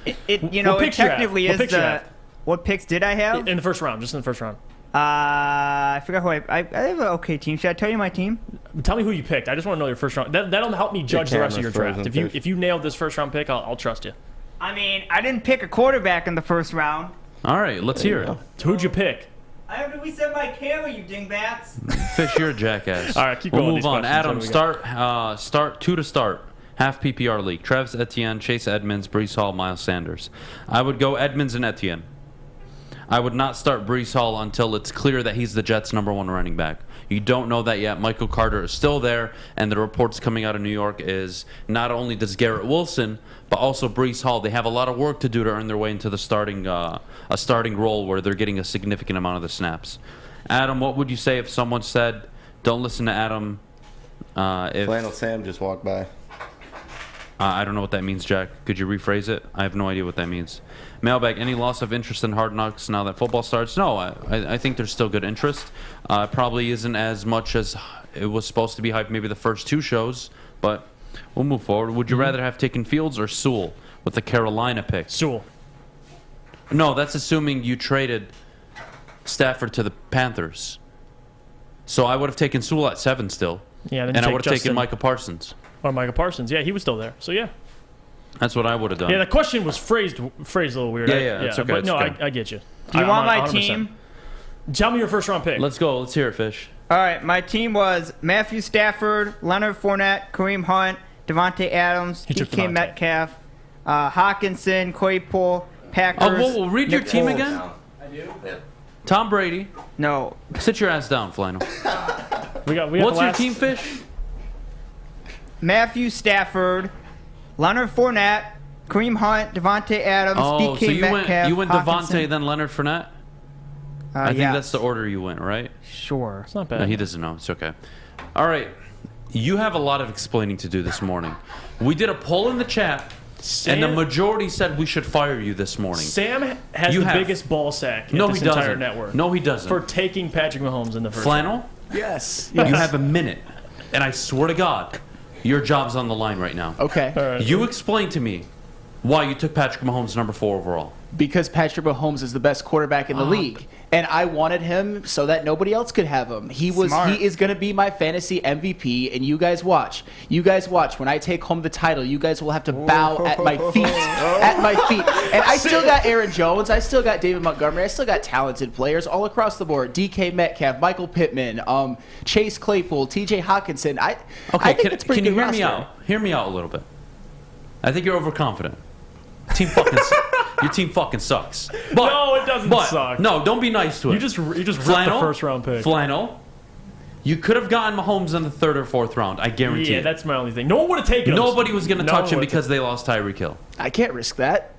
good. it you What know, it picks you have? technically What is picks you the. have? What picks did I have? In the first round, just in the first round. I forgot who I have an okay team. Should I tell you my team? Tell me who you picked. I just want to know your first round. That'll help me judge the rest of your draft. If you nailed this first round pick, I'll trust you. I mean, I didn't pick a quarterback in the first round. All right, let's hear it. So who'd you pick? I have to reset my camera, you dingbats. Fish, you're a jackass. All right, keep we'll going. move on. Adam, start 2 to start. Half PPR league. Travis Etienne, Chase Edmonds, Breece Hall, Miles Sanders. I would go Edmonds and Etienne. I would not start Breece Hall until it's clear that he's the Jets' #1 running back. You don't know that yet. Michael Carter is still there, and the reports coming out of New York is not only does Garrett Wilson, but also Breece Hall. They have a lot of work to do to earn their way into the starting role where they're getting a significant amount of the snaps. Adam, what would you say if someone said, "Don't listen to Adam"? If Flannel Sam just walked by. I don't know what that means, Jack. Could you rephrase it? I have no idea what that means. Mailbag, any loss of interest in Hard Knocks now that football starts? No, I think there's still good interest. Probably isn't as much as it was supposed to be hyped maybe the first 2 shows, but we'll move forward. Would you rather have taken Fields or Sewell with the Carolina pick? Sewell. No, that's assuming you traded Stafford to the Panthers. So I would have taken Sewell at 7 still. Yeah, then and you I would have take taken Justin. Micah Parsons. Or Micah Parsons. Yeah, he was still there. So yeah. That's what I would have done. Yeah, the question was phrased a little weird. Yeah, it's okay. But it's no, okay. I get you. Do you want my 100%. team? Tell me your first round pick. Let's go. Let's hear it, Fish. All right, my team was Matthew Stafford, Leonard Fournette, Kareem Hunt, Devontae Adams, He took DK Devontae. Metcalf, Hawkinson, Claypool, Packers. whoa, read your Nick team Foles. again. I do. Tom Brady. No. Sit your ass down, Flannel. We got What's the your last... team, Fish? Matthew Stafford, Leonard Fournette, Kareem Hunt, Devontae Adams, Oh, DK so Metcalf, you went Hawkinson. Devontae, then Leonard Fournette? I think yes. that's the order you went, right? Sure. It's not bad. No, he doesn't know. It's okay. All right. You have a lot of explaining to do this morning. We did a poll in the chat, and the majority said we should fire you this morning. Sam has You the have. biggest ball sack in No, this he entire doesn't. network. No, he doesn't. For taking Patrick Mahomes in the first Flannel? round. Yes. You have a minute, and I swear to God, your job's on the line right now. Okay. You explain to me why you took Patrick Mahomes #4 overall. Because Patrick Mahomes is the best quarterback in the league, and I wanted him so that nobody else could have him. He is going to be my fantasy MVP, and you guys watch. You guys watch. When I take home the title, you guys will have to bow at my feet. At my feet. And I still got Aaron Jones. I still got David Montgomery. I still got talented players all across the board. DK Metcalf, Michael Pittman, Chase Claypool, TJ Hawkinson. I think it's pretty can you good hear me roster. out? Hear me out a little bit. I think you're overconfident. Your team fucking sucks. But, No, it doesn't suck. No, don't be nice to it. You just ripped the first round pick. Flannel. You could have gotten Mahomes in the 3rd or 4th round. I guarantee Yeah, it. that's my only thing. No one would have taken him. Nobody was going to No touch one him would've because they lost Tyreek Hill. I can't risk that.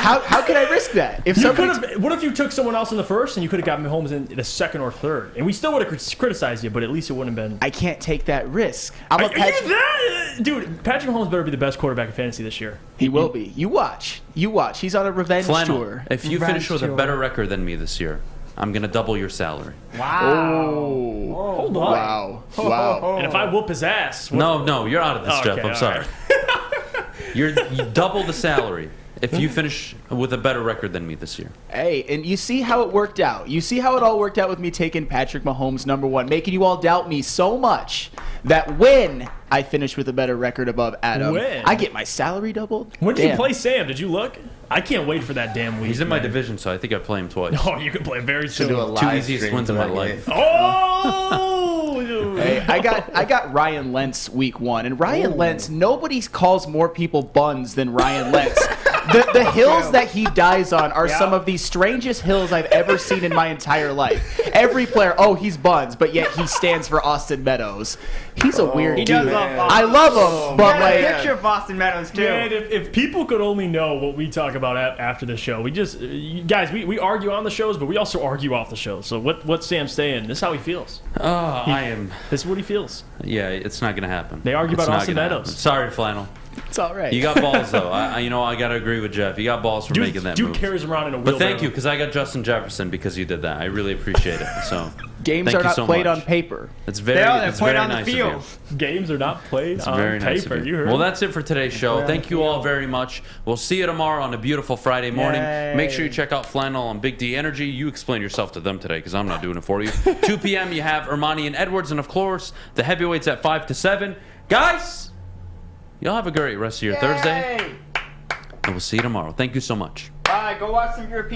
How can I risk that? If You somebody could have. What if you took someone else in the first and you could have gotten Mahomes in the 2nd or 3rd, and we still would have criticized you, but at least it wouldn't have been. I can't take that risk. Dude, Patrick Mahomes better be the best quarterback in fantasy this year. He will be. You watch. You watch. He's on a revenge Flannel, tour. if you finish with a better record than me this year, I'm going to double your salary. Oh. Hold on. Wow. Wow. And if I whoop his ass. No, you're out of this, Oh, Jeff. okay, I'm all sorry. You double the salary if you finish with a better record than me this year. Hey, and you see how it worked out. You see how it all worked out with me taking Patrick Mahomes #1, making you all doubt me so much that when I finish with a better record above Adam, When? I get my salary doubled. When did you Damn. play Sam? Did you look? I can't wait for that damn week. He's in my man. division, so I think I play him twice. Oh, you can play very soon. do a Two live easiest stream wins of for my that life. game. Oh! Hey, I got Ryan Lentz week 1, and Ryan Lentz, nobody calls more people buns than Ryan Lentz. The hills that he dies on are some of the strangest hills I've ever seen in my entire life. Every player, he's Buns, but yet he stands for Austin Meadows. He's a weird dude. Does love I love him, but like picture of Austin Meadows too. Man, if people could only know what we talk about after the show, we argue on the shows, but we also argue off the show. So what's Sam saying? This is how he feels. This is what he feels. Yeah, it's not gonna happen. They argue about Austin Meadows. Happen. Sorry, Flannel. It's all right. You got balls though. I gotta agree with Jeff. You got balls for making that move. Dude carries around in a wheelbarrow. But thank you, because I got Justin Jefferson because you did that. I really appreciate it. So games are not played on paper. It's very, it's very nice of you. Games are not played on very nice paper. of you. You heard. Well, that's it for today's show. Thank you all very much. We'll see you tomorrow on a beautiful Friday morning. Yay. Make sure you check out Flannel on Big D Energy. You explain yourself to them today because I'm not doing it for you. 2 p.m. you have Ermanni and Edwards, and of course the heavyweights at 5 to 7. Guys, y'all have a great rest of your Thursday. And we'll see you tomorrow. Thank you so much. Bye. Go watch some European.